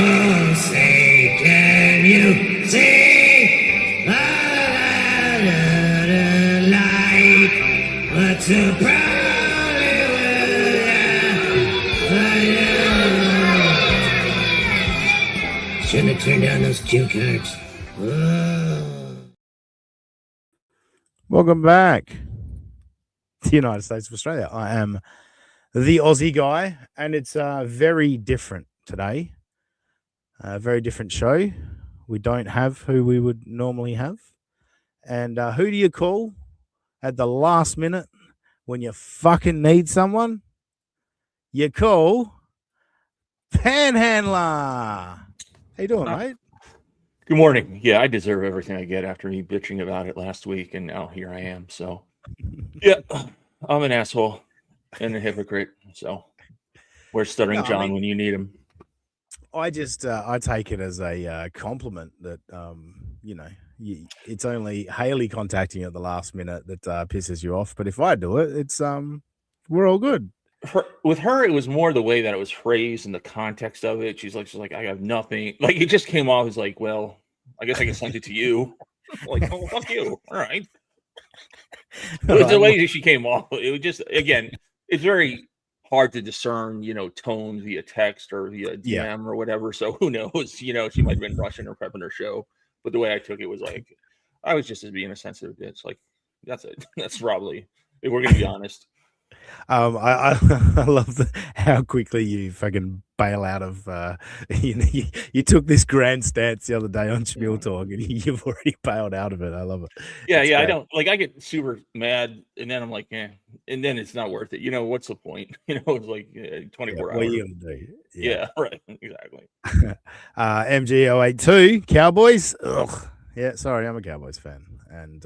Oh, say, can you see the light? What's the problem with shouldn't have turned down those cue cards. Welcome back to the United States of Australia. I am the Aussie guy, and it's very different today. A very different show. We don't have who we would normally have. And who do you call at the last minute when you fucking need someone? You call Panhandler. How you doing, mate? Good morning. Yeah, I deserve everything I get after me bitching about it last week, and now here I am. So, yeah, I'm an asshole and a hypocrite. So, where's Stuttering John when you need him? I just I take it as a compliment that it's only Haley contacting you at the last minute that pisses you off. But if I do it, it's we're all good. With her, it was more the way that it was phrased and the context of it. She's like, I have nothing. Like, it just came off as like, well, I guess I can send it to you. Like, oh, fuck you. All right. It was the way that she came off. It was just, again, it's very hard to discern, tones via text or via DM or whatever. So who knows? She might have been rushing or prepping her show. But the way I took it was like, I was just as being a sensitive bitch. Like, that's it. That's probably, if we're going to be honest. I love how quickly you fucking bail out of you took this grand stance the other day on Spiel Talk and you've already bailed out of it. I love it. Yeah, it's great. I don't I get super mad and then I'm like, and then it's not worth it. What's the point? It's like 24 hours. What are you gonna do? Yeah, right. Exactly. MG082 Cowboys. Ugh. Yeah, sorry, I'm a Cowboys fan. And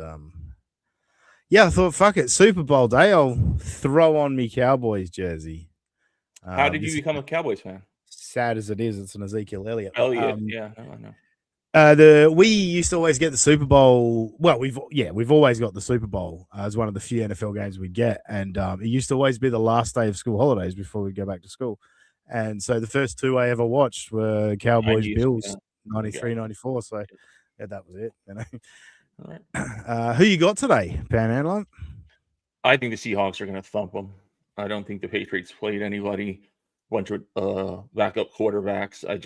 yeah, I thought, fuck it, Super Bowl day, I'll throw on me Cowboys jersey. How did you become a Cowboys fan? Sad as it is, it's an Ezekiel Elliott. Yeah, I know. We used to always get the Super Bowl. Well, we've always got the Super Bowl as one of the few NFL games we get, and it used to always be the last day of school holidays before we go back to school. And so the first two I ever watched were Cowboys Bills, 93, 94. So yeah, that was it. All right. Who you got today, Panhandler? I think the Seahawks are going to thump them. I don't think the Patriots played anybody. Bunch of backup quarterbacks. I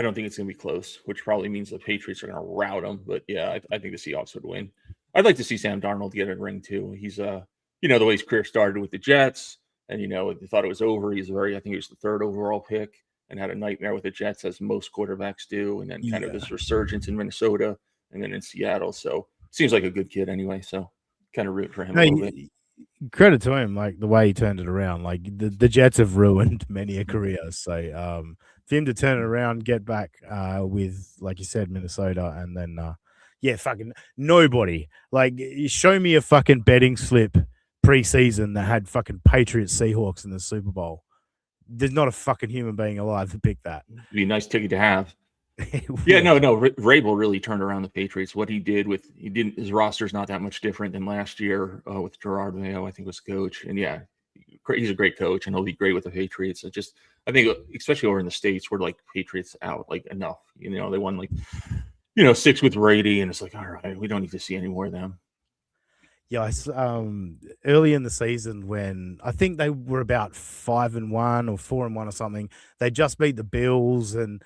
don't think it's going to be close, which probably means the Patriots are going to rout them. But yeah, I think the Seahawks would win. I'd like to see Sam Darnold get a ring too. He's the way his career started with the Jets, and they thought it was over. I think he was the third overall pick. And had a nightmare with the Jets, as most quarterbacks do, and then kind of his resurgence in Minnesota and then in Seattle. So seems like a good kid anyway. So kind of root for him a little bit. Credit to him, like the way he turned it around. Like the Jets have ruined many a career. So for him to turn it around, get back with, like you said, Minnesota, and then fucking nobody. Like, show me a fucking betting slip preseason that had fucking Patriots Seahawks in the Super Bowl. There's not a fucking human being alive to pick that. It'd be a nice ticket to have. Yeah, no. Vrabel really turned around the Patriots. What he did his roster's not that much different than last year with Gerard Mayo, I think, was coach. And yeah, he's a great coach and he'll be great with the Patriots. I think, especially over in the States, we're like Patriots out, like enough. They won 6 with Brady, and it's like, all right, we don't need to see any more of them. Yes, early in the season when I think they were about 5-1 or 4-1 or something, they just beat the Bills, and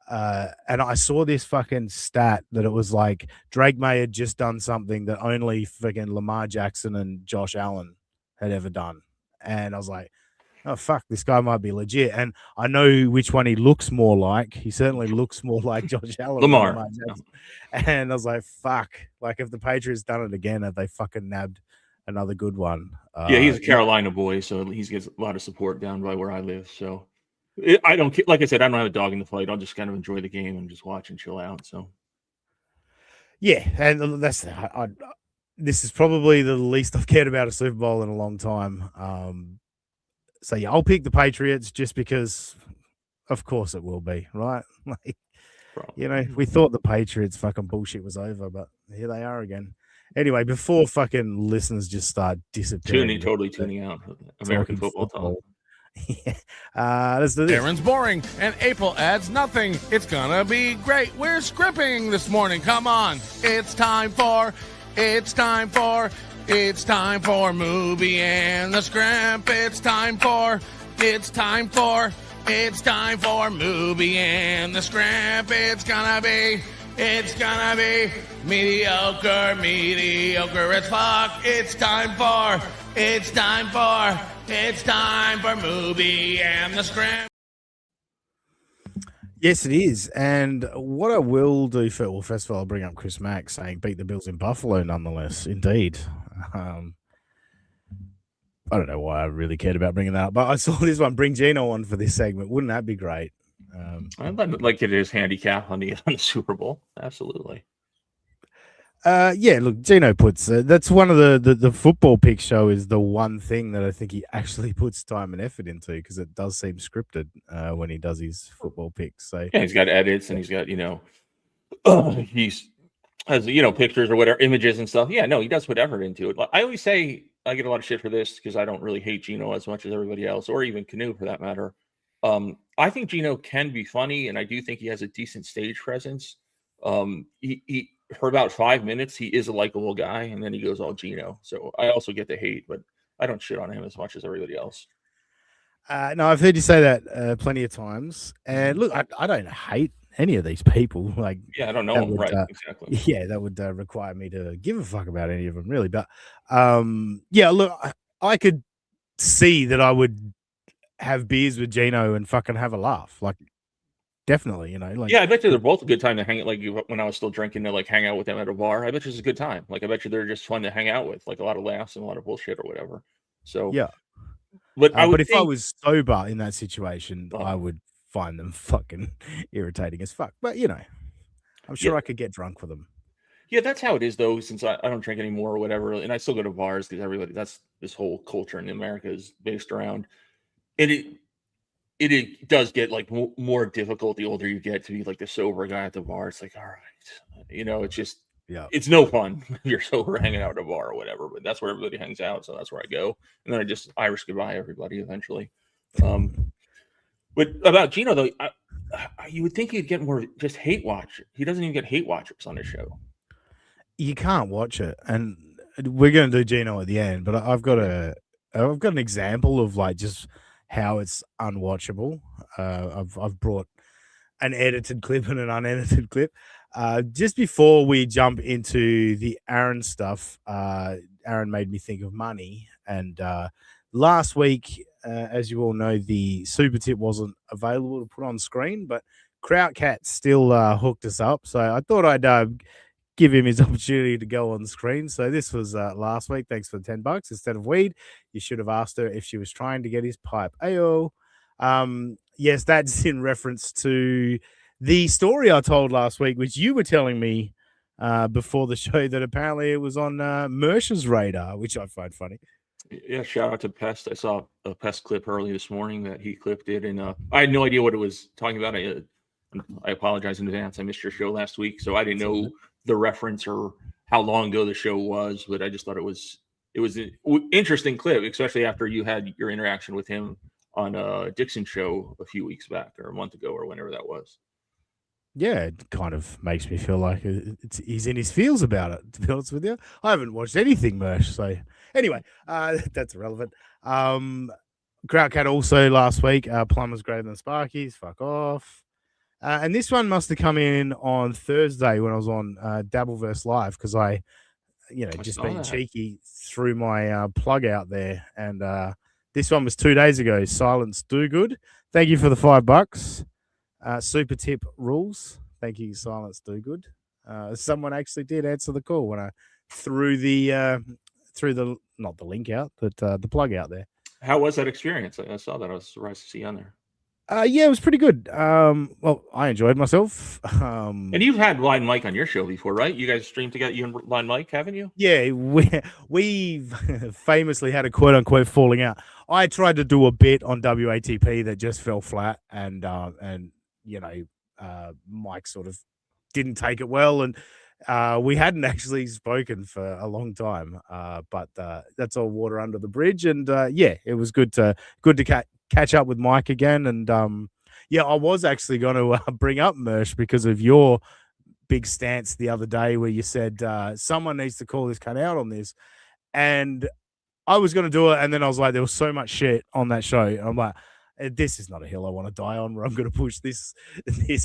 I saw this fucking stat that it was like Drake May had just done something that only fucking Lamar Jackson and Josh Allen had ever done, and I was like, oh fuck, this guy might be legit. And I know which one he looks more like. He certainly looks more like Josh Allen. Lamar. And I was like, fuck. Like, if the Patriots done it again, have they fucking nabbed another good one? Yeah, he's a Carolina boy, so he gets a lot of support down by where I live. So I don't, like I said, I don't have a dog in the fight. I'll just kind of enjoy the game and just watch and chill out. So yeah, and this is probably the least I've cared about a Super Bowl in a long time. So yeah, I'll pick the Patriots just because, of course, it will be, right? Like, we thought the Patriots fucking bullshit was over, but here they are again. Anyway, before fucking listeners just start disappearing, tuning out American football talk. Let's do this. Aaron's boring, and April adds nothing. It's gonna be great. We're scripting this morning. Come on. It's time for Movie and the Scrimp. It's time for Movie and the Scrimp. It's gonna be mediocre as fuck. It's time for Movie and the Scrimp. Yes, it is. And what I will do first of all, I'll bring up Chris Mack saying beat the Bills in Buffalo nonetheless. Indeed. I don't know why I really cared about bringing that up, but I saw this one. Bring Gino on for this segment. Wouldn't that be great? I'd like it as handicap on the Super Bowl. Absolutely. Yeah, look, Gino puts that's one of the football pick show is the one thing that I think he actually puts time and effort into, because it does seem scripted when he does his football picks. So yeah, he's got edits and he's got he's has pictures or whatever, images and stuff. Yeah, no, he does put effort into it. I always say I get a lot of shit for this because I don't really hate Gino as much as everybody else, or even Canoe for that matter. I think Gino can be funny, and I do think he has a decent stage presence. He for about 5 minutes, he is a likable guy, and then he goes all Gino. So I also get the hate, but I don't shit on him as much as everybody else. No, I've heard you say that plenty of times. And look, I don't hate any of these people. Like, yeah, I don't know them, right? Exactly. Yeah, that would require me to give a fuck about any of them, really. But yeah, look, I could see that I would have beers with Gino and fucking have a laugh. Like, definitely, like, yeah, I bet you they're both a good time to hang out. Like when I was still drinking, to like hang out with them at a bar. I bet you it's a good time. Like I bet you they're just fun to hang out with, like a lot of laughs and a lot of bullshit or whatever. So yeah, but but if I was sober in that situation, I would find them fucking irritating as fuck. But I'm sure I could get drunk with them. Yeah, that's how it is though. Since I don't drink anymore or whatever, and I still go to bars because everybody, that's this whole culture in America is based around. And it does get like more difficult the older you get to be like the sober guy at the bar. It's like, all right, it's just, it's no fun when you're sober hanging out at a bar or whatever, but that's where everybody hangs out. So that's where I go. And then I just Irish goodbye everybody eventually. But about Gino though, you would think he'd get more just hate watch. He doesn't even get hate watchers on his show. You can't watch it. And we're going to do Gino at the end, but I've got an example of like just how it's unwatchable. I've brought an edited clip and an unedited clip. Just before we jump into the Aaron stuff, Aaron made me think of money. And last week, as you all know, the super tip wasn't available to put on screen, but Krautcat still hooked us up. So I thought I'd give him his opportunity to go on the screen. So this was last week. Thanks for the $10 instead of weed. You should have asked her if she was trying to get his pipe. Ayo. Yes, that's in reference to the story I told last week, which you were telling me before the show, that apparently it was on Mersh's radar, which I find funny. Yeah, shout out to Pest. I saw a Pest clip early this morning that he clipped it, and I had no idea what it was talking about. I apologize in advance. I missed your show last week, so I didn't know the reference or how long ago the show was, but I just thought it was an interesting clip, especially after you had your interaction with him on a Dixon show a few weeks back or a month ago or whenever that was. Yeah, it kind of makes me feel like he's in his feels about it, to be honest with you. I haven't watched anything Mersh, so anyway, that's irrelevant. Krautcat also last week, Plumber's greater than Sparky's, fuck off. And this one must have come in on Thursday when I was on Dabbleverse Live, because I just being cheeky, threw my plug out there. And this one was 2 days ago. Silence Do Good. Thank you for the $5. Super tip rules. Thank you, Silence Do Good. Someone actually did answer the call when I threw not the link out, but the plug out there. How was that experience? I saw that. I was surprised to see you on there. Yeah, it was pretty good. Well, I enjoyed myself. And you've had Blind Mike on your show before, right? You guys streamed together, you and Blind Mike, haven't you? Yeah, we've famously had a quote unquote falling out. I tried to do a bit on WATP that just fell flat, and Mike sort of didn't take it well, and we hadn't actually spoken for a long time. But that's all water under the bridge, and yeah, it was good to catch up with Mike again. And yeah, I was actually going to bring up Mersh because of your big stance the other day where you said someone needs to call this cut out on this. And I was going to do it. And then I was like, there was so much shit on that show. And I'm like, this is not a hill I want to die on where I'm going to push this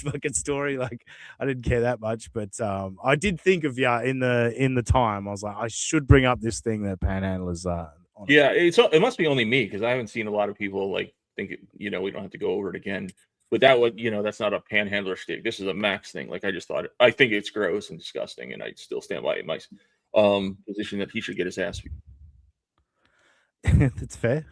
fucking story. Like, I didn't care that much, but I did think of you in the time. I was like, I should bring up this thing that panhandlers on. Yeah, it must be only me because I haven't seen a lot of people like think we don't have to go over it again. But that's not a panhandler stick. This is a Max thing. Like I think it's gross and disgusting, and I still stand by my position that he should get his ass beat. It's fair.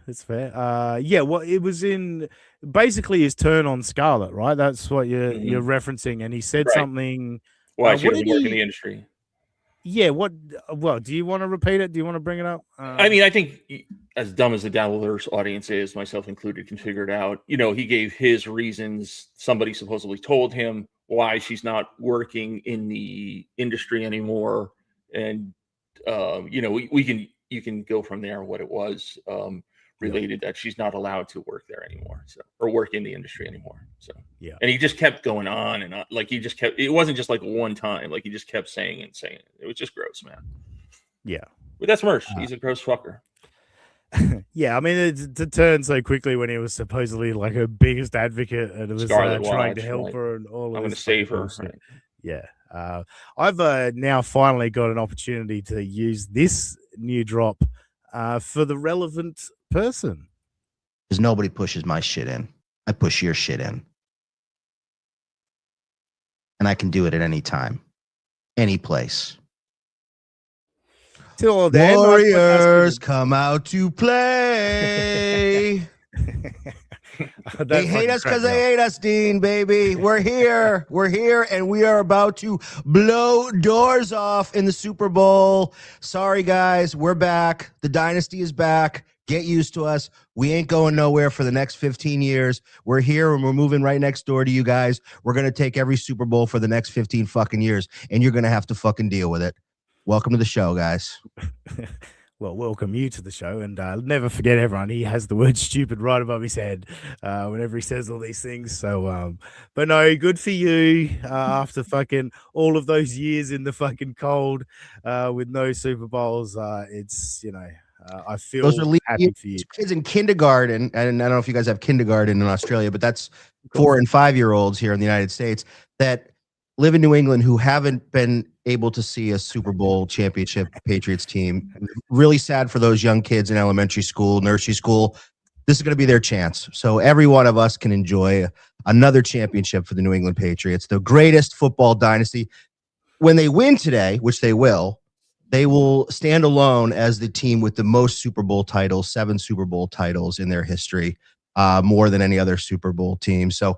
Yeah, well, it was in basically his turn on Scarlett, right? That's what you're referencing, and he said something. Why she doesn't work in the industry? Yeah. What? Well, do you want to repeat it? Do you want to bring it up? I mean, I think as dumb as the Dabbler's audience is, myself included, can figure it out. He gave his reasons. Somebody supposedly told him why she's not working in the industry anymore, and you can go from there what it was related that she's not allowed to work there anymore, or work in the industry anymore. So yeah, and he just kept going on and on. Like it wasn't just like one time. Like he just kept saying it. It was just gross, man. Yeah, but that's Mersh. He's a gross fucker. Yeah, I mean, it turned so quickly when he was supposedly like her biggest advocate and it was trying to help her and all. I'm going to save her. Right. Yeah, I've now finally got an opportunity to use this new drop for the relevant person. Because nobody pushes my shit in. I push your shit in. And I can do it at any time, any place. Till Warriors come out to play. They hate us because they hate us, Dean, baby. We're here. We're here, and we are about to blow doors off in the Super Bowl. Sorry, guys. We're back. The dynasty is back. Get used to us. We ain't going nowhere for the next 15 years. We're here, and we're moving right next door to you guys. We're going to take every Super Bowl for the next 15 fucking years, and you're going to have to fucking deal with it. Welcome to the show, guys. Well, welcome you to the show, and never forget, everyone, he has the word stupid right above his head whenever he says all these things. So, but no, good for you after fucking all of those years in the fucking cold with no Super Bowls. It's, I feel those are happy for you. Kids in kindergarten, and I don't know if you guys have kindergarten in Australia, but that's 4 and 5 year olds here in the United States that live in New England who haven't been able to see a Super Bowl championship Patriots team. Really sad for those young kids in elementary school, nursery school. This is going to be their chance. So every one of us can enjoy another championship for the New England Patriots, the greatest football dynasty. When they win today, which they will stand alone as the team with the most Super Bowl titles, 7 Super Bowl titles in their history, more than any other Super Bowl team. So,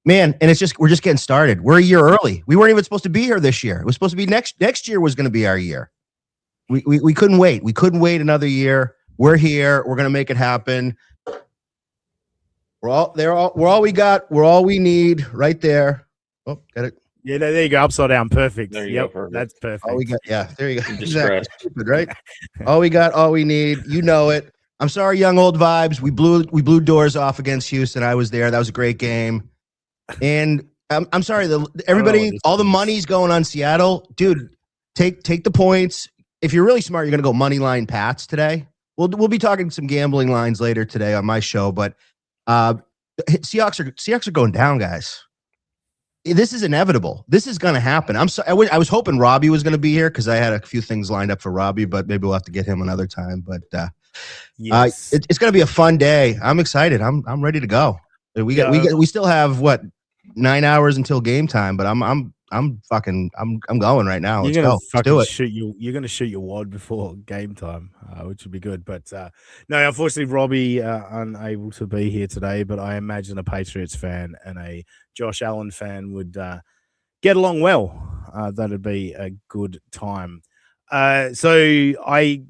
man, and we're just getting started. We're a year early. We weren't even supposed to be here this year. It was supposed to be next year was going to be our year. We couldn't wait. We couldn't wait another year. We're here. We're going to make it happen. We're all we got. We're all we need right there. Oh, got it. Yeah, there you go. Upside down. Perfect. There you go. Perfect. That's perfect. All we got. Yeah, there you go. Exactly. Stupid, right? All we got, all we need. You know it. I'm sorry, young old vibes. We blew doors off against Houston. I was there. That was a great game. And I'm sorry, everybody, all the money's going on Seattle. Dude, take the points. If you're really smart, you're going to go money line Pats today. We'll be talking some gambling lines later today on my show, but Seahawks are going down, guys. This is inevitable. This is going to happen. I'm sorry. I was hoping Robbie was going to be here because I had a few things lined up for Robbie, but maybe we'll have to get him another time. But yes. It's going to be a fun day. I'm excited. I'm ready to go. We still have 9 hours until game time, but I'm going right now. Let's go. Let's do it. You're going to shoot your wad before game time, which would be good. But no, unfortunately, Robbie unable to be here today. But I imagine a Patriots fan and a Josh Allen fan would get along well. That'd be a good time. So I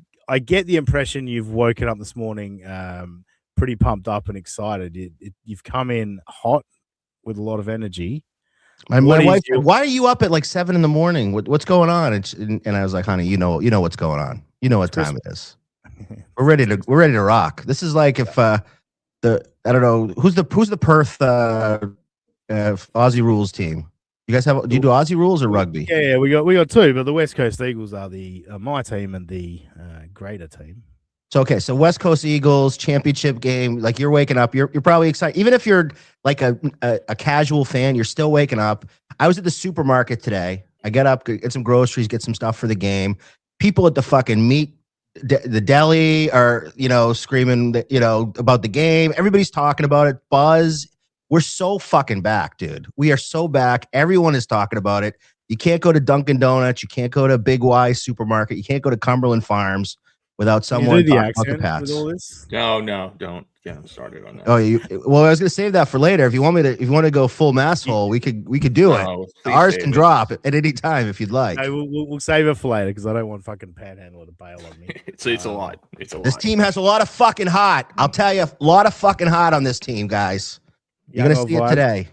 get the impression you've woken up this morning pretty pumped up and excited. You've come in hot with a lot of energy. My wife said, "Why are you up at like 7 a.m? What's going on?" And I was like, "Honey, you know what's going on. You know what time it is. We're ready to rock." This is like if I I don't know who's the Perth Aussie rules team. You guys have? Do you do Aussie rules or rugby? Yeah, we got two, but the West Coast Eagles are the my team and the greater team. So okay, so West Coast Eagles championship game. Like you're waking up, you're probably excited. Even if you're like a casual fan, you're still waking up. I was at the supermarket today. I get up, get some groceries, get some stuff for the game. People at the fucking the deli are screaming about the game. Everybody's talking about it. Buzz. We're so fucking back, dude. We are so back. Everyone is talking about it. You can't go to Dunkin' Donuts. You can't go to Big Y supermarket. You can't go to Cumberland Farms without someone talking about the Pats. With all this? No, don't get him started on that. Oh, well, I was gonna save that for later. If you want to go full mass hole, we could do it. Ours can drop at any time if you'd like. No, we'll save it for later because I don't want fucking Panhandler to bail on me. It's a lot. It's a lot. This team has a lot of fucking hot. I'll tell you, a lot of fucking hot on this team, guys. You're going to see it today.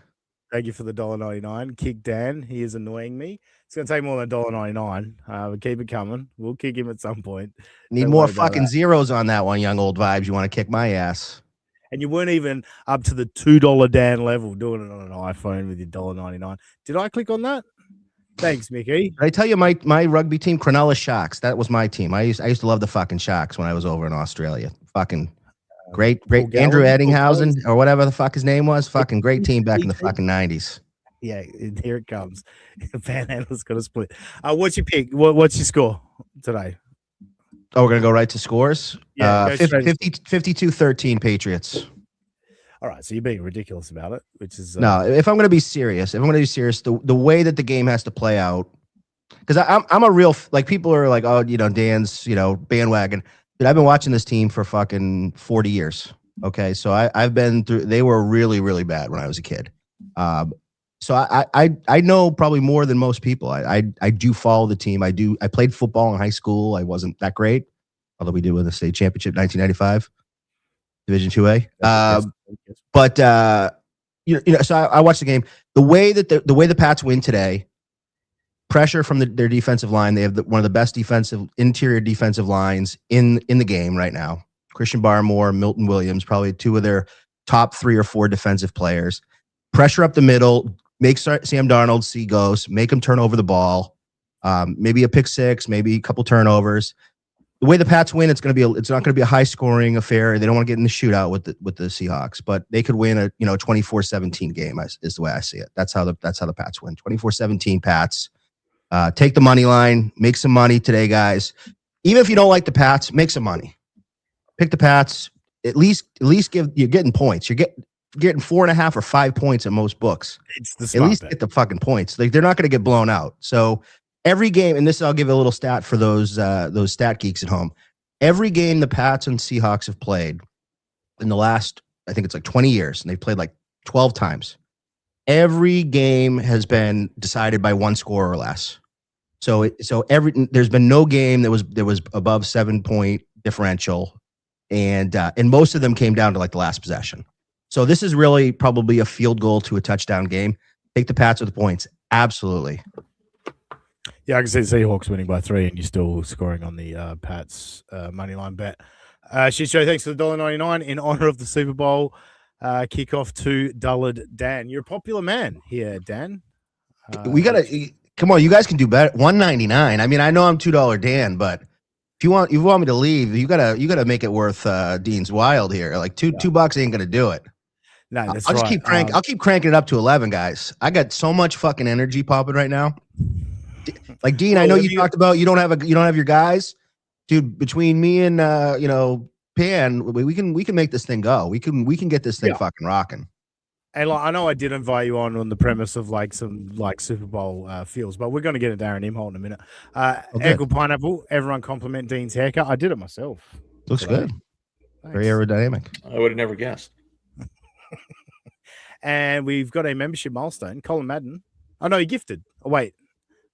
Thank you for the $1.99. Kick Dan. He is annoying me. It's going to take more than $1.99. But keep it coming. We'll kick him at some point. Need more fucking zeros on that one, young old vibes. You want to kick my ass. And you weren't even up to the $2 Dan level doing it on an iPhone with your $1.99. Did I click on that? Thanks, Mickey. Did I tell you my rugby team, Cronulla Sharks? That was my team. I used to love the fucking Sharks when I was over in Australia. Fucking great Andrew Eddinghausen or whatever the fuck his name was. Fucking great team back in the fucking 90s. Yeah, here it comes. Panhandler's got a split. What's your pick? What's your score today? Oh, we're gonna go right to scores. Yeah, 52-13 Patriots. All right, so you're being ridiculous about it, which is no. If I'm gonna be serious, the way that the game has to play out, because I'm a real people are like, oh, Dan's bandwagon. But I've been watching this team for fucking 40 years. Okay. So I've been through, they were really, really bad when I was a kid. So I know probably more than most people. I do follow the team. I played football in high school. I wasn't that great, although we did win the state championship 1995, Division 2A. So I watched the game. The way the Pats win today, pressure from their defensive line. They have one of the best interior defensive lines in the game right now. Christian Barmore, Milton Williams, probably two of their top 3 or 4 defensive players. Pressure up the middle, make Sam Darnold see ghosts, make him turn over the ball. Maybe a pick six, maybe a couple turnovers. The way the Pats win, it's not going to be a high scoring affair. They don't want to get in the shootout with the Seahawks, but they could win a 24-17 game is the way I see it. That's how the Pats win. 24-17 Pats. Take the money line, make some money today, guys. Even if you don't like the Pats, make some money. Pick the Pats. At least you're getting points. You're getting 4.5 or 5 points at most books. It's the at least get the fucking points. Like they're not going to get blown out. So every game, and this I'll give a little stat for those stat geeks at home. Every game the Pats and Seahawks have played in the last, I think it's like 20 years, and they've played like 12 times. Every game has been decided by one score or less. So there's been no game that was above 7-point differential, and most of them came down to like the last possession. So this is really probably a field goal to a touchdown game. Take the Pats with the points, absolutely. Yeah, I can see the Seahawks winning by 3, and you're still scoring on the Pats money line bet. Shit Show, thanks for the $1.99 in honor of the Super Bowl. Kickoff to Dullard Dan. You're a popular man here, Dan. We gotta come on. You guys can do better. $1.99. I mean, I know I'm $2 Dan, but if you want me to leave, you gotta make it worth Dean's Wild here. Like $2 ain't gonna do it. No, that's I'll just right. keep cranking. I'll keep cranking it up to 11, guys. I got so much fucking energy popping right now. Like Dean, I know you talked about you don't have your guys, dude. Between me and Pan, we can make this thing go. We can get this thing fucking rocking. And I know I did invite you on the premise of some Super Bowl feels, but we're going to get a Darren Imholt in a minute. Ankle Pineapple, everyone compliment Dean's haircut. I did it myself. Looks good. Thanks. Very aerodynamic. I would have never guessed. And we've got a membership milestone. Colin Madden. Oh, no, he gifted. Oh, wait.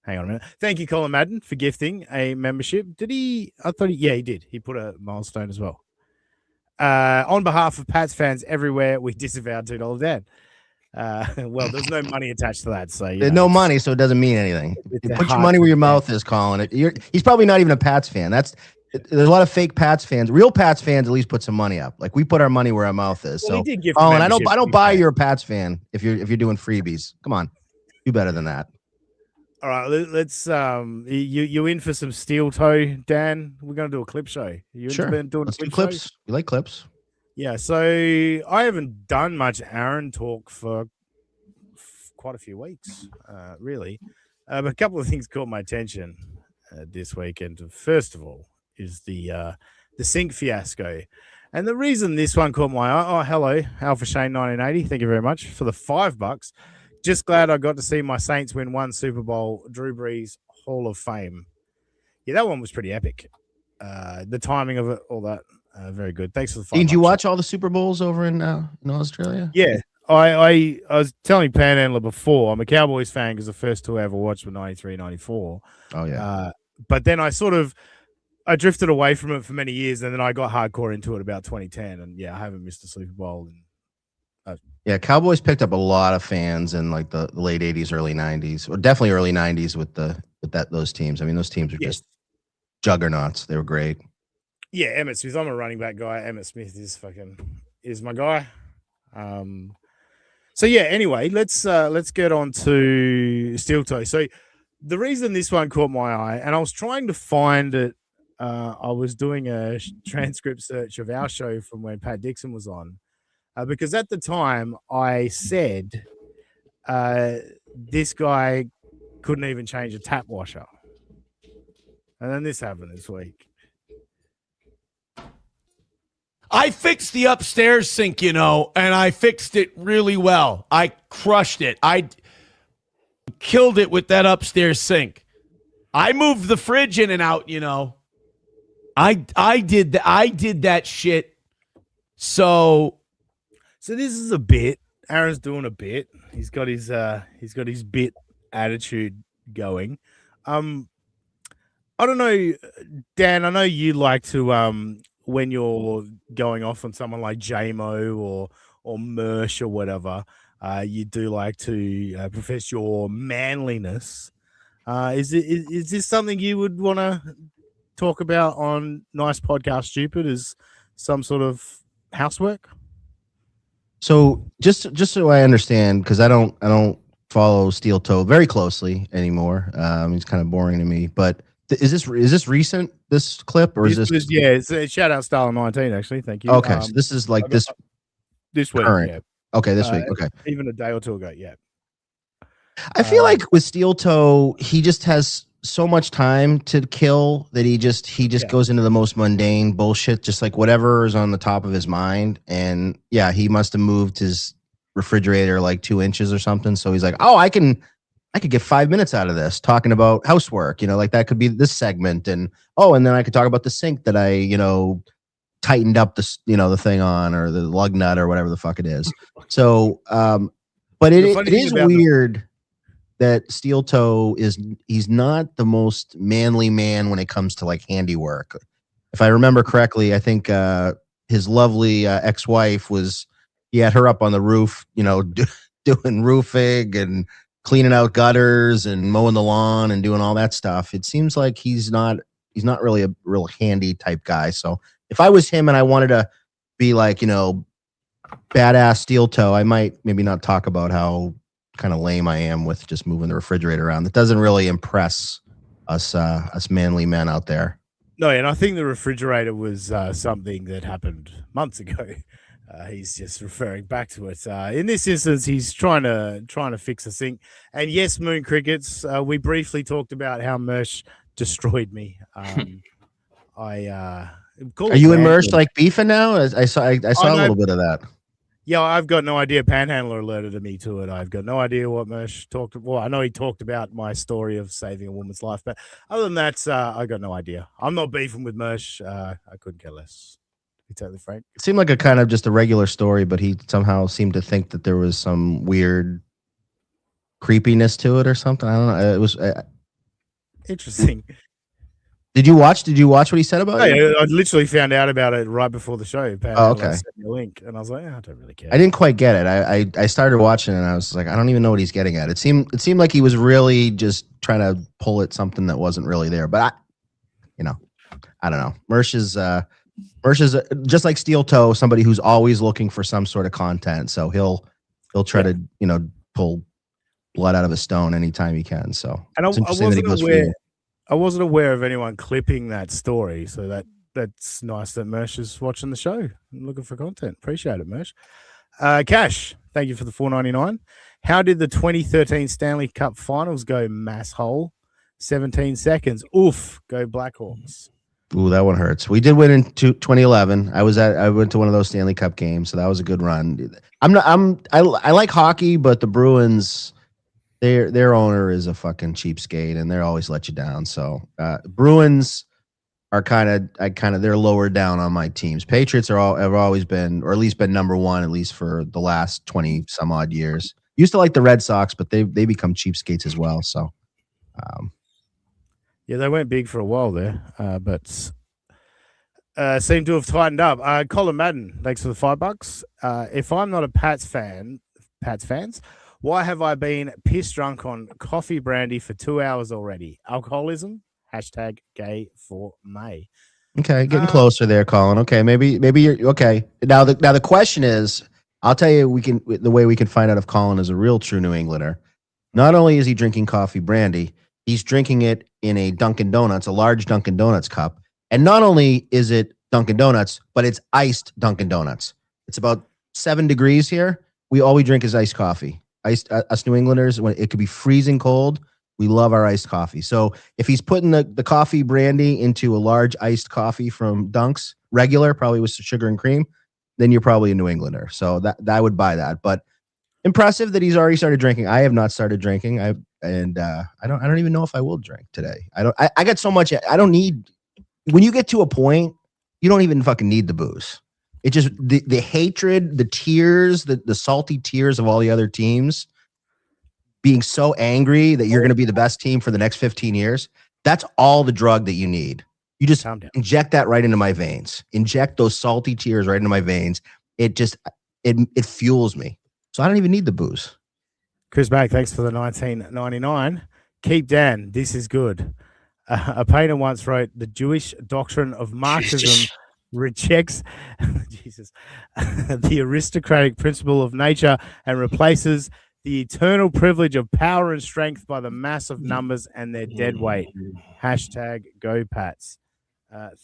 Hang on a minute. Thank you, Colin Madden, for gifting a membership. Did he? I thought he did. He put a milestone as well. On behalf of Pats fans everywhere, we disavowed $2 Dan. Well, there's no money attached to that. So there's no money, so it doesn't mean anything. Put your money where your mouth is, Colin. He's probably not even a Pats fan. There's a lot of fake Pats fans. Real Pats fans at least put some money up. Like we put our money where our mouth is. Well, So, he did give oh, and I don't membership buy fees, you're a Pats fan if you're doing freebies. Come on, do better than that. All right, let's you in for some steel toe, Dan? We're gonna do a clip show. You Sure. been doing Let's do clip clips. shows? You like clips? Yeah. So I haven't done much Aaron talk for quite a few weeks, really. But a couple of things caught my attention this weekend. First of all, is the sink fiasco, and the reason this one caught my eye. Oh, hello, Alpha Shane 1980. Thank you very much for the $5. Just glad I got to see my Saints win one Super Bowl. Drew Brees Hall of Fame. Yeah, that one was pretty epic. The timing of it, all that, very good. Thanks for the $5. Did you watch all the Super Bowls over in Australia? Yeah. I was telling Panhandler before, I'm a Cowboys fan because the first two I ever watched were 93, 94. Oh, yeah. But then I drifted away from it for many years, and then I got hardcore into it about 2010. And yeah, I haven't missed a Super Bowl. Yeah, Cowboys picked up a lot of fans in like the late 80s, early 90s, or definitely early 90s with those teams. I mean, those teams were just juggernauts. They were great. Yeah, Emmett Smith. I'm a running back guy. Emmett Smith is my guy. So yeah, anyway, let's get on to Steel Toe. So the reason this one caught my eye, and I was trying to find it, I was doing a transcript search of our show from when Pat Dixon was on. Because at the time I said this guy couldn't even change a tap washer. And then this happened this week. I fixed the upstairs sink, and I fixed it really well. I crushed it. I killed it with that upstairs sink. I moved the fridge in and out, I did that shit. So this is a bit. Aaron's doing a bit. He's got his bit attitude going. I don't know, Dan. I know you like to when you're going off on someone like JMO or Mersh or whatever, you do like to profess your manliness. Is this something you would want to talk about on Nice Podcast Stupid as some sort of housework? So just so I understand, because I don't follow Steel Toe very closely anymore. He's kind of boring to me. But is this recent, this clip, or is this? Yeah, it's a shout out Stalin 19 actually. Thank you. Okay, so this is like this week. Current. Yeah. Okay, this week. Okay, even a day or two ago. Yeah. I feel like with Steel Toe, he just has so much time to kill that he just goes into the most mundane bullshit, just like whatever is on the top of his mind. And yeah, he must have moved his refrigerator like 2 inches or something. So he's like, oh, I could get 5 minutes out of this talking about housework, like that could be this segment. And and then I could talk about the sink that I, tightened up the thing on, or the lug nut or whatever the fuck it is. So, but it is weird that Steel Toe he's not the most manly man when it comes to like handiwork. If I remember correctly, I think his lovely ex-wife he had her up on the roof, doing roofing and cleaning out gutters and mowing the lawn and doing all that stuff. It seems like he's not really a real handy type guy. So if I was him and I wanted to be like, badass Steel Toe, I might maybe not talk about how kind of lame I am with just moving the refrigerator around. That doesn't really impress us manly men out there. No, and I think the refrigerator was something that happened months ago. He's just referring back to it. In this instance, he's trying to fix a sink. And yes, Moon Crickets, we briefly talked about how Mersh destroyed me. Are you and Mersh like beefing now? I saw a little bit of that. Yeah, I've got no idea. Panhandler alerted me to it. I've got no idea what Mersh talked about. Well, I know he talked about my story of saving a woman's life, but other than that, I got no idea. I'm not beefing with Mersh. I couldn't care less, to be totally frank. It seemed like a kind of just a regular story, but he somehow seemed to think that there was some weird creepiness to it or something. I don't know. It was interesting. Did you watch what he said about it? I literally found out about it right before the show. Okay. Sent me a link, and I was like, I don't really care. I didn't quite get it. I started watching and I was like, I don't even know what he's getting at. It seemed like he was really just trying to pull at something that wasn't really there. But I don't know. Mersh is just like Steel Toe, somebody who's always looking for some sort of content. So he'll try to pull blood out of a stone anytime he can. So And it's interesting that he goes for you. I wasn't aware of anyone clipping that story, so that's nice that Mersh is watching the show and looking for content. Appreciate it, Mersh. Cash, thank you for the $4.99. How did the 2013 Stanley Cup Finals go, masshole? 17 seconds. Oof, go Blackhawks. Ooh, that one hurts. We did win in 2011. I went to one of those Stanley Cup games, so that was a good run. I like hockey, but the Bruins, their owner is a fucking cheapskate, and they're always let you down. So Bruins are they're lower down on my teams. Patriots have always been, or at least been number one, at least for the last 20 some odd years. Used to like the Red Sox, but they become cheapskates as well. So. Yeah, they went big for a while there, but seem to have tightened up. Colin Madden, thanks for the $5. If I'm not a Pats fans, why have I been piss drunk on coffee brandy for 2 hours already? Alcoholism? #gay for May. Okay, getting closer there, Colin. Okay, maybe you're okay. Now the question is, I'll tell you, the way we can find out if Colin is a real true New Englander. Not only is he drinking coffee brandy, he's drinking it in a Dunkin' Donuts, a large Dunkin' Donuts cup. And not only is it Dunkin' Donuts, but it's iced Dunkin' Donuts. It's about 7 degrees here. All we drink is iced coffee. Us New Englanders, when it could be freezing cold, we love our iced coffee. So if he's putting the coffee brandy into a large iced coffee from Dunks, regular, probably with sugar and cream, then you're probably a New Englander. So that I would buy that. But impressive that he's already started drinking. I have not started drinking. I don't even know if I will drink today. I got so much. I don't need. When you get to a point, you don't even fucking need the booze. It just the hatred, the tears, the salty tears of all the other teams being so angry that you're going to be the best team for the next 15 years. That's all the drug that you need. You just inject that right into my veins. Inject those salty tears right into my veins. It fuels me. So I don't even need the booze. Chris Mack, thanks for the $19.99. Keep Dan. This is good. A painter once wrote, "The Jewish doctrine of Marxism rejects the aristocratic principle of nature and replaces the eternal privilege of power and strength by the mass of numbers and their dead weight." #Go Pats.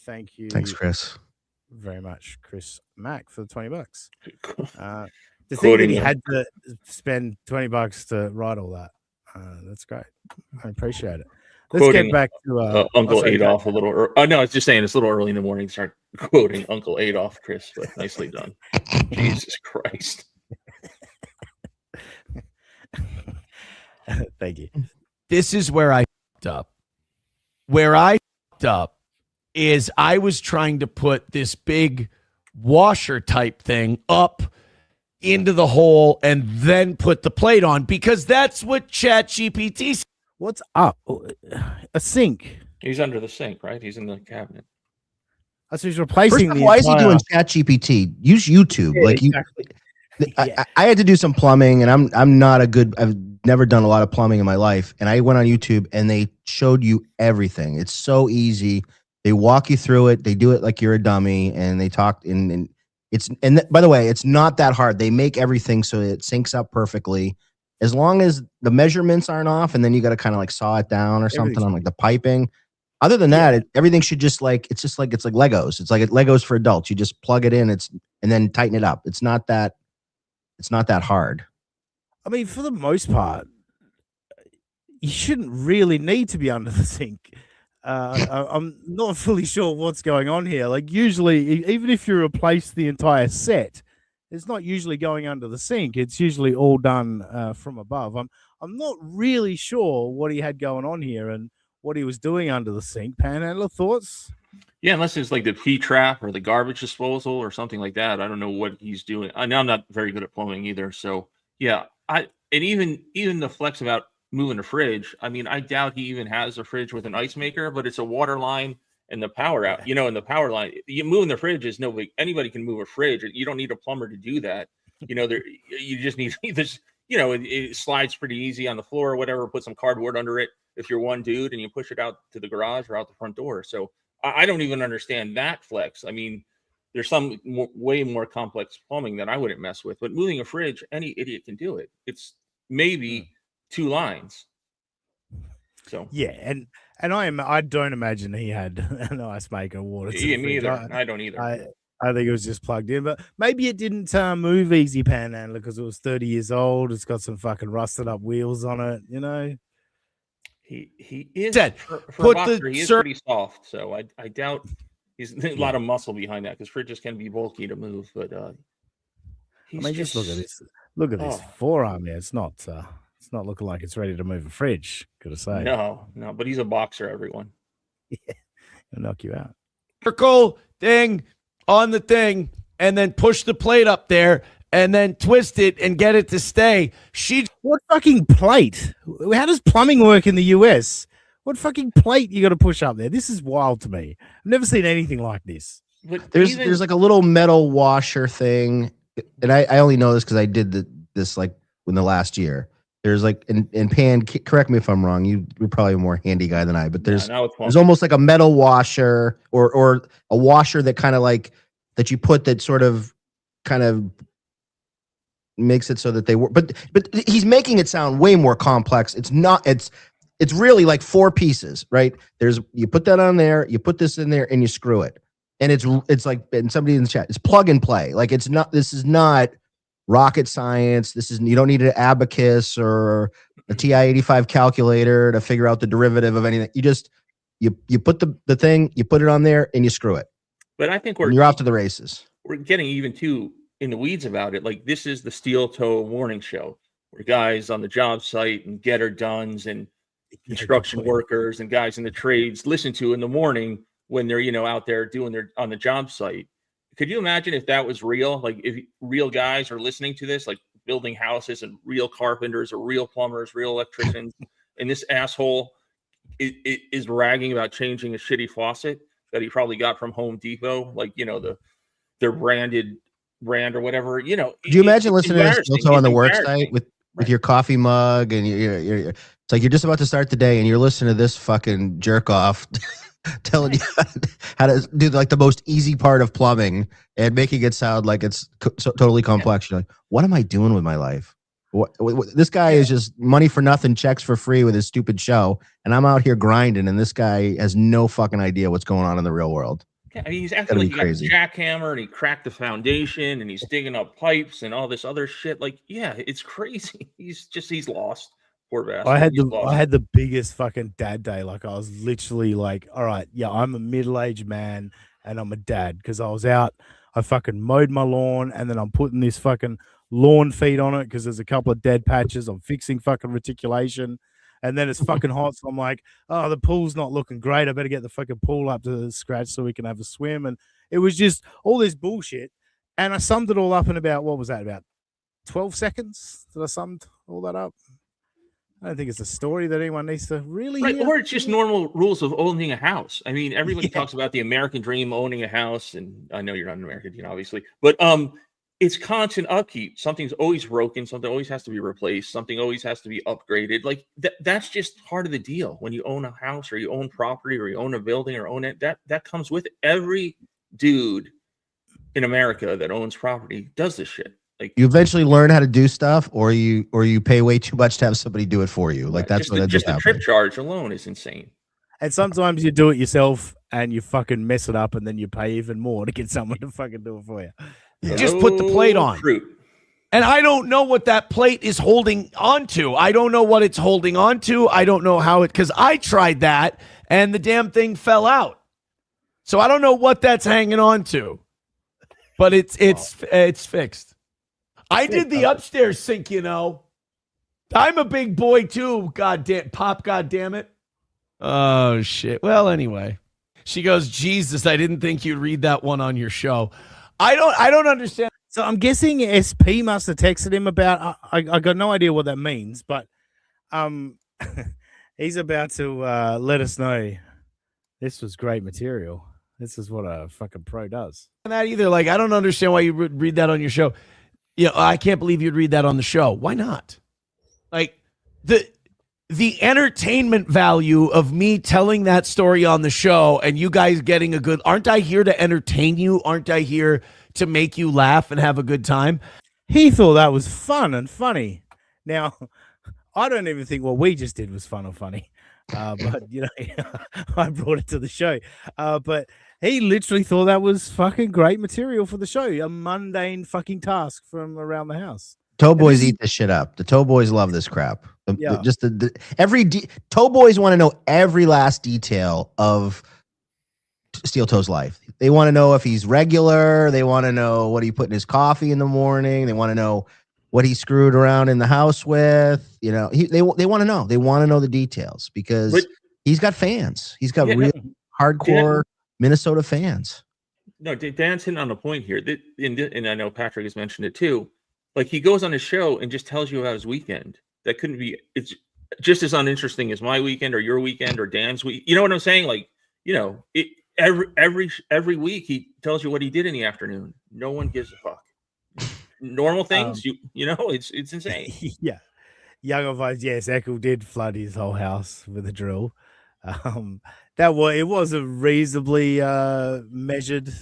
Thank you. Thanks, Chris. Very much, Chris Mack, for the $20. To think that he had to spend $20 to write all that. That's great. I appreciate it. Let's get back to Uncle Adolf a little. No, I was just saying it's a little early in the morning to start quoting Uncle Adolf, Chris, but nicely done. Jesus Christ. Thank you. This is where I fucked up. Where I fucked up is I was trying to put this big washer type thing up into the hole and then put the plate on, because that's what ChatGPT said. What's up? A sink. He's under the sink, right? He's in the cabinet. So he's replacing why is he doing ChatGPT? Use YouTube. Exactly. I had to do some plumbing, and I've never done a lot of plumbing in my life. And I went on YouTube, and they showed you everything. It's so easy. They walk you through it. They do it like you're a dummy, and they talk and by the way, it's not that hard. They make everything so it syncs up perfectly. As long as the measurements aren't off, and then you got to kind of like saw it down or something on like the piping. Other than that, everything should just it's like Legos. It's like Legos for adults. You just plug it in, and then tighten it up. It's not that hard. I mean, for the most part, you shouldn't really need to be under the sink. I'm not fully sure what's going on here. Like, usually, even if you replace the entire set, it's not usually going under the sink. It's usually all done from above. I'm not really sure what he had going on here and what he was doing under the sink. Panhandler, thoughts? Yeah, unless it's like the pee trap or the garbage disposal or something like that. I don't know what he's doing. I know I'm not very good at plumbing either. So yeah, and even the flex about moving the fridge. I mean, I doubt he even has a fridge with an ice maker, but it's a water line and the power out. You know, and the power line. You moving the fridge is no big. Anybody can move a fridge. You don't need a plumber to do that. You know, you just need this. You know, it slides pretty easy on the floor or whatever. Put some cardboard under it if you're one dude, and you push it out to the garage or out the front door. So I don't even understand that flex. I mean, there's some way more complex plumbing that I wouldn't mess with. But moving a fridge, any idiot can do it. It's maybe 2 lines. So Yeah, and I don't imagine he had an ice maker water. To yeah, the me fridge. either. I don't either. I think it was just plugged in, but maybe it didn't move easy panhandler because it was 30 years old. It's got some fucking rusted up wheels on it, you know. He is for put a boxer, the he is pretty soft, so I doubt he's a lot of muscle behind that because fridges can be bulky to move. But he's just look at this. Look at this forearm here. It's not looking like it's ready to move a fridge. Gotta say. No, but he's a boxer. Everyone. Yeah, he'll knock you out. Circle thing on the thing, and then push the plate up there, and then twist it and get it to stay. What fucking plate? How does plumbing work in the US? What fucking plate you got to push up there? This is wild to me. I've never seen anything like this. But There's like a little metal washer thing, and I only know this because I did this like in the last year. There's like and Pan, correct me if I'm wrong. You're probably a more handy guy than I, but there's almost like a metal washer or a washer that kind of like that you put that sort of kind of makes it so that they work. But he's making it sound way more complex. It's not. It's really like 4 pieces, right? You put that on there, you put this in there, and you screw it. And it's like, and somebody in the chat, it's plug and play. Like this is not rocket science. You don't need an abacus or a TI-85 calculator to figure out the derivative of anything. You put the thing, you put it on there, and you screw it. But I think you're off to the races. We're getting even too in the weeds about it. Like, this is the steel toe warning show where guys on the job site and getter duns and construction workers and guys in the trades listen to in the morning when they're, out there doing on the job site. Could you imagine if that was real? Like, if real guys are listening to this, like building houses and real carpenters or real plumbers, real electricians, and this asshole is ragging about changing a shitty faucet that he probably got from Home Depot, like, their brand or whatever, Do you imagine listening to this also on the work site with your coffee mug and you're it's like you're just about to start the day and you're listening to this fucking jerk off telling you how to do like the most easy part of plumbing and making it sound like it's totally complex. You're like, what am I doing with my life? What this guy is just money for nothing, checks for free with his stupid show, and I'm out here grinding, and this guy has no fucking idea what's going on in the real world. Yeah, I mean, he's acting like he got a jackhammer and he cracked the foundation and he's digging up pipes and all this other shit. Like, yeah, it's crazy. He's lost. Poor bastard. I had the biggest fucking dad day. Like, I was literally like, all right, yeah, I'm a middle-aged man and I'm a dad because I was out. I fucking mowed my lawn and then I'm putting this fucking lawn feed on it because there's a couple of dead patches. I'm fixing fucking reticulation. And then it's fucking hot. So I'm like, oh, the pool's not looking great. I better get the fucking pool up to scratch so we can have a swim. And it was just all this bullshit. And I summed it all up in about, what was that, about 12 seconds? Did I sum all that up? I don't think it's a story that anyone needs to really hear. Or it's just normal rules of owning a house. I mean, everybody talks about the American dream, owning a house. And I know you're not an American, obviously. But it's constant upkeep. Something's always broken. Something always has to be replaced. Something always has to be upgraded. Like that's just part of the deal. When you own a house or you own property or you own a building or own it, that comes with it. Every dude in America that owns property does this shit. Like, you eventually learn how to do stuff, or you pay way too much to have somebody do it for you. Like, that's just the trip charge alone is insane. And sometimes you do it yourself and you fucking mess it up, and then you pay even more to get someone to fucking do it for you. Yeah. Just put the plate on. Fruit. And I don't know what that plate is holding onto. I don't know what it's holding onto. I don't know how because I tried that and the damn thing fell out. So I don't know what that's hanging on to. But it's fixed. I did the upstairs sink, I'm a big boy too. God damn it. Oh shit. Well, anyway. She goes, Jesus, I didn't think you'd read that one on your show. I don't understand. So I'm guessing SP must have texted him about. I got no idea what that means, but he's about to let us know this was great material. This is what a fucking pro does. That either. Like, I don't understand why you would read that on your show. I can't believe you'd read that on the show. Why not? Like, the entertainment value of me telling that story on the show and you guys getting a good, aren't I here to entertain you? Aren't I here to make you laugh and have a good time? He thought that was fun and funny. Now, I don't even think what we just did was fun or funny. But, you know, I brought it to the show. But he literally thought that was fucking great material for the show. A mundane fucking task from around the house. Toe boys eat this shit up. The toe boys love this crap. Yeah. Just toe boys want to know every last detail of Steel Toe's life. They want to know if he's regular. They want to know what he put in his coffee in the morning. They want to know what he screwed around in the house with. You know, they want to know. They want to know the details because he's got fans. He's got real hardcore Minnesota fans. No, Dan's hitting on a point here. And I know Patrick has mentioned it too. Like he goes on his show and just tells you about his weekend. That couldn't be. It's just as uninteresting as my weekend or your weekend or Dan's week. You know what I'm saying? Like, you know, every week he tells you what he did in the afternoon. No one gives a fuck. Normal things, you know, it's insane. Yeah. Young advice, yes, Eckel did flood his whole house with a drill. It was a reasonably measured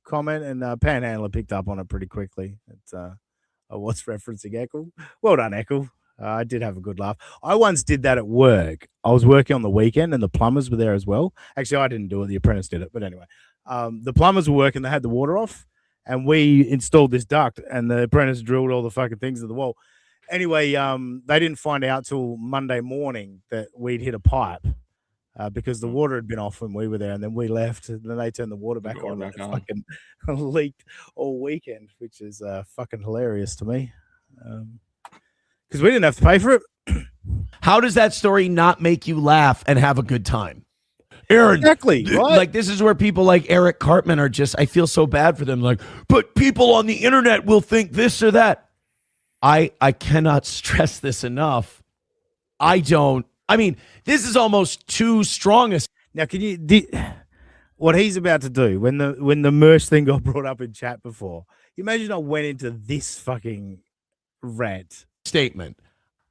comment, and Panhandler picked up on it pretty quickly. I was referencing Eckel. Well done, Eckel. I did have a good laugh. I once did that at work. I was working on the weekend and the plumbers were there as well. Actually, I didn't do it. The apprentice did it. But anyway, the plumbers were working. They had the water off and we installed this duct and the apprentice drilled all the fucking things in the wall. Anyway, they didn't find out till Monday morning that we'd hit a pipe because the water had been off when we were there. And then we left and then they turned the water back on. And it fucking leaked all weekend, which is fucking hilarious to me. Because we didn't have to pay for it. How does that story not make you laugh and have a good time? Aaron, exactly. Right? Like this is where people like Eric Cartman are just, I feel so bad for them. Like, but people on the internet will think this or that. I cannot stress this enough. I mean, this is almost too strong. Now, what he's about to do when the merch thing got brought up in chat before, you imagine I went into this fucking rant. Statement.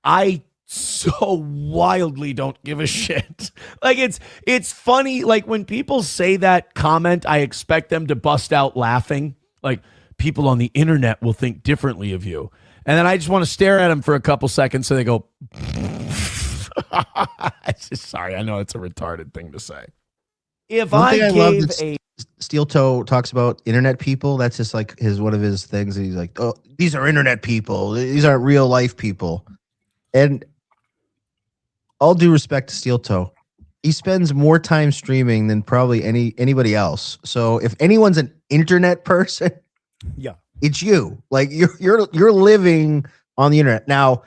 I so wildly don't give a shit. Like it's funny. Like when people say that comment, I expect them to bust out laughing. Like people on the internet will think differently of you. And then I just want to stare at them for a couple seconds so they go, sorry, I know it's a retarded thing to say. If I gave Steel Toe talks about internet people, that's just like one of his things. He's like, oh, these are internet people. These aren't real life people. And all due respect to Steel Toe, he spends more time streaming than probably anybody else. So if anyone's an internet person, yeah, it's you. Like you're living on the internet. Now,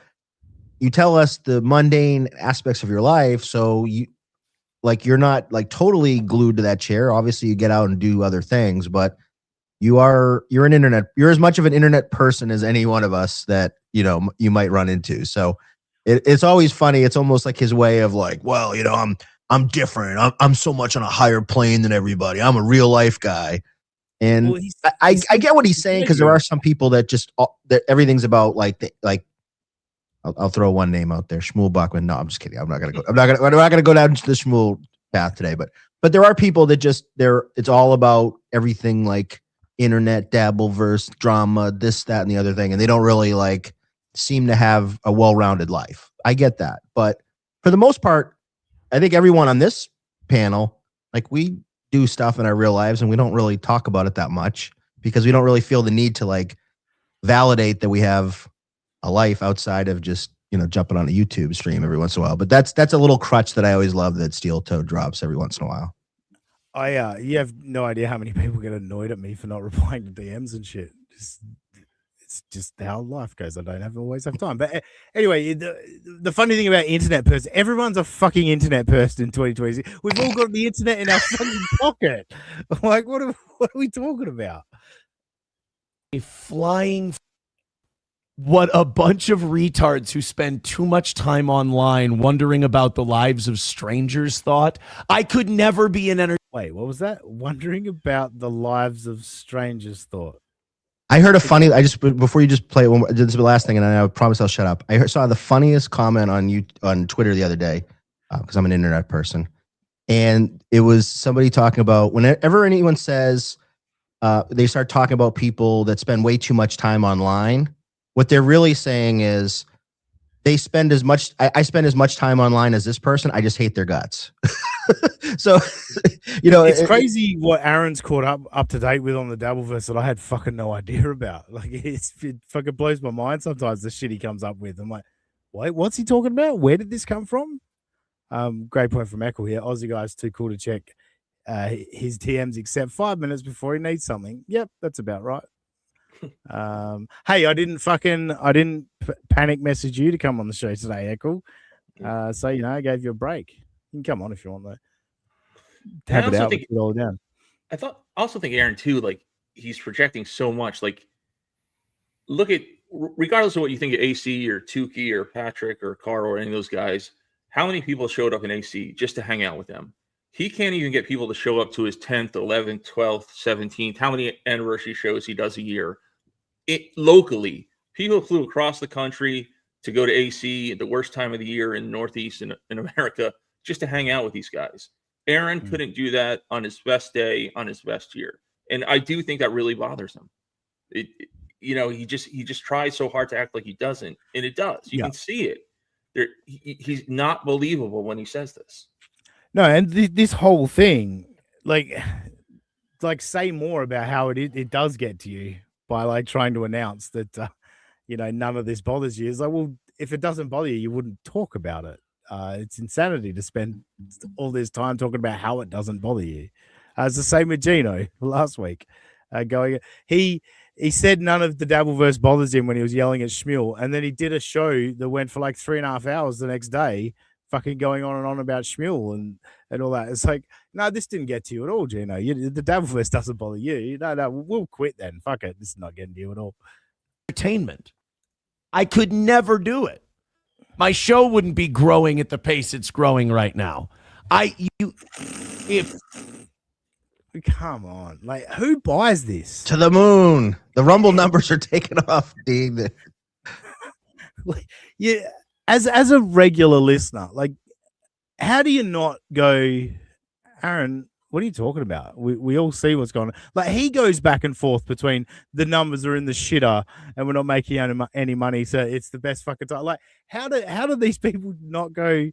you tell us the mundane aspects of your life, so you're not like totally glued to that chair. Obviously, you get out and do other things, but you're as much of an internet person as any one of us that you might run into. So it's always funny. It's almost like his way of like, well, I'm different. I'm so much on a higher plane than everybody. I'm a real life guy. And I get what he's saying, because there are some people that just that everything's about like I'll throw one name out there, Shmuel Bachman. No, I'm just kidding. I'm not gonna go down to the Shmuel path today. But there are people that it's all about everything like internet dabbleverse drama, this, that, and the other thing, and they don't really like seem to have a well-rounded life. I get that, but for the most part, I think everyone on this panel, like we do stuff in our real lives, and we don't really talk about it that much because we don't really feel the need to like validate that we have a life outside of just jumping on a YouTube stream every once in a while. But that's a little crutch that I always love that Steel Toe drops every once in a while. You have no idea how many people get annoyed at me for not replying to DMs and shit. It's just how life goes. I don't always have time. But anyway, the funny thing about internet person, everyone's a fucking internet person in 2020. We've all got the internet in our fucking pocket. Like, what are we talking about? A flying. What a bunch of retards who spend too much time online wondering about the lives of strangers thought. I could never be an Wait, what was that? Wondering about the lives of strangers thought. I heard a funny. I just before you just play it, this is the last thing, and I promise I'll shut up. Saw the funniest comment on Twitter the other day because I'm an internet person, and it was somebody talking about whenever anyone says they start talking about people that spend way too much time online. What they're really saying is they spend as much. I spend as much time online as this person. I just hate their guts. So, it's crazy what Aaron's caught up to date with on the Dabbleverse that I had fucking no idea about. Like, it fucking blows my mind sometimes the shit he comes up with. I'm like, wait, what's he talking about? Where did this come from? Great point from Echo here. Aussie guy's too cool to check his DMs except 5 minutes before he needs something. Yep, that's about right. Hey, I didn't panic message you to come on the show today, Echo. So I gave you a break. You can come on if you want though. Tap it out, put it all down. I also think Aaron too, like he's projecting so much. Like, look at regardless of what you think of AC or Tukey or Patrick or Carl or any of those guys, how many people showed up in AC just to hang out with them? He can't even get people to show up to his 10th, 11th, 12th, 17th. How many anniversary shows he does a year? Locally, people flew across the country to go to AC at the worst time of the year in Northeast in America just to hang out with these guys. Aaron couldn't do that on his best day, on his best year. And I do think that really bothers him. He just tries so hard to act like he doesn't, and it does. You can see it. He's not believable when he says this. No, and this whole thing, like say more about how it does get to you by like trying to announce that none of this bothers you. It's like, well, if it doesn't bother you wouldn't talk about it. It's insanity to spend all this time talking about how it doesn't bother you. It's the same with Gino last week. He said none of the Dabbleverse bothers him when he was yelling at Shmuel, and then he did a show that went for like 3.5 hours the next day, fucking going on and on about Shmuel and all that. It's like, no, this didn't get to you at all, Gino. The Dabbleverse doesn't bother you. No, we'll quit then. Fuck it. This is not getting to you at all. Entertainment. I could never do it. My show wouldn't be growing at the pace it's growing right now. Come on, like who buys this? To the moon. The Rumble numbers are taking off. Yeah, as a regular listener, like, how do you not go, Aaron? What are you talking about? We all see what's going on. Like, he goes back and forth between the numbers are in the shitter and we're not making any money, so it's the best fucking time. Like, how do these people not go,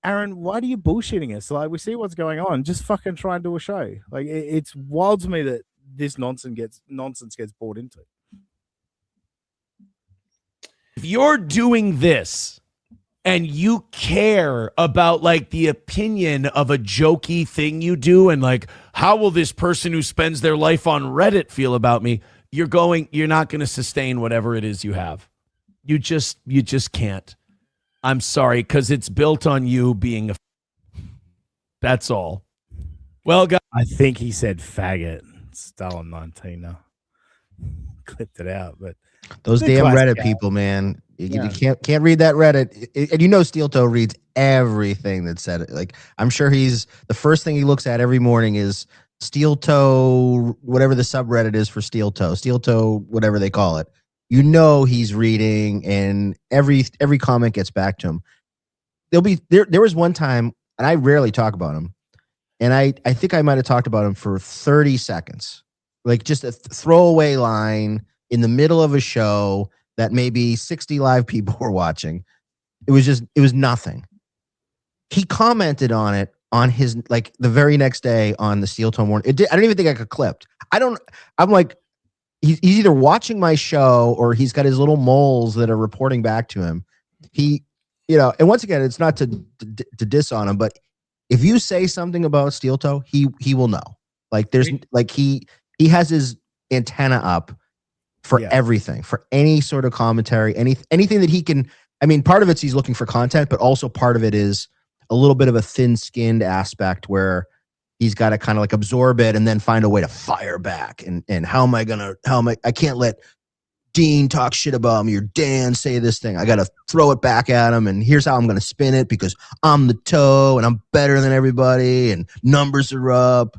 Aaron, why do you bullshitting us? Like, we see what's going on. Just fucking try and do a show. Like, it's wild to me that this nonsense gets bought into. If you're doing this and you care about like the opinion of a jokey thing you do and like, how will this person who spends their life on Reddit feel about me? You're not going to sustain whatever it is you have. You just can't. I'm sorry, because it's built on you being a. That's all. Well, guys, I think he said faggot. Stalin 19 now. Clipped it out, but those damn Reddit people, man. You can't read that Reddit. And Steel Toe reads everything that's said. Like, I'm sure the first thing he looks at every morning is Steel Toe, whatever the subreddit is for Steel Toe, whatever they call it. He's reading, and every comment gets back to him. There was one time, and I rarely talk about him, and I think I might have talked about him for 30 seconds, like just a throwaway line in the middle of a show that maybe 60 live people were watching. It was nothing. He commented on it on his, like, the very next day on the Steel Toe Morning. I don't even think I got clipped. I'm like, he's either watching my show or he's got his little moles that are reporting back to him. And once again, it's not to diss on him, but if you say something about Steel Toe, he will know. Like, there's like he has his antenna up for everything, for any sort of commentary, anything that he can. I mean, part of it's he's looking for content, but also part of it is a little bit of a thin-skinned aspect where he's got to kind of like absorb it and then find a way to fire back. And I can't let Dean talk shit about me or Dan say this thing. I got to throw it back at him. And here's how I'm going to spin it because I'm the toe and I'm better than everybody and numbers are up.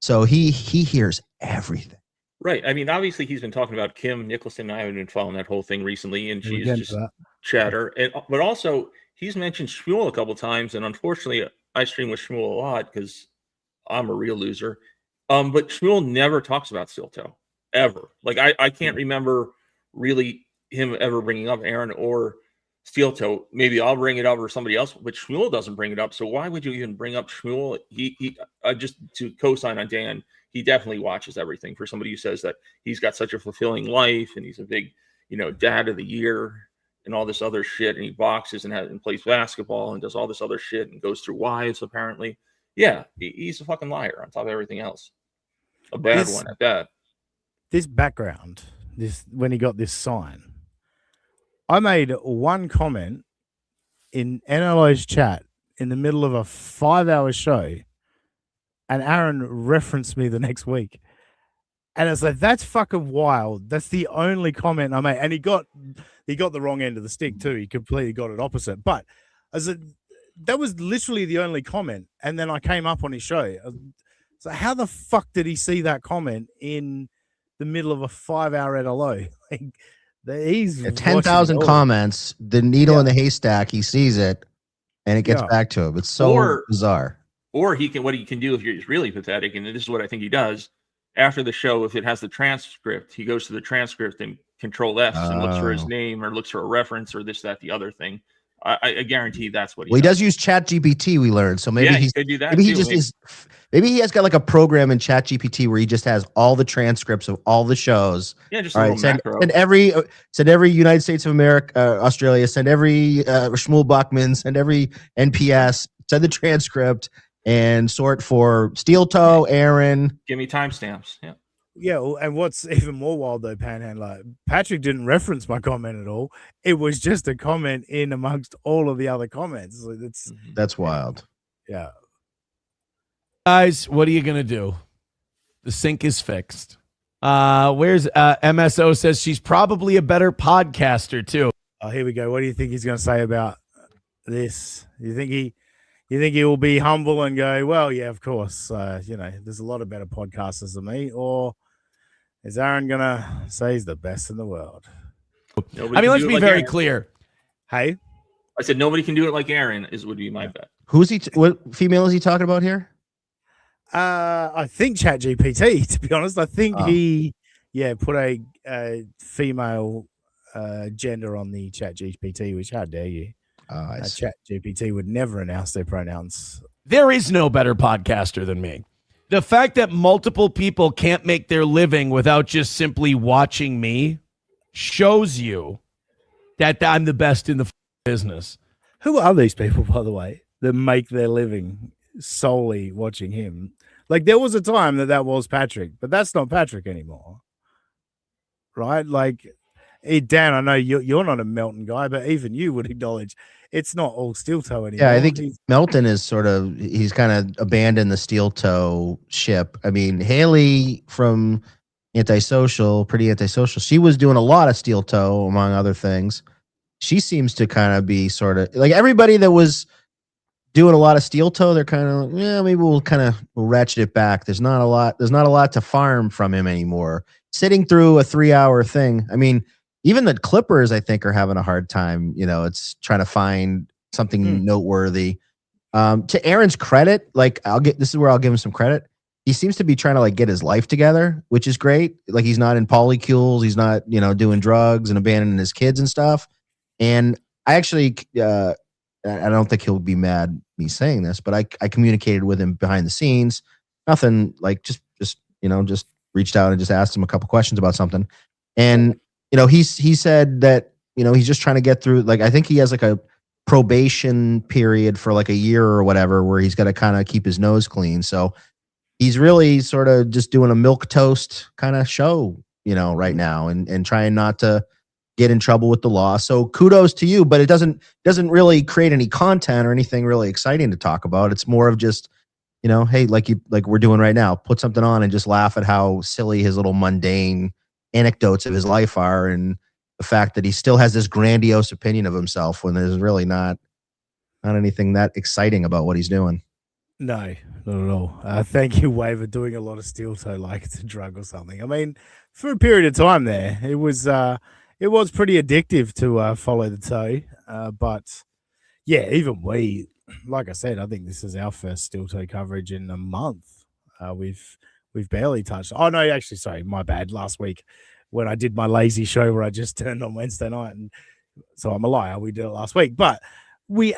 So he hears everything. Right. I mean, obviously he's been talking about Kim Nicholson. I haven't been following that whole thing recently, and We'll she's get into just that. chatter. And but also he's mentioned Shmuel a couple times, and unfortunately, I stream with Shmuel a lot because I'm a real loser. But Shmuel never talks about Steel Toe ever. Like I can't remember really him ever bringing up Aaron or Steel Toe. Maybe I'll bring it up or somebody else, but Shmuel doesn't bring it up. So why would you even bring up Shmuel? He just to co-sign on Dan. He definitely watches everything. For somebody who says that he's got such a fulfilling life and he's a big, dad of the year and all this other shit, and he boxes and plays basketball and does all this other shit and goes through wives apparently. Yeah, he's a fucking liar on top of everything else. A bad one at that. This background, when he got this sign, I made one comment in NLO's chat in the middle of a 5-hour show, and Aaron referenced me the next week. And it's like, that's fucking wild. That's the only comment I made. And he got the wrong end of the stick too. He completely got it opposite. But that was literally the only comment. And then I came up on his show. So how the fuck did he see that comment in the middle of a 5-hour NLO? Like, he's 10,000 comments, the needle in the haystack, he sees it, and it gets back to him. It's so bizarre. Or what he can do if you're really pathetic, and this is what I think he does, after the show, if it has the transcript, he goes to the transcript and Control F and looks for his name or looks for a reference or this, that, the other thing. I guarantee that's what he does. He does use ChatGPT, we learned. So maybe he could do that. Maybe he has got like a program in ChatGPT where he just has all the transcripts of all the shows. Yeah, just a little macro. Send every United States of America, Australia, send every Shmuel Buckman, send every NPS, send the transcript and sort for Steel Toe, Aaron. Give me timestamps. Yeah. Yeah, and what's even more wild though, Panhandler, Patrick didn't reference my comment at all. It was just a comment in amongst all of the other comments. That's wild. Yeah. Guys, what are you gonna do? The sink is fixed. Where's MSO says she's probably a better podcaster too. Oh, here we go. What do you think he's gonna say about this? You think he will be humble and go, well, yeah, of course. There's a lot of better podcasters than me, or is Aaron gonna say he's the best in the world? Let's be very clear. Hey, I said nobody can do it like Aaron. Would be my bet. Who's he? What female is he talking about here? I think ChatGPT. To be honest, I think he put a female gender on the ChatGPT. Which, how dare you? ChatGPT would never announce their pronouns. There is no better podcaster than me. The fact that multiple people can't make their living without just simply watching me shows you that I'm the best in the business. Who are these people, by the way, that make their living solely watching him? Like, there was a time that was Patrick, but that's not Patrick anymore. Right? Like, Dan, I know you're not a Melton guy, but even you would acknowledge it's not all Steel Toe anymore. Yeah, I think Melton is he's kind of abandoned the Steel Toe ship. I mean, Haley from Pretty Antisocial, she was doing a lot of Steel Toe, among other things. She seems to kind of be sort of like everybody that was doing a lot of Steel Toe. They're kind of maybe we'll ratchet it back. There's not a lot to farm from him anymore. Sitting through a 3-hour thing. I mean, even the Clippers, I think, are having a hard time. It's trying to find something noteworthy. To Aaron's credit, this is where I'll give him some credit. He seems to be trying to get his life together, which is great. Like, he's not in polycules, he's not doing drugs and abandoning his kids and stuff. And I actually, I don't think he'll be mad me saying this, but I communicated with him behind the scenes. Nothing just reached out and just asked him a couple questions about something. And he said that he's just trying to get through. I think he has a probation period for a year or whatever, where he's got to kind of keep his nose clean. So he's really sort of just doing a milquetoast kind of show, right now, and trying not to get in trouble with the law. So kudos to you, but it doesn't really create any content or anything really exciting to talk about. It's more of just, hey, like we're doing right now, put something on and just laugh at how silly his little mundane anecdotes of his life are, and the fact that he still has this grandiose opinion of himself when there's really not anything that exciting about what he's doing. No, not at all. Thank you, Wave, for doing a lot of steel toe like it's a drug or something. I mean, for a period of time there, it was pretty addictive to follow the toe. But yeah, even we, like I said, I think this is our first steel toe coverage in a month. We've barely touched. Oh no, actually, sorry, my bad. Last week when I did my lazy show where I just turned on Wednesday night, and so I'm a liar. We did it last week, but we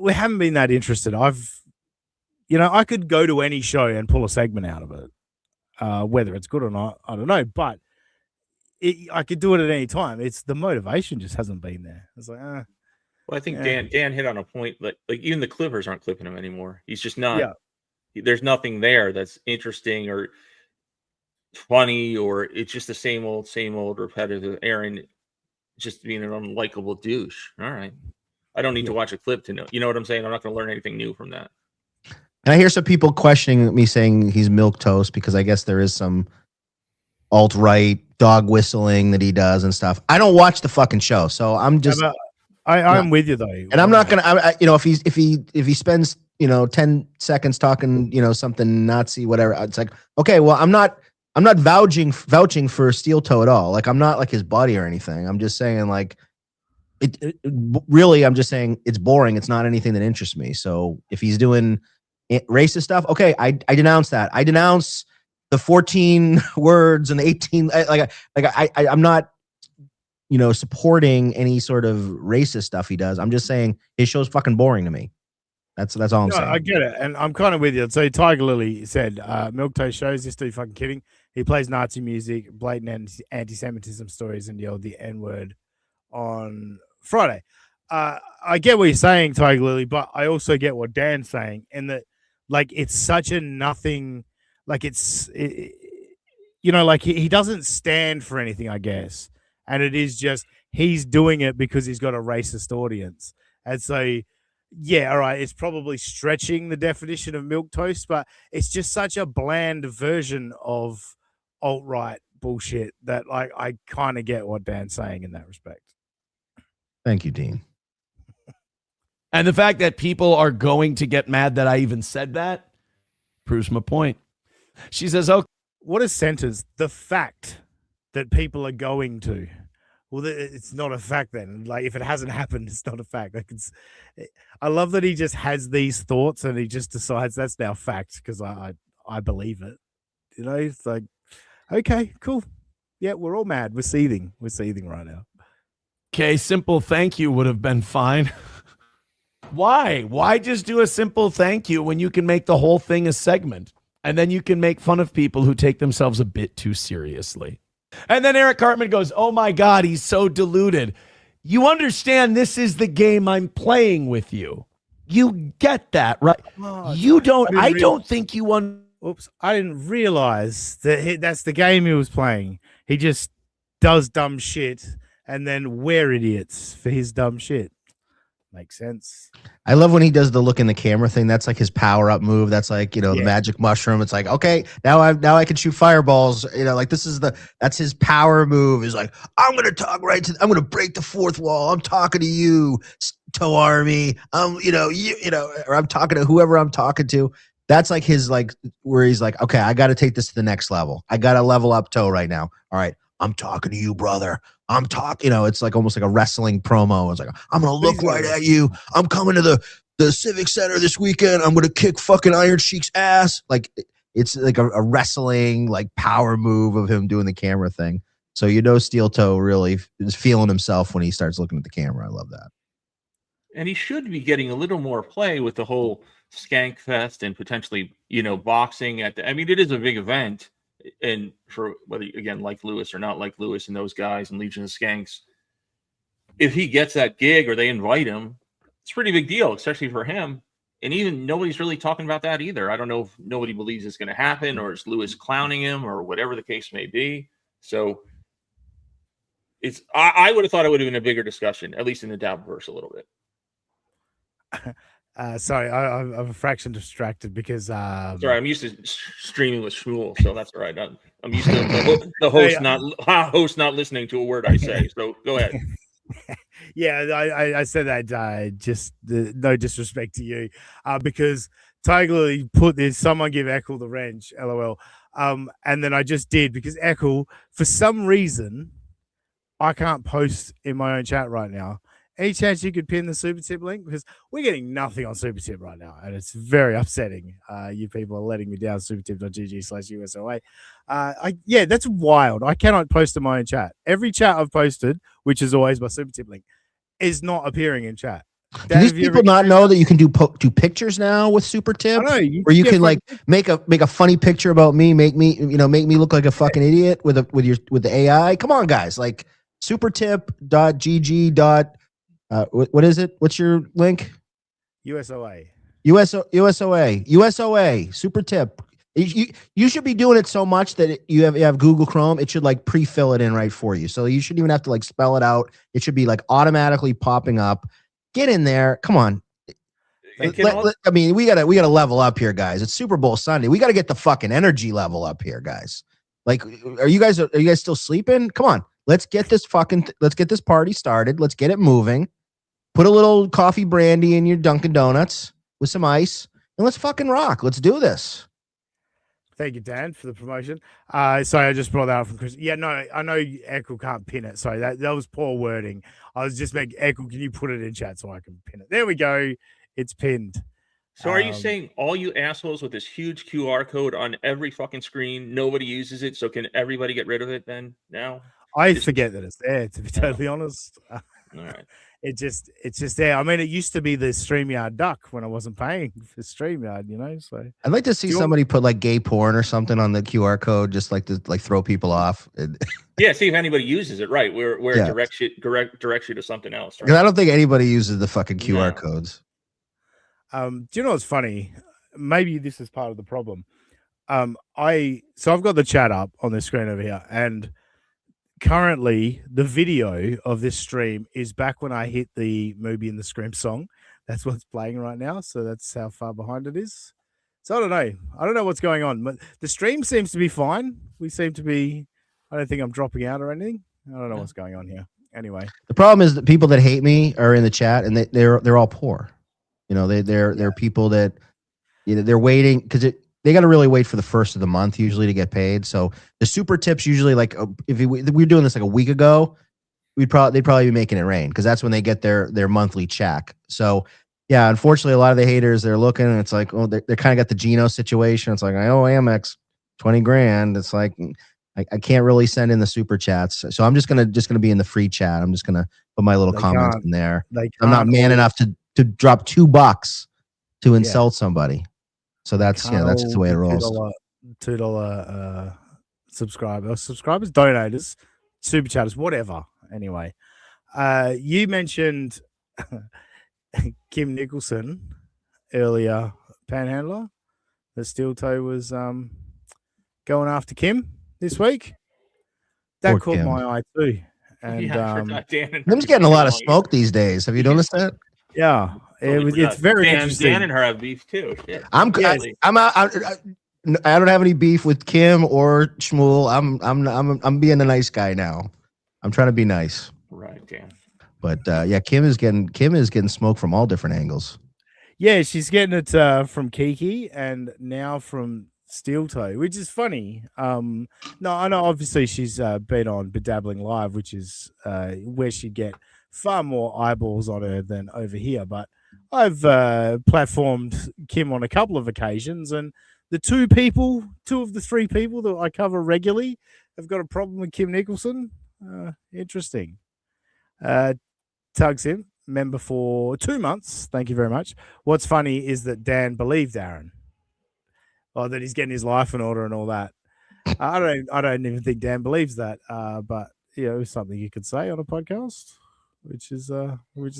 haven't been that interested. I could go to any show and pull a segment out of it. Whether it's good or not, I don't know. But I could do it at any time. It's the motivation just hasn't been there. It's like, Well, I think Yeah. Dan hit on a point. Like even the Clippers aren't clipping him anymore. He's just not. Yeah. There's nothing there that's interesting or funny, or it's just the same old repetitive Aaron just being an unlikable douche. All right. I don't need to watch a clip to know. You know what I'm saying? I'm not going to learn anything new from that. And I hear some people questioning me saying he's milk toast because I guess there is some alt-right dog whistling that he does and stuff. I don't watch the fucking show, so I'm just. I'm with you though, and I'm not gonna. If he spends 10 seconds talking something Nazi whatever, it's like okay, well I'm not vouching for steel toe at all. Like I'm not like his buddy or anything. I'm just saying like really I'm just saying it's boring. It's not anything that interests me. So if he's doing racist stuff, okay, I denounce that. I denounce the 14 words and the 18 I'm not supporting any sort of racist stuff he does. I'm just saying his show's fucking boring to me. That's all I'm saying. I get it, and I'm kind of with you. So Tiger Lily said, "Milk Toast shows this. Are you fucking kidding? He plays Nazi music, blatant anti-Semitism stories, and yelled the N-word on Friday." I get what you're saying, Tiger Lily, but I also get what Dan's saying, in that, like, it's such a nothing. Like like he doesn't stand for anything, I guess, and it is just he's doing it because he's got a racist audience, and so. Yeah, all right. It's probably stretching the definition of milk toast, but it's just such a bland version of alt-right bullshit that like I kind of get what Dan's saying in that respect. Thank you, Dean. And the fact that people are going to get mad that I even said that proves my point. She says, "Okay, what is sentence? The fact that people are going to." Well, it's not a fact then. Like, if it hasn't happened, it's not a fact. Like, I love that he just has these thoughts and he just decides that's now fact because I believe it. It's like, okay, cool. Yeah, we're all mad. We're seething. We're seething right now. Okay, simple thank you would have been fine. Why? Why just do a simple thank you when you can make the whole thing a segment? And then you can make fun of people who take themselves a bit too seriously. And then Eric Cartman goes, "Oh my God, he's so deluded." You understand this is the game I'm playing with you. You get that, right? Oh, you don't. I don't think you Oops, I didn't realize that that's the game he was playing. He just does dumb shit, and then we're idiots for his dumb shit. Makes sense. I love when he does the look in the camera thing. That's like his power up move. That's like, the magic mushroom. It's like, okay, now I can shoot fireballs. Like that's his power move. Is like, I'm going to break the fourth wall. I'm talking to you, Toe Army. Or I'm talking to whoever I'm talking to. That's like his, like, where he's like, okay, I got to take this to the next level. I got to level up Toe right now. All right. I'm talking to you, brother. I'm talking, it's like almost like a wrestling promo. It's like, I'm going to look right at you. I'm coming to the Civic Center this weekend. I'm going to kick fucking Iron Sheik's ass. Like, it's like a wrestling, like, power move of him doing the camera thing. So, Steel Toe really is feeling himself when he starts looking at the camera. I love that. And he should be getting a little more play with the whole Skank Fest and potentially, boxing it is a big event. And for whether, again, like Lewis or not like Lewis and those guys and Legion of Skanks, if he gets that gig or they invite him, it's a pretty big deal, especially for him. And even nobody's really talking about that either. I don't know if nobody believes it's going to happen or is Lewis clowning him or whatever the case may be. So I would have thought it would have been a bigger discussion, at least in the Dabverse a little bit. Sorry, I'm a fraction distracted because sorry, I'm used to streaming with Shmuel, so that's all right. I'm used to the host not listening to a word I say. So go ahead. Yeah, I said that just no disrespect to you, because totally put this. Someone give Eccles the wrench, lol. And then I just did because Eccles, for some reason, I can't post in my own chat right now. Any chance you could pin the super tip link? Because we're getting nothing on super tip right now, and it's very upsetting. You people are letting me down. Supertip.gg/USOA. Yeah, that's wild. I cannot post in my own chat. Every chat I've posted, which is always my super tip link, is not appearing in chat. Do these people not know that you can do pictures now with Super Tip? I know, where you can like make a funny picture about me, make me look like a fucking idiot with the AI. Come on, guys, like supertip.gg. What is it? What's your link? USOA. USOA. Super Tip. You should be doing it so much that you have Google Chrome. It should like pre-fill it in right for you. So you shouldn't even have to like spell it out. It should be like automatically popping up. Get in there. Come on. I mean, we gotta level up here, guys. It's Super Bowl Sunday. We gotta get the fucking energy level up here, guys. Like, are you guys still sleeping? Come on. Let's get this party started. Let's get it moving. Put a little coffee brandy in your Dunkin' Donuts with some ice, and let's fucking rock. Let's do this. Thank you, Dan, for the promotion. Sorry, I just brought that up from Chris. Yeah, no, I know Eccles can't pin it. Sorry, that was poor wording. I was just making Eccles, can you put it in chat so I can pin it? There we go. It's pinned. So are you saying all you assholes with this huge QR code on every fucking screen, nobody uses it, so can everybody get rid of it then now? I forget that it's there, to be totally honest. All right. It's just there. I mean, it used to be the StreamYard duck when I wasn't paying for StreamYard, so I'd like to see somebody put like gay porn or something on the QR code, just like to like throw people off. Yeah, see if anybody uses it, right? Where it directs you to something else. Because I don't think anybody uses the fucking QR codes. Do you know what's funny? Maybe this is part of the problem. I've got the chat up on the screen over here, and currently the video of this stream is back when I hit the Movie and the Scream song. That's what's playing right now, so that's how far behind it is. So I don't know what's going on, but the stream seems to be fine. I don't think I'm dropping out or anything. I don't know what's going on here. Anyway, the problem is that people that hate me are in the chat, and they're all poor. They're people that they're waiting because they got to really wait for the first of the month usually to get paid. So the super tips usually, like if we were doing this like a week ago, they'd probably be making it rain because that's when they get their monthly check. So yeah, unfortunately, a lot of the haters, they're looking and it's like, oh, they're kind of got the Geno situation. It's like, I owe Amex $20,000. It's like I can't really send in the super chats, so I'm just gonna be in the free chat. I'm just gonna put my little comments in there. I'm not man enough to drop $2 to insult somebody. So that's just the way it rolls. $2 subscribers, donators, super chatters, whatever. Anyway, you mentioned Kim Nicholson earlier, Panhandler. The steel toe was going after Kim this week. That Poor caught Kim. my eye too. And Kim's getting a lot of smoke these days. Have you noticed that? Yeah, it's very interesting. Dan and her have beef too. Shit. I don't have any beef with Kim or Shmuel. I'm being a nice guy now. I'm trying to be nice. Right, Dan. But Kim is getting smoke from all different angles. Yeah, she's getting it from Kiki and now from Steel Toe, which is funny. No, I know obviously she's been on Bedabbling Live, which is where she'd get far more eyeballs on her than over here. But I've platformed Kim on a couple of occasions, and the two of the three people that I cover regularly have got a problem with Kim Nicholson. Interesting. Tugs him, member for 2 months. Thank you very much. What's funny is that Dan believed Aaron. Oh, that he's getting his life in order and all that. I don't even think Dan believes that. But it's something you could say on a podcast, which is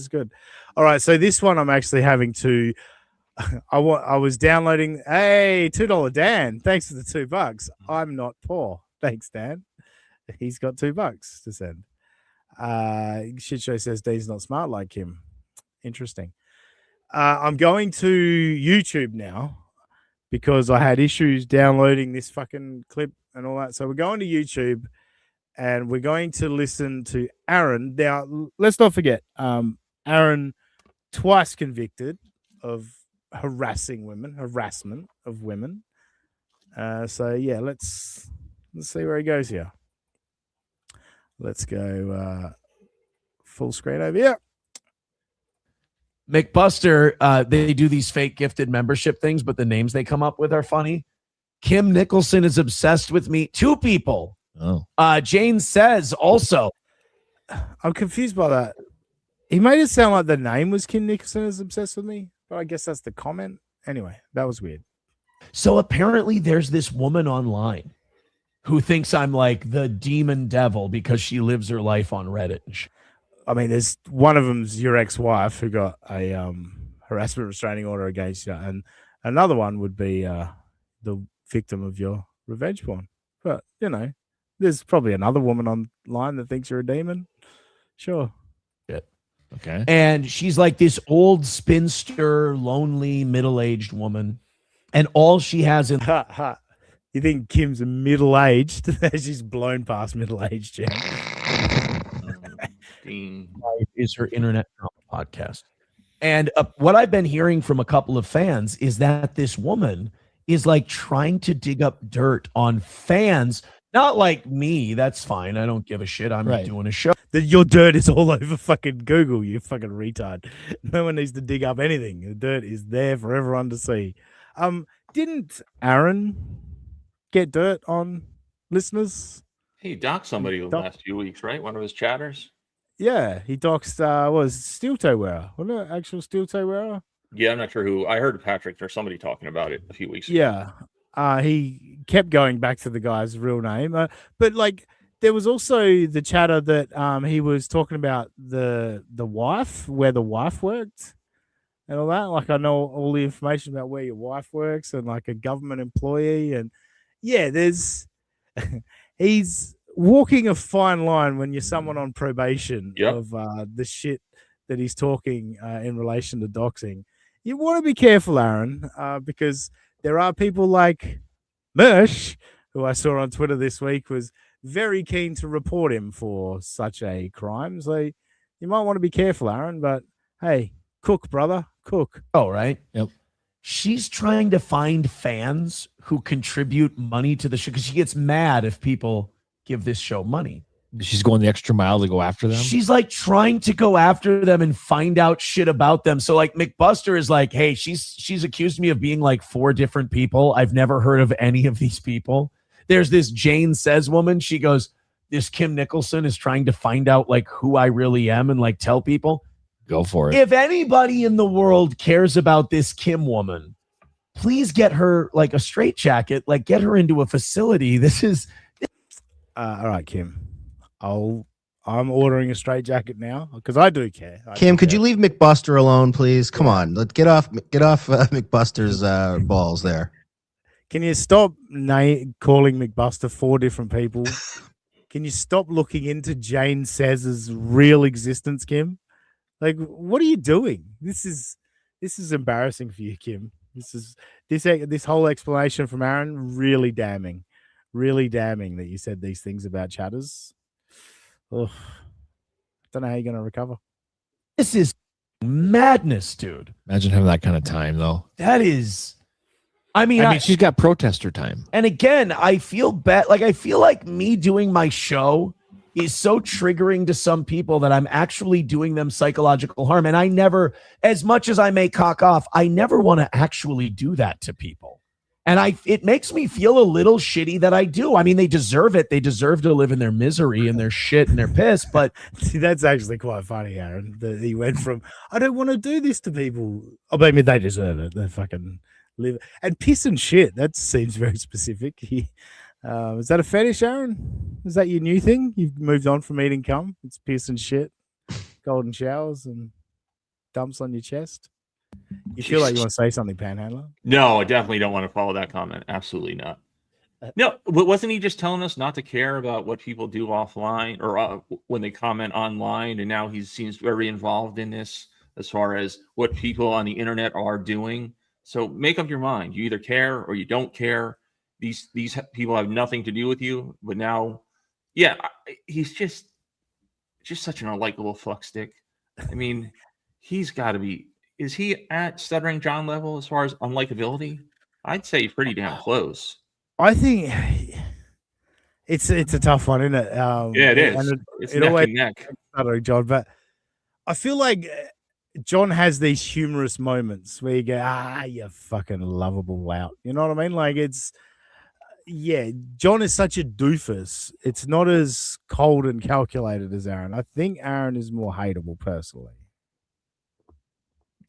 good. All right, so this one I'm actually having to. I was downloading. Hey, $2 Dan. Thanks for the $2. I'm not poor. Thanks, Dan. He's got $2 to send. Shit Show says Dean's not smart like him. Interesting. I'm going to YouTube now because I had issues downloading this fucking clip and all that. So we're going to YouTube and we're going to listen to Aaron. Now, let's not forget, Aaron twice convicted of harassing women, harassment of women. So yeah, let's see where he goes here. Let's go full screen over here. McBuster, they do these fake gifted membership things, but the names they come up with are funny. Kim Nicholson is obsessed with me. 2 people. Oh. Jane says also. I'm confused by that. He made it sound like the name was Kim Nicholson is obsessed with me, but I guess that's the comment. Anyway, that was weird. So apparently there's this woman online who thinks I'm like the demon devil because she lives her life on Reddit. I mean, there's one of them's your ex-wife who got a harassment restraining order against you, and another one would be the victim of your revenge porn. But you know, there's probably another woman online that thinks you're a demon. Sure. Okay. And she's like this old spinster, lonely, middle-aged woman. And all she has in You think Kim's middle-aged? She's blown past middle-aged, Jim. life is her internet podcast. And what I've been hearing from a couple of fans is that this woman is like trying to dig up dirt on fans. Not like me. That's fine. I don't give a shit. I'm doing a show. Your dirt is all over fucking Google, you fucking retard. No one needs to dig up anything. The dirt is there for everyone to see. Didn't Aaron get dirt on listeners? He docked somebody the last few weeks, right? One of his chatters. Yeah, he doxed was steel toe wearer. Wasn't it actual steel toe wearer? Yeah, I'm not sure who. I heard Patrick or somebody talking about it a few weeks ago. Yeah. He kept going back to the guy's real name. But like there was also the chatter that he was talking about the wife, where the wife worked and all that. Like I know all the information about where your wife works and like a government employee. And yeah, there's he's walking a fine line when you're someone on probation of the shit that he's talking in relation to doxing. You want to be careful, Aaron, because there are people like Mersh, who I saw on Twitter this week, was very keen to report him for such a crime. So you might want to be careful, Aaron. But hey, cook, brother, cook. Oh, right. Yep. She's trying to find fans who contribute money to the show because she gets mad if people give this show money. She's going the extra mile to go after them. She's like trying to go after them and find out shit about them. So like McBuster is like, hey, she's accused me of being like 4 different people. I've never heard of any of these people. There's this Jane Says woman. She goes, this Kim Nicholson is trying to find out like who I really am and like tell people. Go for it. If anybody in the world cares about this Kim woman, please get her like a straitjacket, like get her into a facility. This is all right, Kim. I'm ordering a straitjacket now because I do care. Kim, could you leave McBuster alone, please? Come on, let's get off McBuster's balls there. Can you stop calling McBuster 4 different people? Can you stop looking into Jane Says' real existence, Kim? Like, what are you doing? This is embarrassing for you, Kim. This whole explanation from Aaron really damning that you said these things about chatters. Oh, don't know how you're going to recover. This is madness, dude. Imagine having that kind of time, though. That is, I mean, she's got protester time. And again, I feel bad. Like, I feel like me doing my show is so triggering to some people that I'm actually doing them psychological harm. And I never, as much as I may cock off, I never want to actually do that to people. And it makes me feel a little shitty that I do. I mean, they deserve it. They deserve to live in their misery and their shit and their piss. But see, that's actually quite funny, Aaron. That he went from, I don't want to do this to people. Oh, I mean, they deserve it. They fucking live and piss and shit. That seems very specific. Is that a fetish, Aaron? Is that your new thing? You've moved on from eating cum. It's piss and shit, golden showers and dumps on your chest. You feel like you want to say something, Panhandler? No, I definitely don't want to follow that comment. Absolutely not. No, but wasn't he just telling us not to care about what people do offline or when they comment online? And now he seems very involved in this as far as what people on the internet are doing. So make up your mind. You either care or you don't care. These people have nothing to do with you. But now, yeah, he's just such an unlikable fuckstick. I mean, he's got to be. is he at Stuttering John level as far as unlikability? I'd say pretty damn close. I think it's a tough one, isn't it? Yeah, it is. And It's it neck always and neck. Stuttering John, but I feel like John has these humorous moments where you go, you fucking lovable lout. You know what I mean? Like John is such a doofus. It's not as cold and calculated as Aaron. I think Aaron is more hateable personally.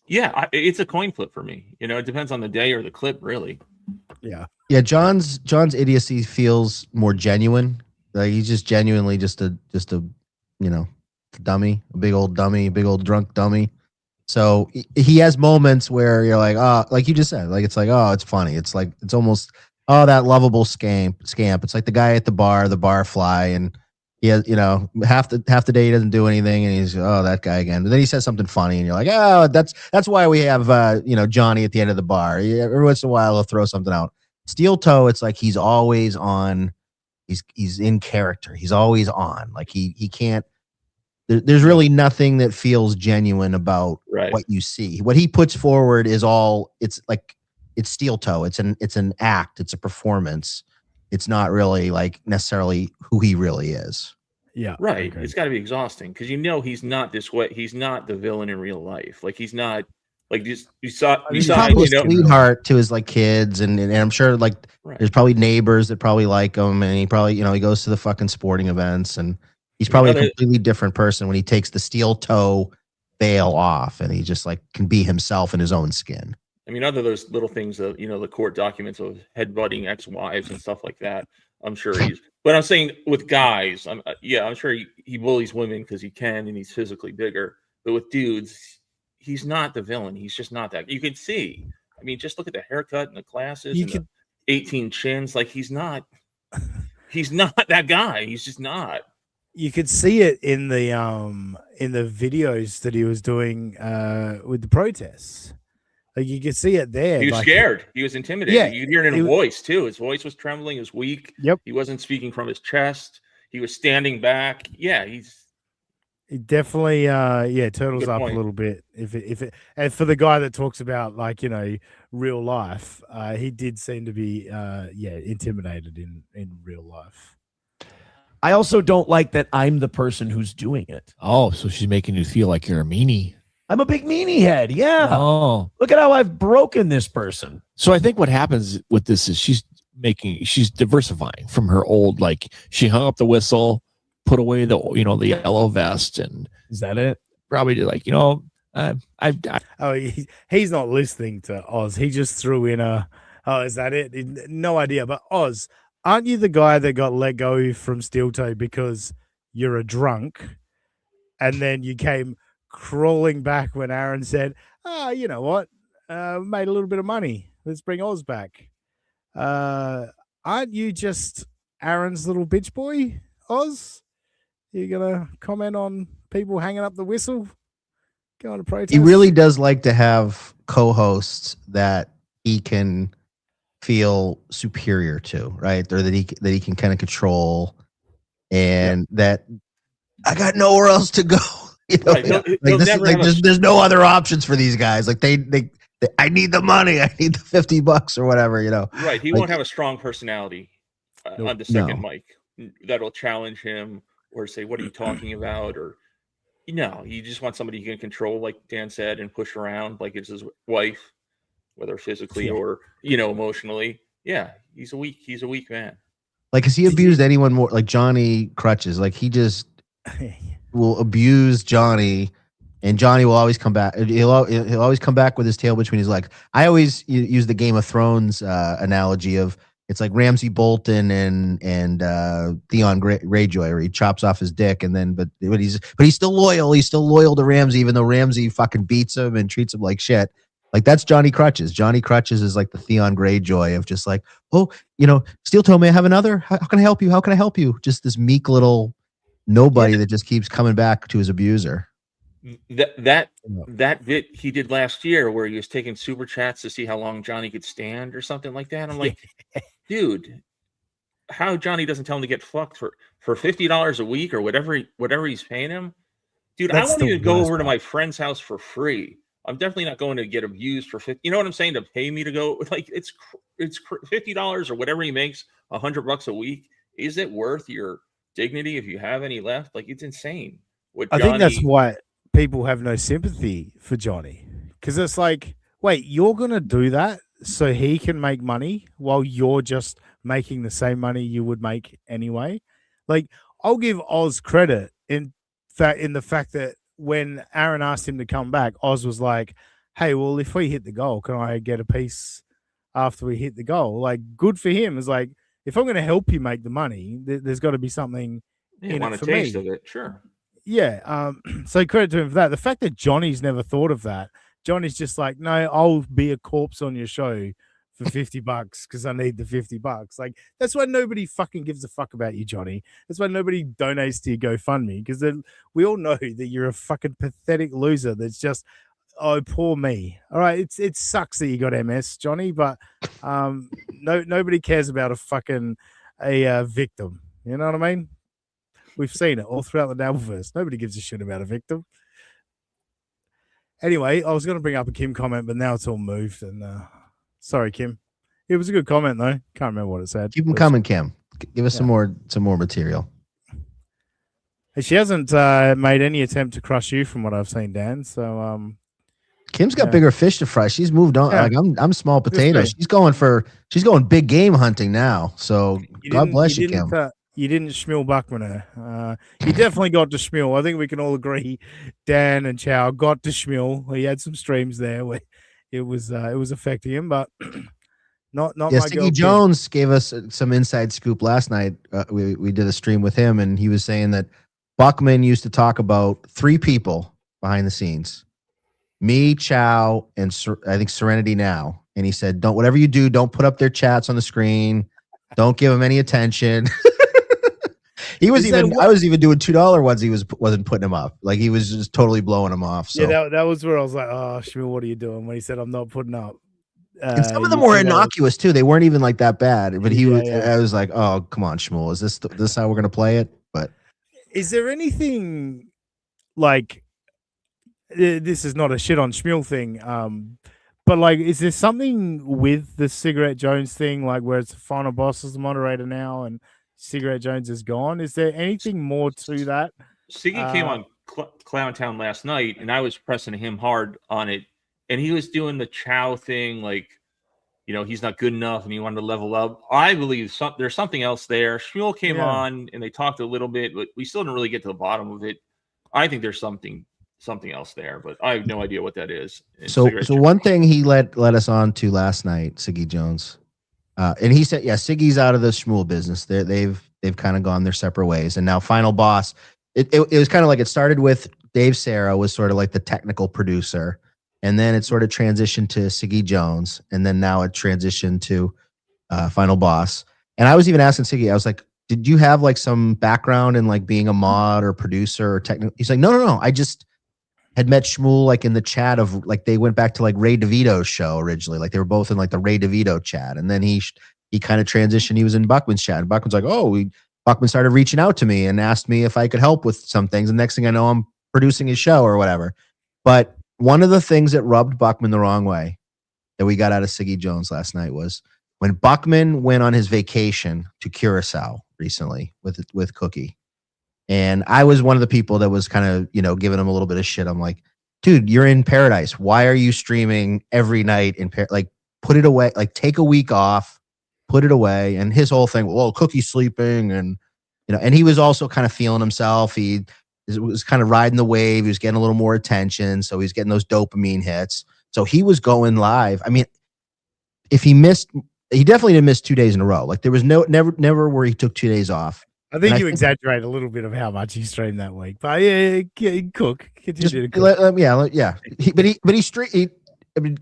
Yeah, it's a coin flip for me. It depends on the day or the clip, really. Yeah. Yeah, John's idiocy feels more genuine. Like he's just genuinely just a dummy, a big old dummy, big old drunk dummy. So he has moments where you're like, like you just said, like it's like, it's funny. It's like it's almost that lovable scamp. It's like the guy at the bar fly, and he has, half the day he doesn't do anything, and he's that guy again. But then he says something funny, and you're like, that's why we have Johnny at the end of the bar. Every once in a while he'll throw something out. Steel Toe, it's like he's always on. He's in character. He's always on. Like he can't. There's really nothing that feels genuine about what you see. What he puts forward is all. It's like it's Steel Toe. It's an act. It's a performance. It's not really like necessarily who he really is. Yeah, right. Okay. It's got to be exhausting because he's not this way. He's not the villain in real life. Like he's not. Like you saw he's probably a sweetheart to his like kids, and I'm sure like there's probably neighbors that probably like him, and he probably he goes to the fucking sporting events, and he's probably a completely different person when he takes the Steel Toe veil off, and he just like can be himself in his own skin. I mean, other those little things of the court documents of headbutting ex-wives and stuff like that. I'm sure he's. But I'm saying with guys, I'm sure he bullies women because he can and he's physically bigger. But with dudes, he's not the villain. He's just not that. You can see. I mean, just look at the haircut and the glasses the 18 chins. Like he's not that guy. He's just not. You could see it in the videos that he was doing with the protests. Like you could see it there. He was scared. He was intimidated. Yeah, you could hear it in his voice too. His voice was trembling. He was weak. Yep. He wasn't speaking from his chest. He was standing back. Yeah, It definitely turtles up a little bit if it and for the guy that talks about like real life, he did seem to be intimidated in real life. I also don't like that I'm the person who's doing it. Oh, so she's making you feel like you're a meanie. I'm a big meanie head. Yeah. Oh, look at how I've broken this person. So I think what happens with this is she's diversifying from her old, like she hung up the whistle, put away the the yellow vest, and is that it? Probably like he's not listening to Oz. He just threw in is that it? No idea. But Oz, aren't you the guy that got let go from Steel Toe because you're a drunk, and then you came crawling back when Aaron said, you know what, made a little bit of money. Let's bring Oz back. Aren't you just Aaron's little bitch boy, Oz? You gonna comment on people hanging up the whistle, going to protest? He really does like to have co-hosts that he can feel superior to, right? Or that he can kind of control, and that I got nowhere else to go. There's no other options for these guys. Like they I need the money. I need the $50 or whatever. Right. He won't have a strong personality on the second mic that'll challenge him. Or say, what are you talking about? Or, you just want somebody you can control, like Dan said, and push around like it's his wife, whether physically or, emotionally. Yeah, he's a weak man. Like, has he abused anyone more? Like Johnny Crutches, like he just will abuse Johnny, and Johnny will always come back. He'll always come back with his tail between his legs. I always use the Game of Thrones analogy of, it's like Ramsay Bolton and Theon Greyjoy, where he chops off his dick, and then but he's still loyal. He's still loyal to Ramsay, even though Ramsay fucking beats him and treats him like shit. Like that's Johnny Crutches. Johnny Crutches is like the Theon Greyjoy of just like, Steel Toe, may I have another? How can I help you? How can I help you? Just this meek little nobody that just keeps coming back to his abuser. That bit he did last year where he was taking super chats to see how long Johnny could stand or something like that. I'm like, dude, how Johnny doesn't tell him to get fucked for $50 a week or whatever he's paying him. Dude, I won't even go over to my friend's house for free I'm definitely not going to get abused for 50. You know what I'm saying? To pay me to go, like it's $50 or whatever he makes, $100 a week. Is it worth your dignity if you have any left? Like it's insane. What I think that's Johnny? why people have no sympathy for Johnny, because it's like, wait, you're gonna do that so he can make money while you're just making the same money you would make anyway. Like, I'll give Oz credit in the fact that when Aaron asked him to come back, Oz was like, "Hey, well, if we hit the goal, can I get a piece after we hit the goal?" Like, good for him. It's like, if I'm going to help you make the money, there's got to be something Yeah, in want it a for taste me. of it? Sure. Yeah. So credit to him for that. The fact that Johnny's never thought of that. Johnny's just like, no, I'll be a corpse on your show for $50 because I need the $50. Like, that's why nobody fucking gives a fuck about you, Johnny. That's why nobody donates to your GoFundMe, because we all know that you're a fucking pathetic loser that's just, oh, poor me. All right, it sucks that you got MS, Johnny, but nobody cares about a victim. You know what I mean? We've seen it all throughout the Dabbleverse. Nobody gives a shit about a victim. Anyway, I was going to bring up a Kim comment, but now it's all moved. And sorry, Kim. It was a good comment though. Can't remember what it said. Keep them coming, Kim. Give us some more material. Hey, she hasn't made any attempt to crush you, from what I've seen, Dan. So Kim's got bigger fish to fry. She's moved on. Yeah. Like I'm small potatoes. She's going big game hunting now. So God bless you, Kim. You didn't schmill Buckman her. You definitely got to schmill. I think we can all agree Dan and Chow got to schmill. He had some streams there where it was affecting him, but not my girl. Siggy Jones gave us some inside scoop last night. We did a stream with him, and he was saying that Buckman used to talk about 3 people behind the scenes: me, Chow, and I think Serenity Now. And he said, "Don't, whatever you do, don't put up their chats on the screen. Don't give them any attention." I was even doing $2 ones. He wasn't putting them up. Like, he was just totally blowing them off. So. Yeah, that was where I was like, "Oh, Shmuel, what are you doing?" When he said, "I'm not putting up." And some of them were innocuous too. They weren't even like that bad. But I was like, "Oh, come on, Shmuel. Is this how we're gonna play it?" But is there anything like this is not a shit on Shmuel thing? But like, is there something with the Cigarette Jones thing, like where it's the final boss as the moderator now and Cigarette Jones is gone? Is there anything more to that? Siggy came on Clown Town last night, and I was pressing him hard on it, and he was doing the Chow thing, like, you know, he's not good enough, and he wanted to level up. I believe there's something else there. Shmuel came on, and they talked a little bit, but we still didn't really get to the bottom of it. I think there's something else there, but I have no idea what that is. So one thing he let us on to last night, Siggy Jones, and he said, yeah, Siggy's out of the Shmuel business. They've kind of gone their separate ways, and now Final Boss. It was kind of like, it started with Dave Serra was sort of like the technical producer, and then it sort of transitioned to Siggy Jones, and then now it transitioned to Final Boss. And I was even asking Siggy, I was like, did you have like some background in like being a mod or producer or technical? He's like, no. I just had met Shmuel like in the chat of, like, they went back to like Ray DeVito's show originally. Like, they were both in like the Ray DeVito chat. And then he kind of transitioned. He was in Buckman's chat, and Buckman's like, Buckman started reaching out to me and asked me if I could help with some things. And next thing I know, I'm producing his show or whatever. But one of the things that rubbed Buckman the wrong way that we got out of Siggy Jones last night was when Buckman went on his vacation to Curacao recently with Cookie. And I was one of the people that was kind of, giving him a little bit of shit. I'm like, dude, you're in paradise. Why are you streaming every night in like, put it away, like, take a week off, put it away. And his whole thing, well, Cookie's sleeping, and and he was also kind of feeling himself. He was kind of riding the wave. He was getting a little more attention, so he's getting those dopamine hits. So he was going live. I mean, if he definitely didn't miss 2 days in a row. Like, there was never where he took 2 days off. I think you exaggerate a little bit of how much he streamed that week, but yeah, Cook. Continue to cook. Yeah.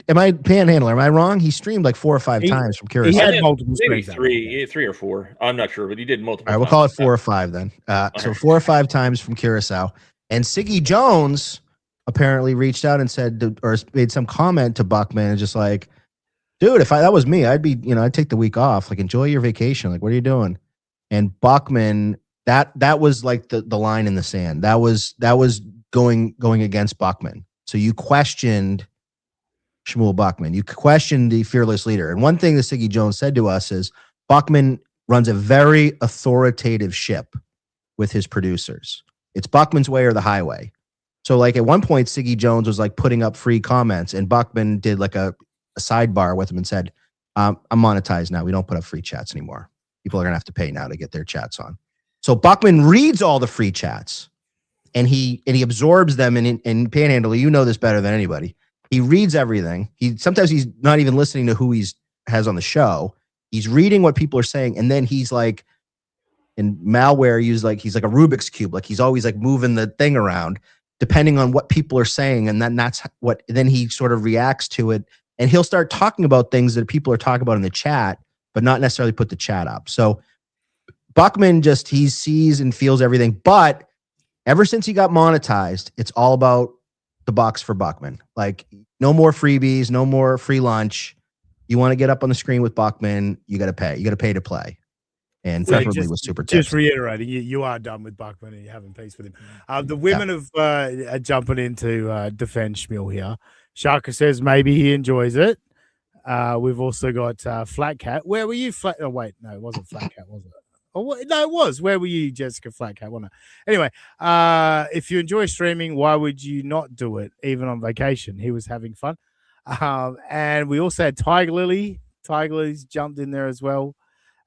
Am I panhandler? Am I wrong? He streamed like 4 or 5 times from Curacao. He had multiple maybe streams. three or four. I'm not sure, but he did multiple. All right, we'll call it 4 or 5 then. So 4 or 5 times from Curacao. And Siggy Jones apparently reached out and said, or made some comment to Buckman, and just like, dude, if that was me, I'd be, I'd take the week off. Like, enjoy your vacation. Like, what are you doing? And Buckman, that was like the line in the sand. That was going against Buckman. So you questioned Shmuel Buckman. You questioned the fearless leader. And one thing that Siggy Jones said to us is Buckman runs a very authoritative ship with his producers. It's Buckman's way or the highway. So like at one point, Siggy Jones was like putting up free comments and Buckman did like a sidebar with him and said, I'm monetized now. We don't put up free chats anymore. People are going to have to pay now to get their chats on. So Buckman reads all the free chats and he absorbs them in Panhandle. You know this better than anybody. He reads everything. Sometimes he's not even listening to who has on the show. He's reading what people are saying. And then he's like, in malware, he's like a Rubik's Cube. Like he's always like moving the thing around depending on what people are saying. And then he sort of reacts to it. And he'll start talking about things that people are talking about in the chat, but not necessarily put the chat up. So Buckman he sees and feels everything. But ever since he got monetized, it's all about the bucks for Buckman. Like no more freebies, no more free lunch. You want to get up on the screen with Buckman, you got to pay. You got to pay to play. And preferably with super tips. Just reiterating, you are done with Buckman and you're having peace with him. The women are jumping in to defend Shmuel here. Shaka says maybe he enjoys it. We've also got Flat Cat. Where were you? Oh, wait. No, it wasn't Flat Cat, was it? Oh, no, it was. Where were you, Jessica Flat Cat? Wasn't it? Anyway, if you enjoy streaming, why would you not do it, even on vacation? He was having fun. And we also had Tiger Lily. Tiger Lily's jumped in there as well.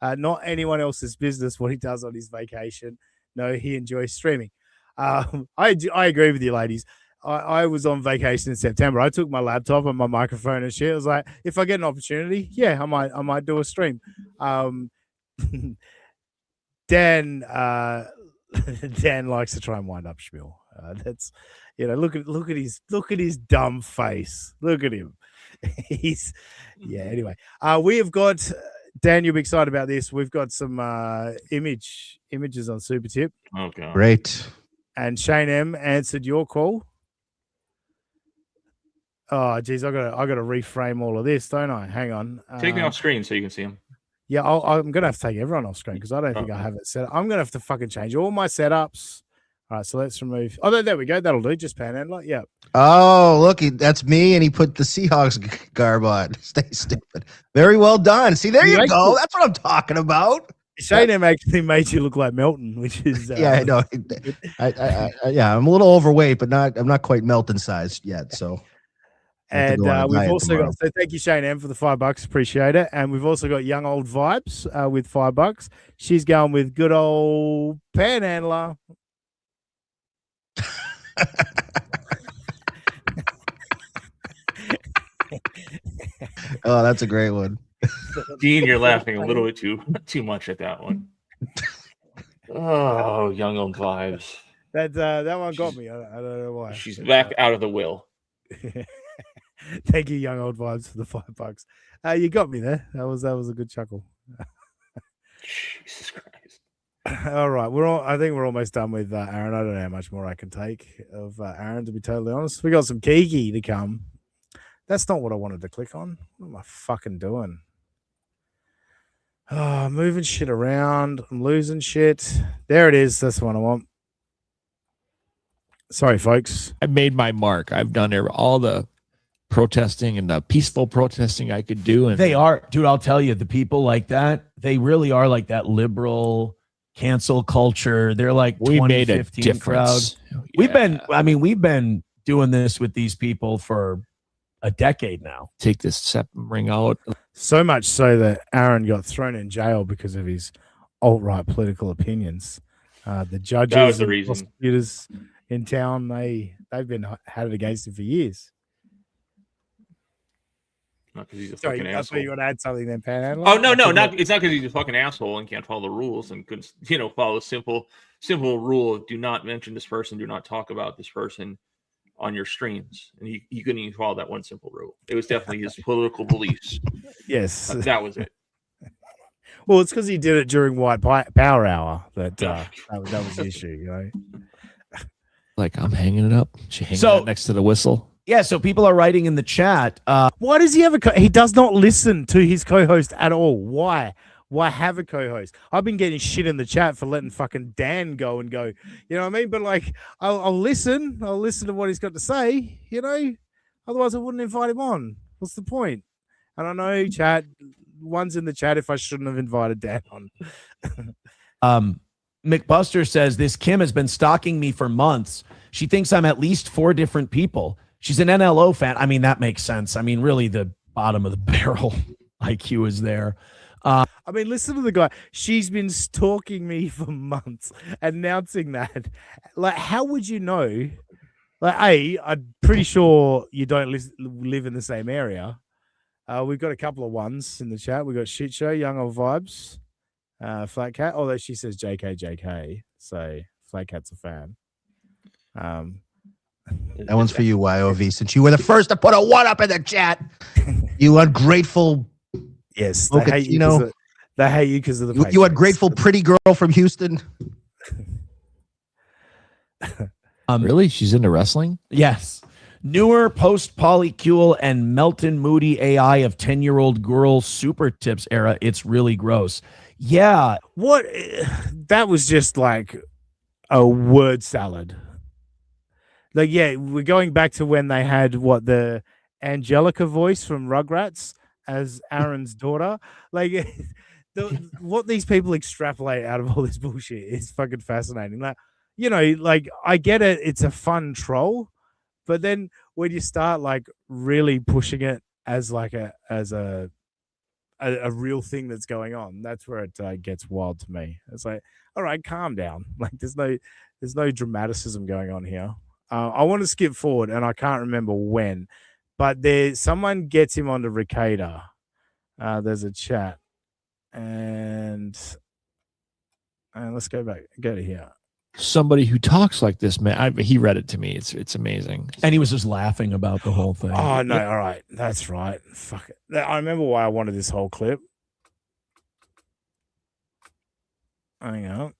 Not anyone else's business what he does on his vacation. No, he enjoys streaming. I agree with you, ladies. I was on vacation in September. I took my laptop and my microphone and shit. I was like, if I get an opportunity, yeah, I might do a stream. Dan likes to try and wind up Shmuel. That's look at his dumb face. Look at him. Anyway, we have got Dan. You'll be excited about this. We've got some images on Super Tip. Okay, great. And Shane M answered your call. Oh, geez, I gotta reframe all of this, don't I? Hang on. Take me off screen so you can see him. Yeah, I'm gonna have to take everyone off screen because I don't think I have it set up. I'm gonna have to fucking change all my setups. All right, so let's remove. Oh, there we go. That'll do. Just Panhandler. Yeah. Oh, look, that's me, and he put the Seahawks garb on. Stay stupid. Very well done. See, there you go. That's what I'm talking about. Shane M actually made you look like Melton, which is yeah, I know. I'm a little overweight, but I'm not quite Melton sized yet. So. And we've also got, so thank you, Shane M, for the $5. Appreciate it. And we've also got Young Old Vibes with $5. She's going with good old Panhandler. Oh, that's a great one. Dean, you're laughing a little bit too much at that one. Oh, Young Old Vibes. That one got me. I don't know why. She's back out of the will. Thank you, Young Old Vibes, for the $5. You got me there. That was a good chuckle. Jesus Christ! All right, I think we're almost done with Aaron. I don't know how much more I can take of Aaron, to be totally honest. We got some Kiki to come. That's not what I wanted to click on. What am I fucking doing? Oh, moving shit around. I'm losing shit. There it is. That's the one I want. Sorry, folks. I made my mark. I've done all the protesting and the peaceful protesting I could do. And they are, dude, I'll tell you, the people like that, they really are like that liberal cancel culture. They're like we made a difference. Yeah. We've been doing this with these people for a decade now. Take this septum ring out. So much so that Aaron got thrown in jail because of his alt-right political opinions. The judges and prosecutors in town, they've been had it against him for years. Not because he's a Sorry, fucking that's asshole. why you want to add something then, Panhandler? Oh no, it's not because he's a fucking asshole and can't follow the rules and couldn't, follow a simple rule of do not mention this person, do not talk about this person on your streams, and he couldn't even follow that one simple rule. It was definitely his political beliefs. Yes, that was it. Well, it's because he did it during White Power Hour that was the issue, Like, I'm hanging it up. She hanging it next to the whistle. Yeah, so people are writing in the chat. Why does he have he does not listen to his co-host at all? Why? Why have a co-host? I've been getting shit in the chat for letting fucking Dan go. You know what I mean? But like, I'll listen. I'll listen to what he's got to say. You know, otherwise I wouldn't invite him on. What's the point? And I know chat. One's in the chat if I shouldn't have invited Dan on. McBuster says this Kim has been stalking me for months. She thinks I'm at least 4 different people. She's an NLO fan. I mean, that makes sense. I mean, really, the bottom of the barrel IQ is there. I mean, listen to the guy. She's been stalking me for months, announcing that. Like, how would you know? Like, I'm pretty sure you don't live in the same area. We've got a couple of ones in the chat. We've got Shit Show, Young Old Vibes, Flat Cat, although she says JK, so Flat Cat's a fan. That one's for you, YOV, since you were the first to put a 1 up in the chat. You ungrateful. Yes, they hate you. They hate you because of the. You ungrateful pretty girl from Houston. Really? She's into wrestling? Yes. Newer post polycule and Melton Moody AI of 10-year-old girl super tips era. It's really gross. Yeah. What? That was just like a word salad. Like, yeah, we're going back to when they had the Angelica voice from Rugrats as Aaron's daughter. Like, what these people extrapolate out of all this bullshit is fucking fascinating. Like, you know, like, I get it. It's a fun troll. But then when you start like really pushing it as like a real thing that's going on, that's where it gets wild to me. It's like, all right, calm down. Like there's no dramaticism going on here. I want to skip forward, and I can't remember when, but someone gets him onto Ricada. There's a chat, and let's go to here. Somebody who talks like this, man. He read it to me. It's amazing. And he was just laughing about the whole thing. Oh no! All right, that's right. Fuck it. I remember why I wanted this whole clip. Hang on.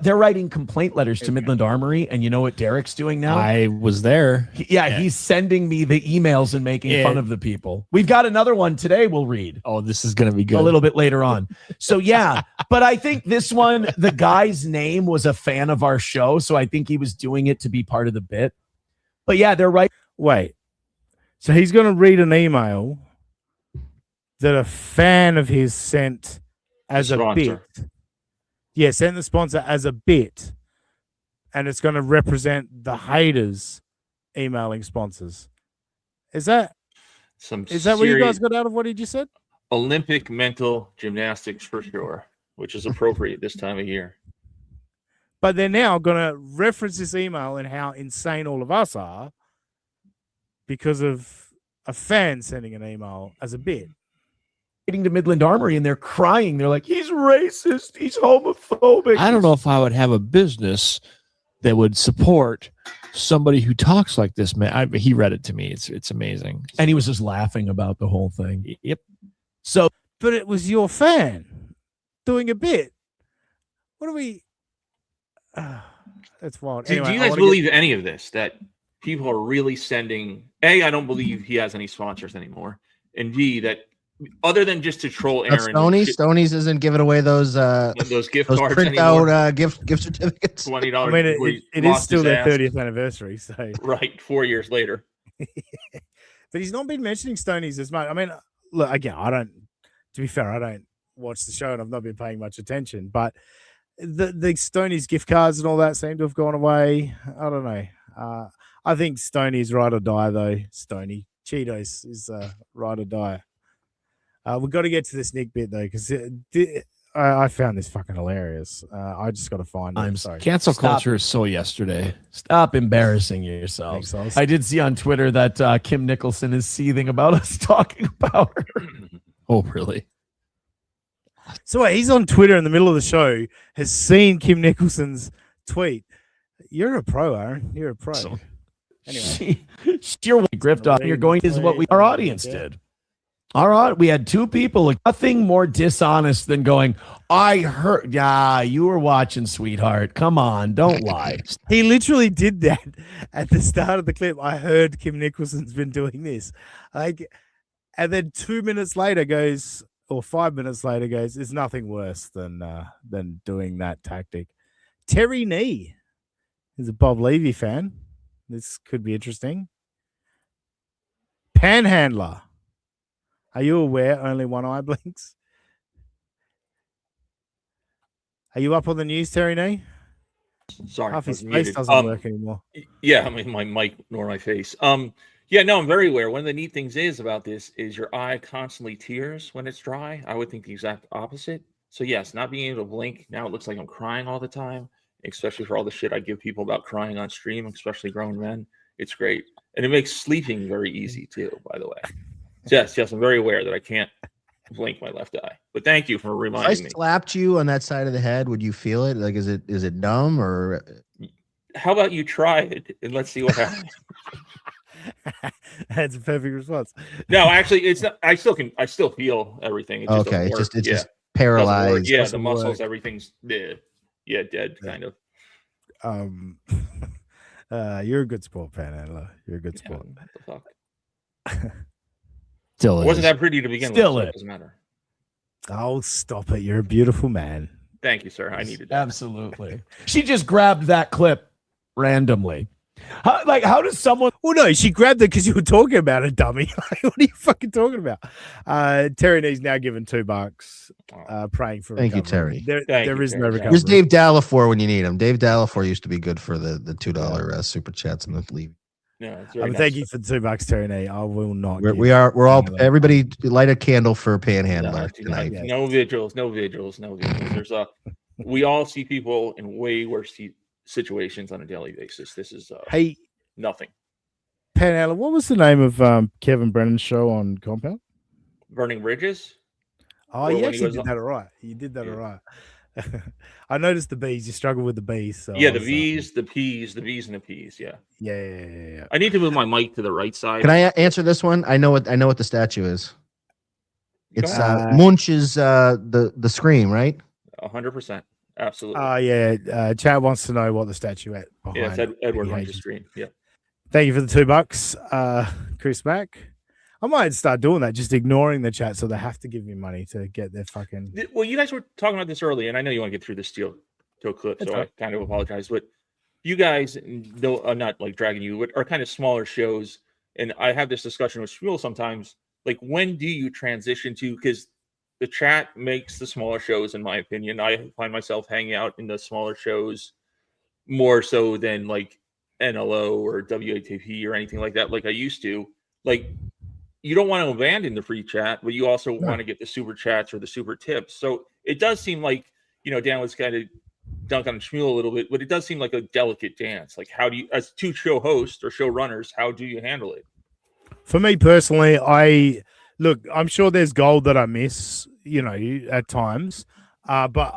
They're writing complaint letters to Midland Armory, and you know what Derek's doing now? I was there. He's sending me the emails and making fun of the people. We've got another one today we'll read. Oh, this is going to be good. A little bit later on. So, yeah, but I think this one, the guy's name was a fan of our show, so I think he was doing it to be part of the bit. But, yeah, they're right. Wait. So he's going to read an email that a fan of his sent as a bit. Yeah, send the sponsor as a bit, and it's going to represent the haters emailing sponsors. Is that what you guys got out of what he just said? Olympic mental gymnastics for sure, which is appropriate this time of year. But they're now going to reference this email and how insane all of us are because of a fan sending an email as a bit. To Midland Armory, and they're crying. They're like, he's racist, he's homophobic. I don't know if I would have a business that would support somebody who talks like this, man. He read it to me. It's amazing. And he was just laughing about the whole thing. Yep. So, but it was your fan doing a bit. What are we? That's wild. Do you guys believe any of this? That people are really sending? A, I don't believe he has any sponsors anymore. And B, that other than just to troll Aaron, Stoney's isn't giving away those gift cards print anymore. out gift certificates. $20. I mean, it is still their 30th anniversary, so right, 4 years later. But he's not been mentioning Stoney's as much. I mean, look, again, I don't. To be fair, I don't watch the show, and I've not been paying much attention. But the Stoney's gift cards and all that seem to have gone away. I don't know. I think Stoney's ride or die, though. Stoney Cheetos is ride or die. We've got to get to this Nick bit, though, because I found this fucking hilarious. I just got to find it. I'm sorry. Cancel culture is so yesterday. Stop embarrassing yourselves. I did see on Twitter that Kim Nicholson is seething about us talking about her. Oh, really? So he's on Twitter in the middle of the show, has seen Kim Nicholson's tweet. You're a pro, Aaron. You're a pro. So, anyway. You're grift off. You're going is what our audience did. All right, we had two people. Nothing more dishonest than going, I heard. Yeah, you were watching, sweetheart. Come on, don't lie. He literally did that at the start of the clip. I heard Kim Nicholson's been doing this. And then 2 minutes later goes, or 5 minutes later goes, "It's nothing worse than doing that tactic." Terry Nee is a Bob Levy fan. This could be interesting. Panhandler. Are you aware only one eye blinks? Are you up on the news, Terry Nee? Sorry, Half I his was face muted. doesn't work anymore. Yeah, I mean my mic nor my face. Yeah, no, I'm very aware. One of the neat things is about this is your eye constantly tears when it's dry. I would think the exact opposite. So yes, not being able to blink, now it looks like I'm crying all the time, especially for all the shit I give people about crying on stream, especially grown men. It's great. And it makes sleeping very easy too, by the way. Yes, I'm very aware that I can't blink my left eye. But thank you for If I reminding me. slapped you on that side of the head, would you feel it? Like, is it numb or? How about you try it and let's see what happens? That's a perfect response. No, actually, it's not. I still feel everything. It just Okay, doesn't work. it's yeah. just paralyzed. Yeah, the Doesn't muscles, work. everything's dead. Yeah, dead, kind of. You're a good sport, Panhandler. You're a good Yeah, sport. what the fuck? Still It is. wasn't that pretty to begin Still with, so is. it doesn't matter. Oh, stop it. You're a beautiful man. Thank you, sir. I needed that. Absolutely. She just grabbed that clip randomly. How does someone? Well, no, she grabbed it because you were talking about it, dummy. Like, what are you fucking talking about? Terry Nee's now given $2, praying for Thank you, recovery. Terry. There is no Terry. recovery. Here's Dave Dallafor when you need him. Dave Dallafor used to be good for the $2 super chats and the leave. No, it's very nice. Thank you for the $2, Terry Nee. I will not. We're all Panhandler. everybody light a candle for Panhandler tonight. No vigils. There's we all see people in way worse situations on a daily basis. This is Hey, nothing. Panhandler, what was the name of Kevin Brennan's show on Compound? Burning bridges. Oh, Or you when he actually goes did on- that all right. You did that Yeah. all right. I noticed the B's. You struggled with the B's. So Yeah, I the was, V's, the P's, the V's, and the P's. Yeah. Yeah. I need to move my mic to the right side. Can I answer this one? I know what the statue is. Go It's ahead. Munch's the Scream, right? 100%. Absolutely. Chad wants to know what the statue at behind. Yeah, it's Edward Eddie Hunter's Hagen's. screen. Yeah. Thank you for the $2, Chris Mack. I might start doing that, just ignoring the chat, so they have to give me money to get their fucking. Well, you guys were talking about this earlier, and I know you want to get through this steel toe clip, That's so right. I kind of apologize. But you guys, though I'm not like dragging you, but are kind of smaller shows, and I have this discussion with Shmuel sometimes. Like, when do you transition to? Because the chat makes the smaller shows, in my opinion. I find myself hanging out in the smaller shows more so than like NLO or WATP or anything like that, like I used to. Like, you don't want to abandon the free chat, but you also want to get the super chats or the super tips. So it does seem like, Dan was kind of dunk on Shmuel a little bit, but it does seem like a delicate dance. Like, how do you, as two show hosts or show runners, how do you handle it? For me personally, I'm sure there's gold that I miss, at times. But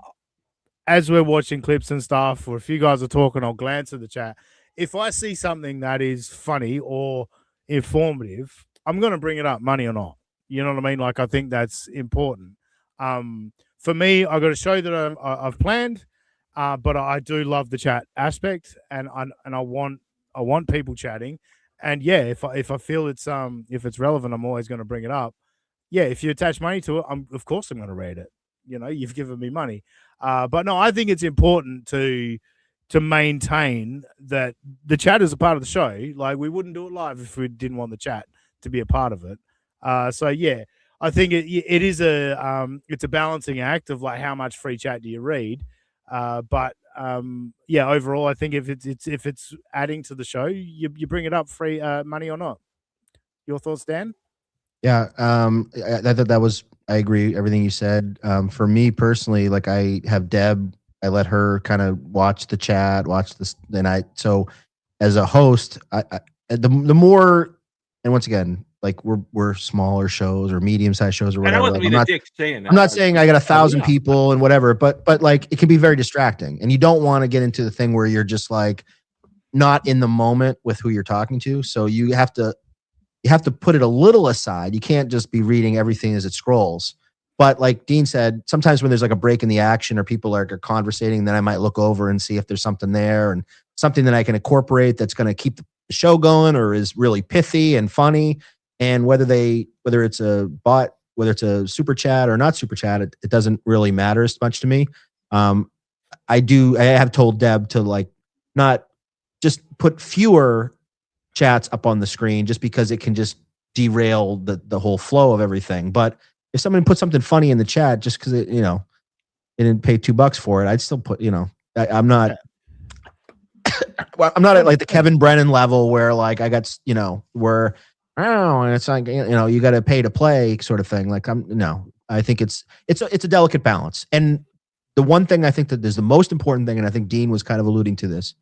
as we're watching clips and stuff, or if you guys are talking, I'll glance at the chat. If I see something that is funny or informative, I'm going to bring it up, money or not. You know what I mean? Like, I think that's important. For me, I got to show that I've planned, but I do love the chat aspect, and I want people chatting. And yeah, if I feel it's relevant, I'm always going to bring it up. Yeah, if you attach money to it, of course I'm going to read it. You've given me money. But no, I think it's important to maintain that the chat is a part of the show. Like, we wouldn't do it live if we didn't want the chat to be a part of it. So yeah, I think it is it's a balancing act of like, how much free chat do you read? But overall, I think if it's adding to the show, you bring it up, free money or not. Your thoughts, Dan? Yeah, I thought that was. I agree everything you said. For me personally, like, I have Deb. I let her kind of watch the chat, watch this, so as a host, the more, and once again, like, we're smaller shows or medium-sized shows or whatever. And I wasn't being a dick saying that. I'm not saying I got 1,000 people and whatever, but like, it can be very distracting, and you don't want to get into the thing where you're just like not in the moment with who you're talking to. So you have to put it a little aside. You can't just be reading everything as it scrolls. But like Dean said, sometimes when there's like a break in the action or people are conversating, then I might look over and see if there's something there and something that I can incorporate that's going to keep the show going or is really pithy and funny. And whether it's a bot whether it's a super chat or not super chat, it doesn't really matter as much to me. I have told Deb to like not just put fewer chats up on the screen just because it can just derail the whole flow of everything. But if someone put something funny in the chat just because it, they didn't pay $2 for it, I'd still put, I'm not well, I'm not at like the Kevin Brennan level where like I got, where and it's like, you got to pay to play sort of thing. Like I think it's a delicate balance. And the one thing I think that is the most important thing, and I think Dean was kind of alluding to this,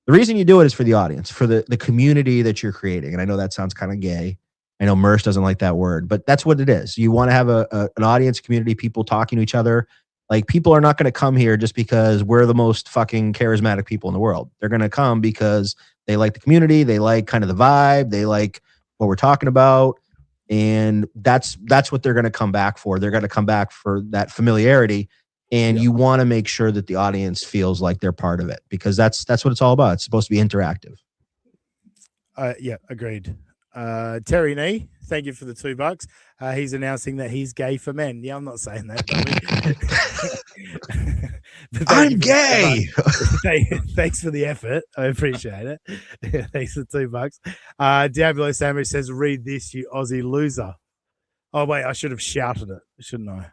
the reason you do it is for the audience, for the community that you're creating. And I know that sounds kind of gay. I know Merce doesn't like that word, but that's what it is. You want to have an audience, community, people talking to each other. Like, people are not going to come here just because we're the most fucking charismatic people in the world. They're going to come because they like the community. They like kind of the vibe. They like what we're talking about. And that's what they're going to come back for. They're going to come back for that familiarity. And you want to make sure that the audience feels like they're part of it, because that's what it's all about. It's supposed to be interactive. Yeah, agreed. Terry Nee, thank you for the $2. He's announcing that he's gay for men. Yeah, I'm not saying that. I'm gay. Thanks for the effort. I appreciate it. Thanks for $2. Diablo Sandwich says, read this, you Aussie loser. Oh, wait, I should have shouted it, shouldn't I?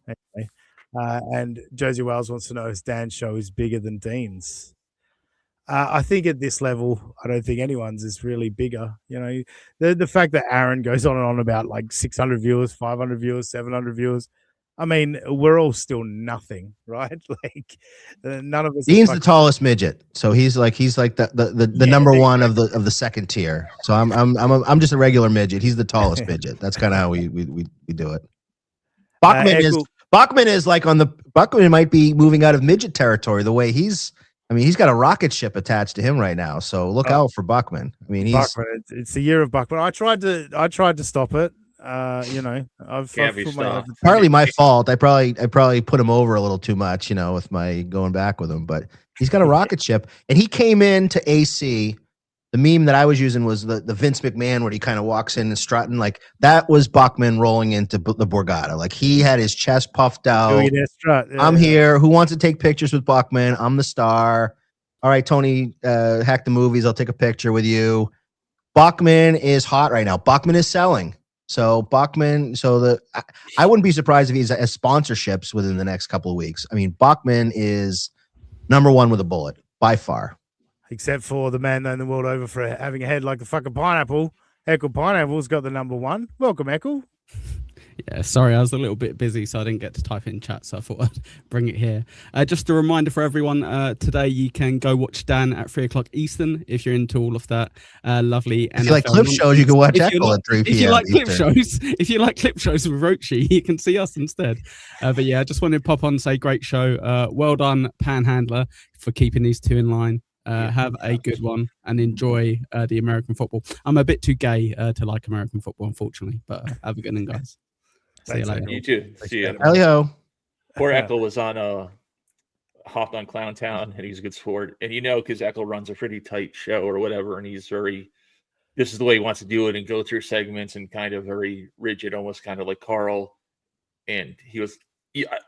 Okay. And Josie Wells wants to know if Dan's show is bigger than Dean's. I think at this level, I don't think anyone's is really bigger. The fact that Aaron goes on and on about like 600 viewers, 500 viewers, 700 viewers. I mean, we're all still nothing, right? Like, none of us. Dean's the tallest midget, so he's like the number one of the second tier. So I'm just a regular midget. He's the tallest midget. That's kind of how we do it. Bachman is like Bachman might be moving out of midget territory the way he's got a rocket ship attached to him right now. So look out for Bachman. I mean, it's the year of Bachman. I tried to stop it. I've partly my fault. I probably put him over a little too much, with my going back with him, but he's got a rocket ship, and he came into AC. The meme that I was using was the Vince McMahon where he kind of walks in and strutting. Like, that was Bachman rolling into the Borgata. Like, he had his chest puffed out. I'm here. Who wants to take pictures with Bachman? I'm the star. All right, Tony, Hack the Movies. I'll take a picture with you. Bachman is hot right now. Bachman is selling. So Bachman, I wouldn't be surprised if he has sponsorships within the next couple of weeks. I mean, Bachman is number one with a bullet by far. Except for the man known the world over for having a head like the fucking pineapple. Eckle Pineapple's got the number one. Welcome, Eckle. Yeah, sorry, I was a little bit busy, so I didn't get to type in chat, so I thought I'd bring it here. Just a reminder for everyone, today you can go watch Dan at 3 o'clock Eastern if you're into all of that lovely NFL. If you like clip shows, you can watch Eckle at 3 p.m. If you like clip shows with Rochi, you can see us instead. But yeah, I just wanted to pop on and say great show. Well done, Panhandler, for keeping these two in line. Have a good one and enjoy the American football. I'm a bit too gay to like American football, unfortunately, but have a good one, guys. See you later. You too. See you. Hello. Poor Eckle was hopped on Clown Town, and he's a good sport. And because Eckle runs a pretty tight show or whatever, and he's this is the way he wants to do it and go through segments and kind of very rigid, almost kind of like Carl. And he was,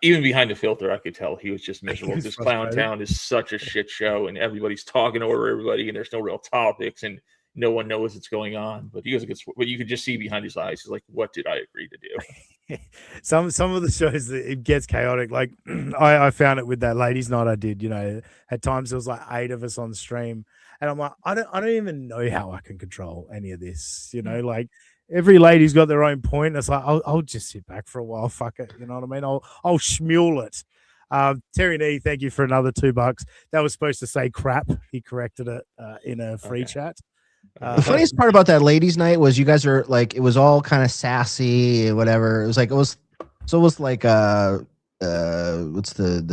even behind the filter, I could tell he was just miserable. This Clown Town is such a shit show, and everybody's talking over everybody, and there's no real topics, and no one knows what's going on. But he was a good sport. But you could just see behind his eyes, he's like, what did I agree to do? Some of the shows that it gets chaotic. Like I found it with that ladies' night I did. At times there was like 8 of us on stream, and I'm like, I don't even know how I can control any of this. Like every lady's got their own point. It's like I'll just sit back for a while. Fuck it. You know what I mean? I'll schmule it. Terry Nee, thank you for another $2. That was supposed to say crap. He corrected it in a free chat. The funniest part about that ladies' night was you guys are like, it was all kind of sassy, whatever. It was like what's the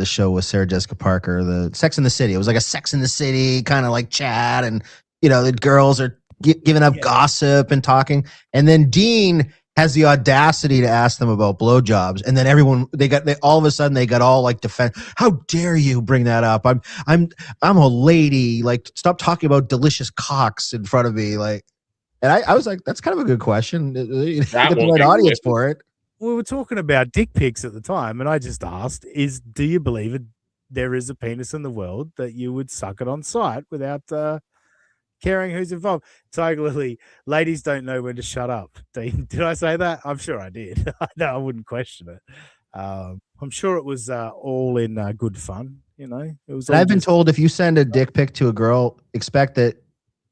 show with Sarah Jessica Parker, the Sex in the City. It was like a Sex in the City kind of like chat, and the girls are giving up gossip and talking, and then Dean has the audacity to ask them about blowjobs, and then everyone they all of a sudden they got all like defend. How dare you bring that up? I'm a lady. Like, stop talking about delicious cocks in front of me. Like, And I was like, that's kind of a good question. You That get the won't right get you audience with- for it. We were talking about dick pics at the time, and I just asked, do you believe there is a penis in the world that you would suck it on sight without caring who's involved? Tiger Lily, ladies don't know when to shut up. Did I say that? I'm sure I did. No, I wouldn't question it. I'm sure it was all in good fun. You know, it was. And I've been told if you send a dick pic to a girl, expect that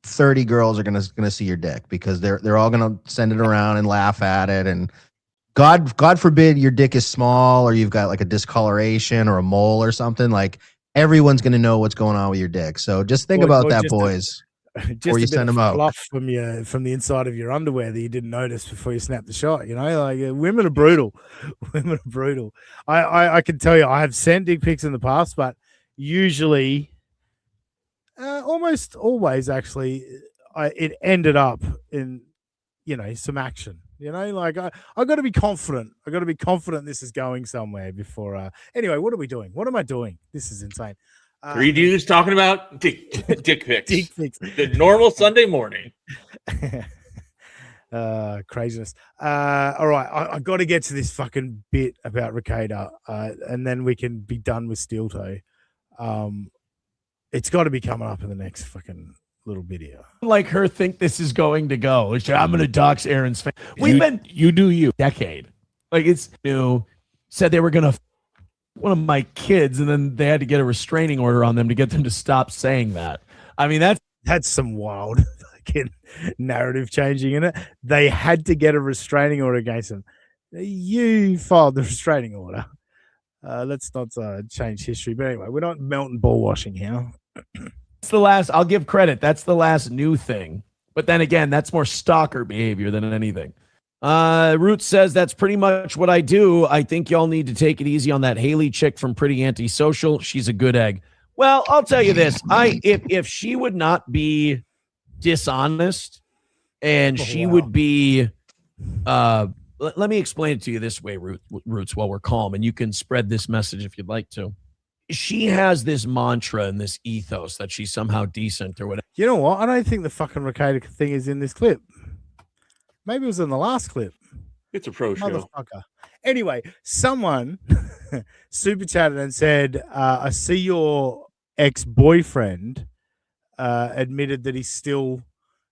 30 girls are gonna see your dick because they're all gonna send it around and laugh at it. And God forbid your dick is small or you've got like a discoloration or a mole or something. Like everyone's gonna know what's going on with your dick. So just think about that, boys. Just you a bit send of them out. fluff from the inside of your underwear that you didn't notice before you snapped the shot. You know, like women are brutal. Women are brutal. I can tell you, I have sent dick pics in the past, but usually, almost always, actually, it ended up in some action. You know, like I got to be confident. I got to be confident this is going somewhere before. Anyway, what are we doing? What am I doing? This is insane. 3 dudes talking about dick pics. Dick pics. The normal Sunday morning. Craziness. All right, I got to get to this fucking bit about Ricada, and then we can be done with Steel Toe. It's got to be coming up in the next fucking little video. Like her think this is going to go. I'm going to dox Aaron's fan. You do you. Decade. Like it's new. Said they were going to one of my kids, and then they had to get a restraining order on them to get them to stop saying that. I mean, that's some wild fucking narrative changing in it. They had to get a restraining order against them. You filed the restraining order. Let's not change history. But anyway, we're not melting ball washing here. It's the last. I'll give credit. That's the last new thing. But then again, that's more stalker behavior than anything. Root says that's pretty much what I do. I think y'all need to take it easy on that Haley chick from Pretty Antisocial. She's a good egg. Well, I'll tell you this. If she would not be dishonest and she would be let me explain it to you this way, Roots, while we're calm, and you can spread this message if you'd like to. She has this mantra and this ethos that she's somehow decent or whatever. You know what? I don't think the fucking Ricada thing is in this clip. Maybe it was in the last clip. It's a pro show. Motherfucker. Anyway, someone super chatted and said, I see your ex-boyfriend admitted that he's still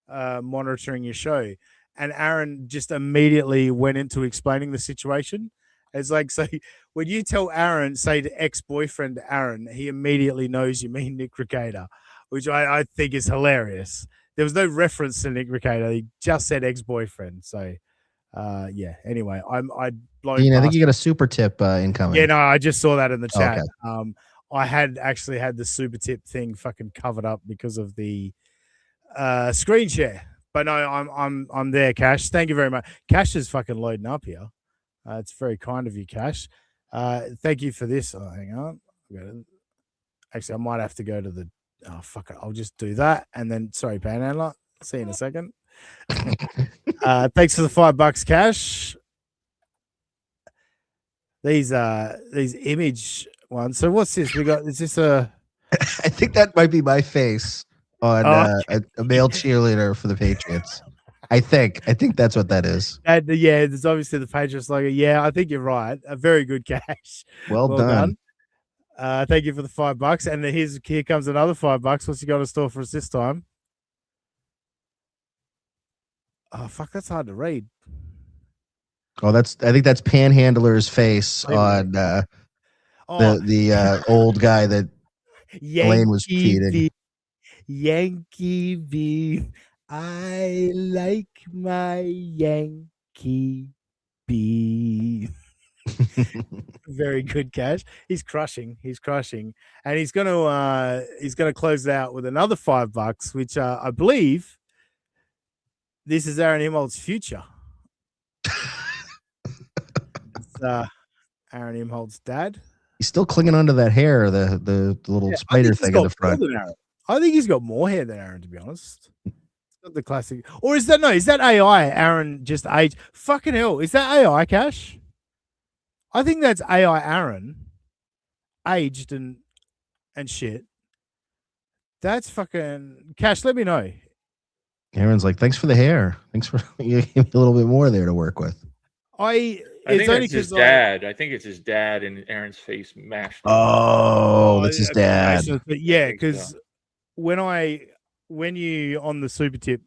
monitoring your show. And Aaron just immediately went into explaining the situation. It's like, so when you tell Aaron, say to ex-boyfriend Aaron, he immediately knows you mean Nick Ricada, which I think is hilarious. There was no reference to Nick Ricada. He just said ex-boyfriend. So, yeah. Anyway, I'd blown. Dean, I think you got a super tip incoming. Yeah, no, I just saw that in the chat. Okay. I had actually had the super tip thing fucking covered up because of the screen share. But no, I'm there, Cash. Thank you very much. Cash is fucking loading up here. It's very kind of you, Cash. Thank you for this. Oh, hang on. Actually, I might have to go to the. Oh, fuck it. I'll just do that. And then, sorry, Panhandler. See you in a second. Thanks for the $5, Cash. These image ones. So what's this? Is this a. I think that might be my face on a male cheerleader for the Patriots. I think that's what that is. Yeah, there's obviously the Patriots logo. Yeah, I think you're right. A very good, Cash. Well done. Thank you for the $5. And here comes another $5. What's he got in store for us this time? Oh, fuck, that's hard to read. Oh, I think that's Panhandler's face on the old guy that Elaine was feeding. Yankee V. I like my Yankee B. Very good, Cash. He's crushing, and he's gonna close it out with another $5, which I believe this is Aaron Imhold's future. It's Aaron Imhold's dad. He's still clinging onto that hair, the little spider thing in the front. I think he's got more hair than Aaron, to be honest. Not the classic, or is that Is that AI? Aaron just aged. Fucking hell, is that AI, Cash? I think that's AI Aaron, aged and shit. That's fucking Cash. Let me know. Aaron's like, thanks for the hair. Thanks for you gave me a little bit more there to work with. I think it's his dad. I think it's his dad and Aaron's face mashed. Oh, that's his dad. But yeah, because when you on the super tip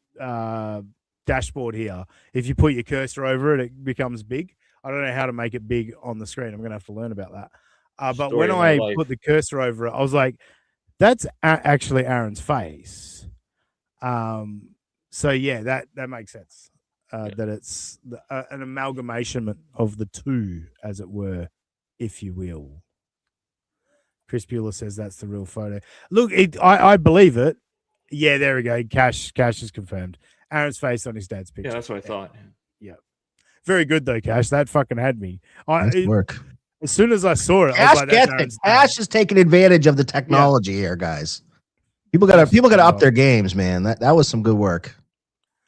dashboard here, if you put your cursor over it, it becomes big. I don't know how to make it big on the screen. I'm gonna have to learn about that. But when I put the cursor over it, I was like, that's actually Aaron's face. So yeah, that makes sense. That it's an amalgamation of the two, as it were, if you will. Chris Bueller says that's the real photo. Look, I believe it. Yeah, there we go. Cash is confirmed. Aaron's face on his dad's picture. Yeah, that's what I thought. Yeah. Very good though, Cash. That fucking had me. Nice work. As soon as I saw it, Cash I was like, gets it. Cash is taking advantage of the technology here, guys. People gotta up their games, man. That was some good work.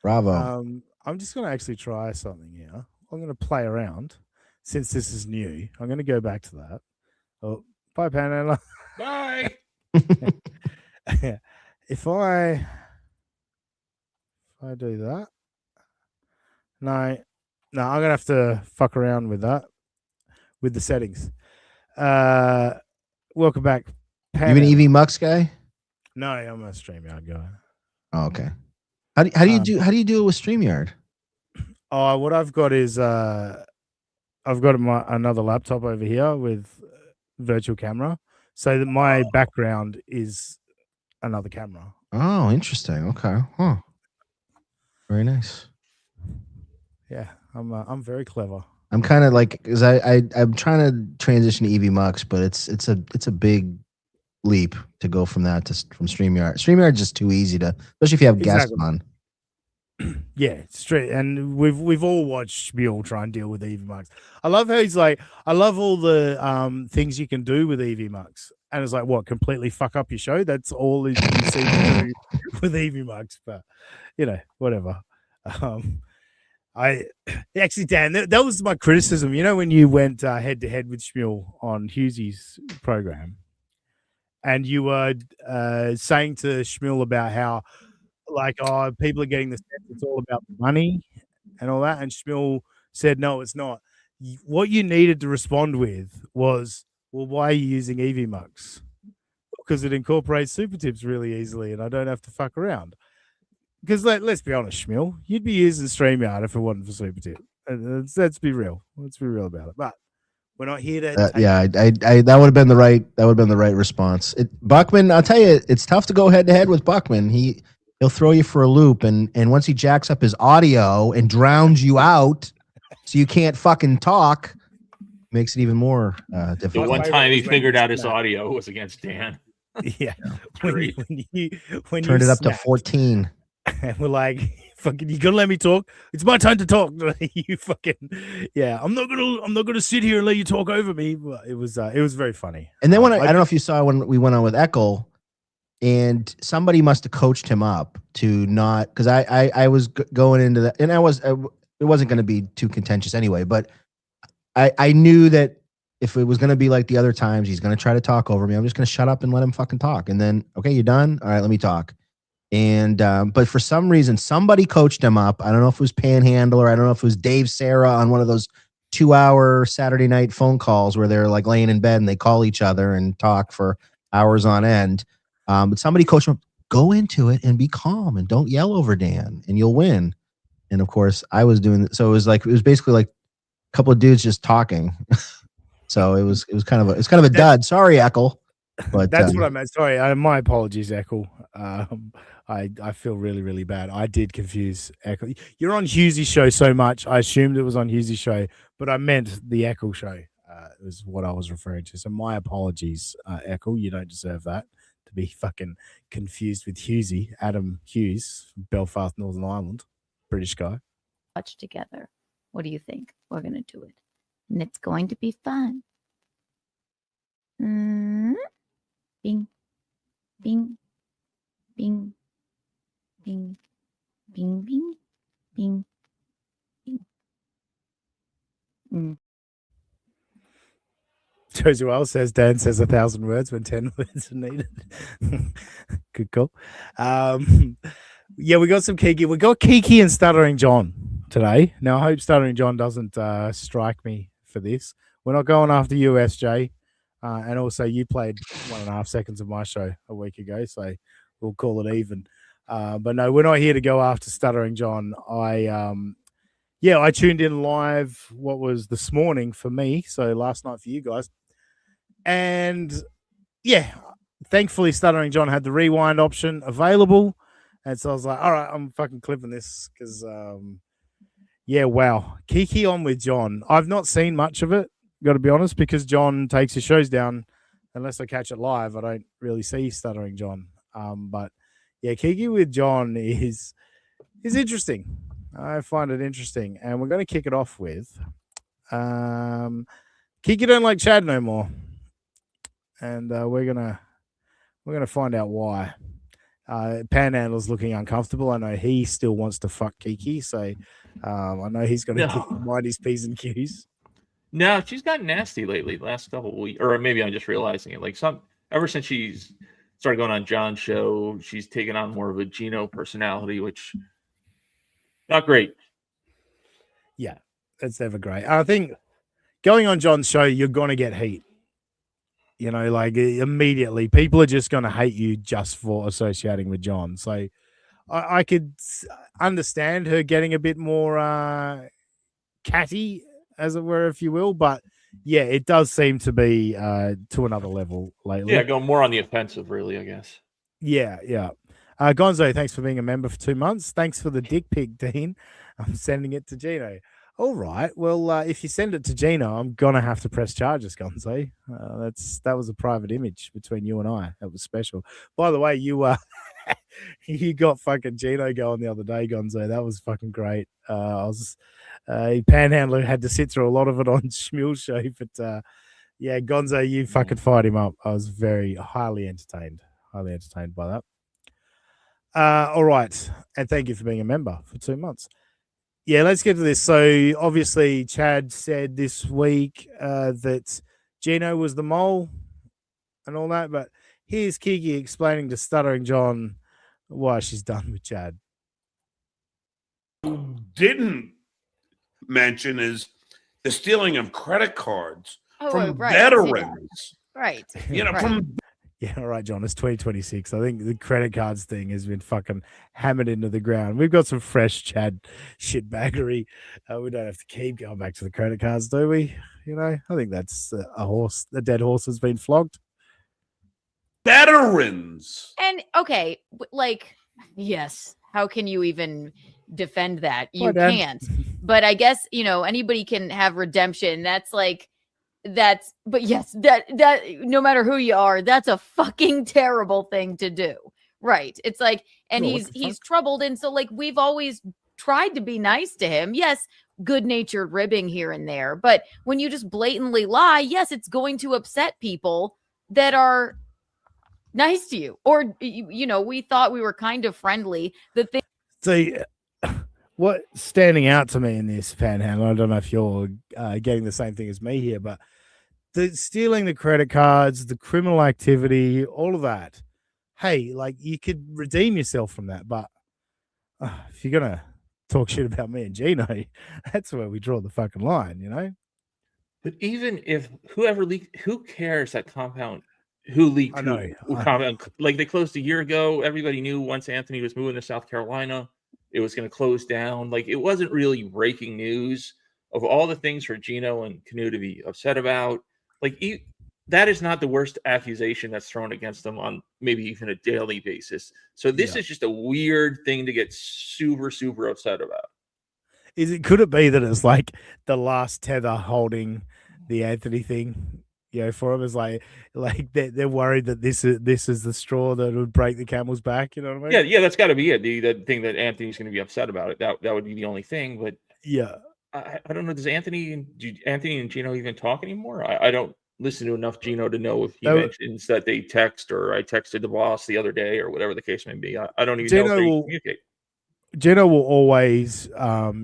Bravo. I'm just gonna actually try something here. I'm gonna play around since this is new. I'm gonna go back to that. Oh, bye, Panhandler. Bye. If I do that, no, I'm gonna have to fuck around with that with the settings. Welcome back. You an EV Mux guy? No, I'm a StreamYard guy. Oh, okay. How do you do it with StreamYard? Oh, what I've got is I've got another laptop over here with virtual camera, so that my background is another camera. Oh, interesting. Okay. Huh. Very nice. Yeah, I'm very clever. I'm kind of like, because I'm trying to transition to EV Mux, but it's a big leap to go from that from StreamYard. StreamYard's just too easy to, especially if you have guests on. Yeah, straight. And we've all watched Mule try and deal with EV Mux. I love how he's like, I love all the things you can do with EV Mux. And it's like, what, completely fuck up your show? That's all you see to do with EV Mux. But, whatever. I actually, Dan, that was my criticism. You know, when you went head to head with Shmuel on Hughesy's program, and you were saying to Shmuel about how, like, people are getting the sense it's all about the money and all that, and Shmuel said, no, it's not. What you needed to respond with was, well, why are you using EV Mux? Because it incorporates super tips really easily, and I don't have to fuck around. Because let's be honest, Shmuel, you'd be using StreamYard if it wasn't for super tip. Let's be real. Let's be real about it. But we're not here to. That would have been the right response. Buckman, I'll tell you, it's tough to go head to head with Buckman. He'll throw you for a loop, and once he jacks up his audio and drowns you out, so you can't fucking talk, makes it even more difficult. The one time he figured out his audio was against Dan. Yeah, when you turned it up to 14. And we're like, fucking, you gotta let me talk. It's my time to talk. You fucking, yeah. I'm not gonna sit here and let you talk over me. But it was very funny. And then when I don't know if you saw when we went on with Eckel, and somebody must have coached him up to not, because I was going into that, and it wasn't going to be too contentious anyway. But I knew that if it was going to be like the other times, he's going to try to talk over me. I'm just going to shut up and let him fucking talk. And then, okay, you done? All right, let me talk. And but for some reason, somebody coached him up. I don't know if it was Panhandle, or I don't know if it was Dave Sarah on one of those 2-hour Saturday night phone calls where they're like laying in bed and they call each other and talk for hours on end. But somebody coached him up, go into it and be calm and don't yell over Dan and you'll win. And of course, I was doing it. So it was basically like a couple of dudes just talking. So it was kind of a dud. Sorry, Eckel. But that's what I meant. Sorry, my apologies, Eckel. I feel really, really bad. I did confuse Eckel. You're on Hughesy's show so much. I assumed it was on Hughesy's show, but I meant the Eckel show. Is what I was referring to. So my apologies, Eckel. You don't deserve that, to be fucking confused with Hughesy. Adam Hughes from Belfast, Northern Ireland, British guy. Watch together. What do you think? We're gonna do it, and it's going to be fun. Bing, bing, bing, bing, bing, bing, bing, bing. Josie Wells says Dan says 1,000 words when 10 words are needed. Good call. Yeah, we got some Kiki. We got Kiki and Stuttering John today. Now, I hope Stuttering John doesn't strike me for this. We're not going after you, SJ. And also, you played 1.5 seconds of my show a week ago, so we'll call it even. But no, we're not here to go after Stuttering John. I tuned in live. What was this morning for me? So last night for you guys, and yeah, thankfully, Stuttering John had the rewind option available. And so I was like, all right, I'm fucking clipping this because, wow. Kiki on with John. I've not seen much of it, got to be honest, because John takes his shows down. Unless I catch it live, I don't really see Stuttering John. But yeah, Kiki with John is interesting. I find it interesting. And we're going to kick it off with Kiki don't like Chad no more. And we're gonna find out why. Panhandle's looking uncomfortable. I know he still wants to fuck Kiki, so I know he's going to mind his P's and Q's. No, she's gotten nasty lately. The last couple of weeks, or maybe I'm just realizing it. Like ever since she's started going on John's show, she's taken on more of a Gino personality, which not great. Yeah, it's never great. I think going on John's show, you're going to get heat. You know, like immediately, people are just going to hate you just for associating with John. So I could understand her getting a bit more catty, as it were, if you will. But yeah, it does seem to be to another level lately. Yeah, going more on the offensive, really, I guess. Yeah. Gonzo, thanks for being a member for 2 months. Thanks for the dick pic, Dean. I'm sending it to Gino. All right. Well, if you send it to Gino, I'm gonna have to press charges, Gonzo. That was a private image between you and I. That was special. By the way, you you got fucking Gino going the other day, Gonzo. That was fucking great. Panhandler had to sit through a lot of it on Schmul's show, but yeah, Gonzo, you fucking fired him up. I was very highly entertained by that. All right, and thank you for being a member for 2 months. Yeah, let's get to this. So obviously, Chad said this week that Gino was the mole and all that, but here's Kiki explaining to Stuttering John why she's done with Chad. Didn't mention is the stealing of credit cards from right. veterans. Right. You know, right. from Yeah, all right, John. It's 2026. I think the credit cards thing has been fucking hammered into the ground. We've got some fresh Chad shitbaggery. We don't have to keep going back to the credit cards, do we? You know, I think that's a dead horse has been flogged. veterans. And okay, like, yes, how can you even defend that? You Why, Dan? can't. But I guess, anybody can have redemption. But yes, that no matter who you are, that's a fucking terrible thing to do. Right. It's like, and Well, he's troubled. And so, like, we've always tried to be nice to him. Yes, good-natured ribbing here and there. But when you just blatantly lie, yes, it's going to upset people that are nice to you. Or, we thought we were kind of friendly. The thing. So, what standing out to me in this, Panhandle, I don't know if you're getting the same thing as me here, but the stealing the credit cards, the criminal activity, all of that. Hey, like, you could redeem yourself from that, but if you're gonna talk shit about me and Gino, that's where we draw the fucking line, you know. But even if whoever leaked, who cares that compound? Who leaked? I know. Compound, like they closed a year ago. Everybody knew once Anthony was moving to South Carolina, it was going to close down. Like, it wasn't really breaking news. Of all the things for Gino and Canoe to be upset about, like, that is not the worst accusation that's thrown against them on maybe even a daily basis. So this is just a weird thing to get super, super upset about. Could it be that it's like the last tether holding the Anthony thing? For him is like they're worried that this is the straw that would break the camel's back. You know what I mean? Yeah, that's got to be it. The thing that Anthony's going to be upset about it. That would be the only thing. But yeah, I don't know. Does Anthony and Gino even talk anymore? I don't listen to enough Gino to know if he mentions that they text, or I texted the boss the other day, or whatever the case may be. I don't even know if they communicate. Gino will always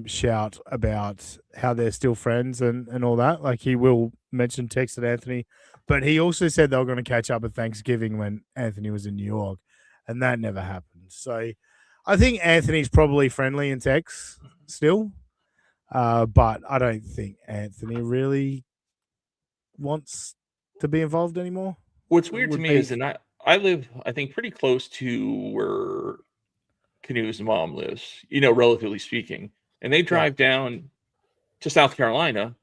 shout about how they're still friends and all that. Like, he will mention texted Anthony, but he also said they were going to catch up at Thanksgiving when Anthony was in New York, and that never happened. So I think Anthony's probably friendly in text still, but I don't think Anthony really wants to be involved anymore. What's weird to Would me be- is that I live, I think, pretty close to where Canoe's mom lives, relatively speaking. And they drive down to South Carolina.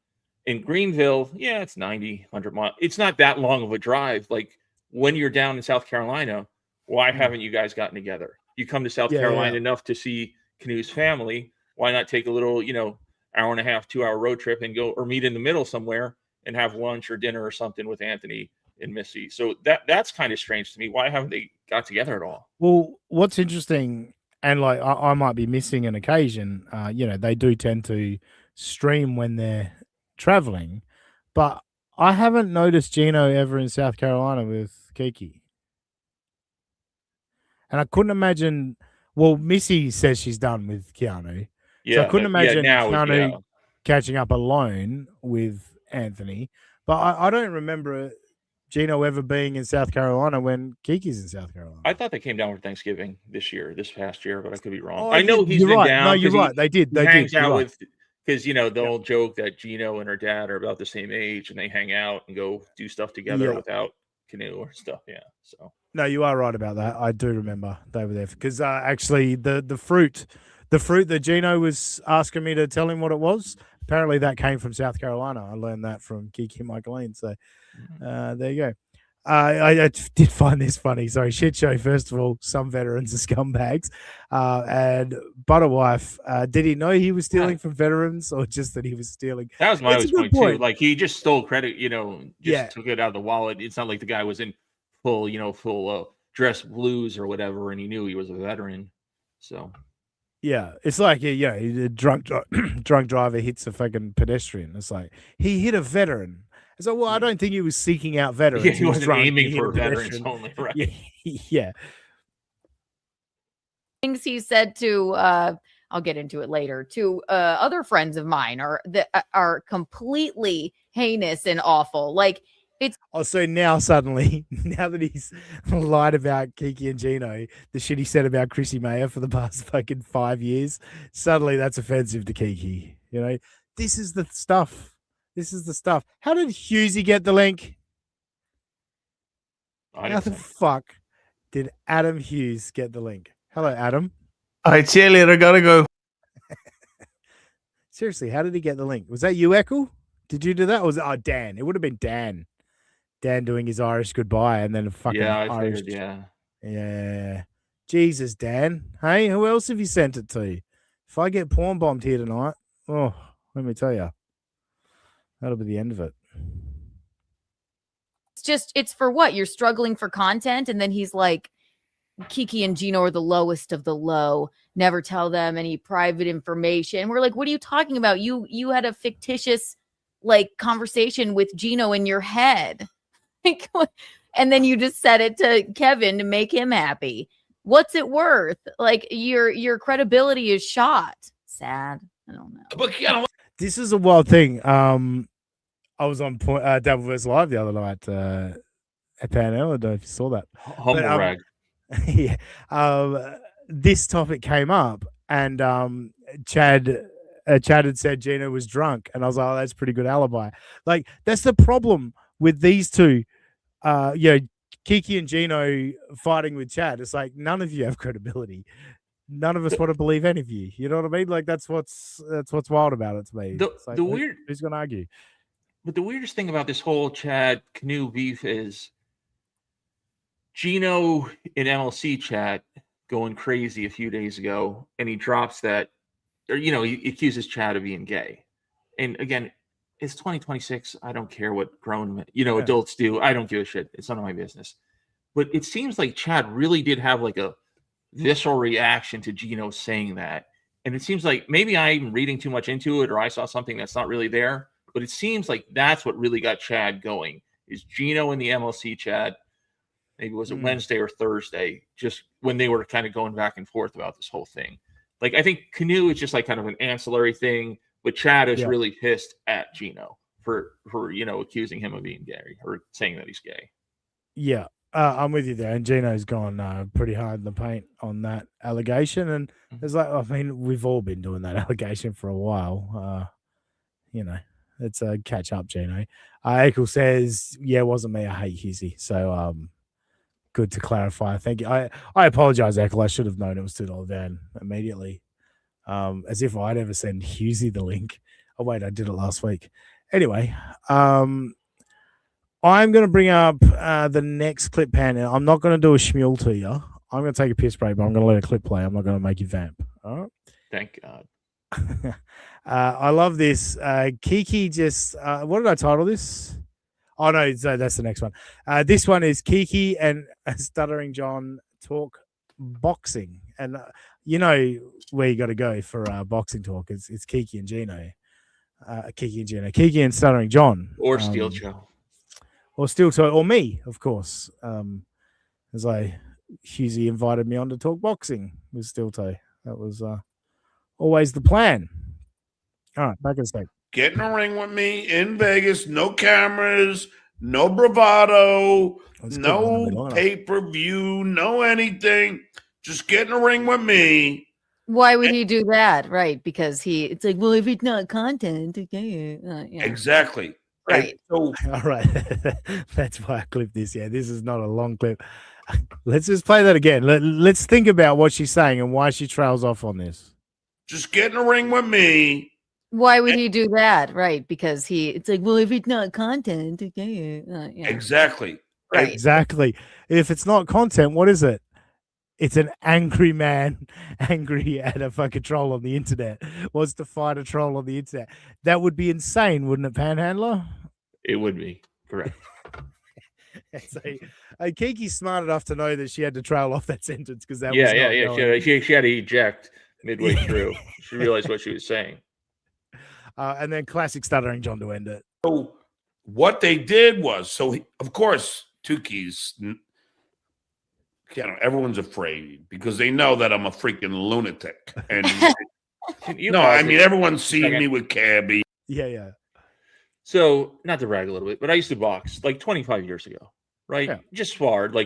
In Greenville, yeah, it's 90, 100 miles. It's not that long of a drive. Like when you're down in South Carolina, why haven't you guys gotten together? You come to South Carolina enough to see Canoe's family. Why not take a little, hour and a half, 2 hour road trip and go or meet in the middle somewhere and have lunch or dinner or something with Anthony and Missy? So that's kind of strange to me. Why haven't they got together at all? Well, what's interesting, and like I might be missing an occasion, they do tend to stream when they're traveling, but I haven't noticed Gino ever in South Carolina with Kiki. And I couldn't imagine. Well, Missy says she's done with Keanu. Yeah, So I couldn't imagine now, Keanu catching up alone with Anthony. But I don't remember Gino ever being in South Carolina when Kiki's in South Carolina. I thought they came down for Thanksgiving this past year, but I could be wrong. Oh, I know he's you're been right. down. No, you're 'cause right. They did. He They hangs did. You're out right. with, because the old joke that Gino and her dad are about the same age, and they hang out and go do stuff together Yeah. without Canoe or stuff. Yeah. So No, you are right about that. I do remember they were there because actually the fruit that Gino was asking me to tell him what it was, apparently that came from South Carolina. I learned that from Kiki and Michaeline. So there you go. I did find this funny. Sorry, shit show. First of all, some veterans are scumbags. And Butterwife, did he know he was stealing from veterans, or just that he was stealing? that was my That's a always good point too. Like he just stole credit. Took it out of the wallet. It's not like the guy was in full dress blues or whatever, and he knew he was a veteran. So Yeah, it's like a drunk driver hits a fucking pedestrian. It's like he hit a veteran. It's like, well, I don't think he was seeking out veterans. yeah, he was wasn't drunk, aiming he hit for a veterans pedestrian. only, right? Yeah. Things he said to I'll get into it later, to other friends of mine are completely heinous and awful. Like it's So now suddenly, now that he's lied about Kiki and Gino, the shit he said about Chrissy Mayer for the past fucking 5 years, suddenly that's offensive to Kiki. This is the stuff. This is the stuff. How did Hughesy get the link? How the fuck did Adam Hughes get the link? Hello, Adam. All right, see you later. I gotta go. Seriously, how did he get the link? Was that you, Echo? Did you do that? Or was it Dan? It would have been Dan. Dan doing his Irish goodbye and then a fucking I Irish. figured, Yeah. Jesus, Dan. Hey, who else have you sent it to? If I get porn bombed here tonight, oh, let me tell you, that'll be the end of it. it's for what? You're struggling for content, and then he's like, Kiki and Gino are the lowest of the low. Never tell them any private information. And we're like, what are you talking about? You had a fictitious conversation with Gino in your head. And then you just said it to Kevin to make him happy. What's it worth? Your credibility is shot. Sad. I don't know. This is a wild thing. I was on Devil vs. Live the other night at Panel. I don't know if you saw that. Humble brag. Yeah. This topic came up, and Chad had said Gino was drunk, and I was like, "Oh, that's a pretty good alibi." Like that's the problem with these two. Kiki and Gino fighting with Chad. It's like none of you have credibility. None of us want to believe any of you. You know what I mean? Like that's what's wild about it to me. Who's going to argue? But the weirdest thing about this whole Chad Canoe beef is Gino in MLC chat going crazy a few days ago, and he drops that, or he accuses Chad of being gay. And again, it's 2026. I don't care what grown adults do. I don't give a shit. It's none of my business. But it seems like Chad really did have a visceral reaction to Gino saying that. And it seems like maybe I'm reading too much into it, or I saw something that's not really there. But it seems like that's what really got Chad going, is Gino in the MLC chat. Maybe was it Wednesday or Thursday, just when they were kind of going back and forth about this whole thing. I think Canoe is just kind of an ancillary thing, but Chad is really pissed at Gino for accusing him of being gay or saying that he's gay. Yeah. I'm with you there, and Gino's gone pretty hard in the paint on that allegation, and it's like, I mean, we've all been doing that allegation for a while. It's a catch up, Gino. Ekel says, "Yeah, it wasn't me. I hate Husey." So, good to clarify. Thank you. I apologize, Ekel. I should have known it was $2 van immediately. As if I'd ever send Husey the link. Oh wait, I did it last week. Anyway, I'm going to bring up the next clip panel. I'm not going to do a schmule to you. I'm going to take a piss break, but I'm going to let a clip play. I'm not going to make you vamp. All right. Thank God. I love this. Kiki just, what did I title this? Oh, no, that's the next one. This one is Kiki and Stuttering John talk boxing. And you know where you got to go for boxing talk. It's Kiki and Gino. Kiki and Stuttering John. Or Steel Joe. Or Steel Toe, or me, of course. As Husey invited me on to talk boxing with Steel Toe. That was always the plan. All right, back in a sec. Get in a ring with me in Vegas. No cameras, no bravado, no pay-per-view, no anything. Just get in a ring with me. Why would he do that? Right, because it's like, well, if it's not content, okay. Yeah. Exactly. Right. So, all right. That's why I clipped this. Yeah, this is not a long clip. Let's just play that again. Let's think about what she's saying and why she trails off on this. Just get in a ring with me. Why would he do that? Right, because it's like, well, if it's not content, okay. Yeah. Exactly. Right. Exactly. If it's not content, what is it? It's an angry man, angry at a fucking troll on the internet, wants to fight a troll on the internet. That would be insane, wouldn't it, Panhandler? It would be, correct. So, Kiki's smart enough to know that she had to trail off that sentence because that was She had to eject midway through. She realized what she was saying. And then classic Stuttering John to end it. So what they did was, of course, Tukey's, everyone's afraid because they know that I'm a freaking lunatic. And everyone's seen me with Cabby. Yeah. So, not to brag a little bit, but I used to box like 25 years ago, right? Yeah. Just sparred,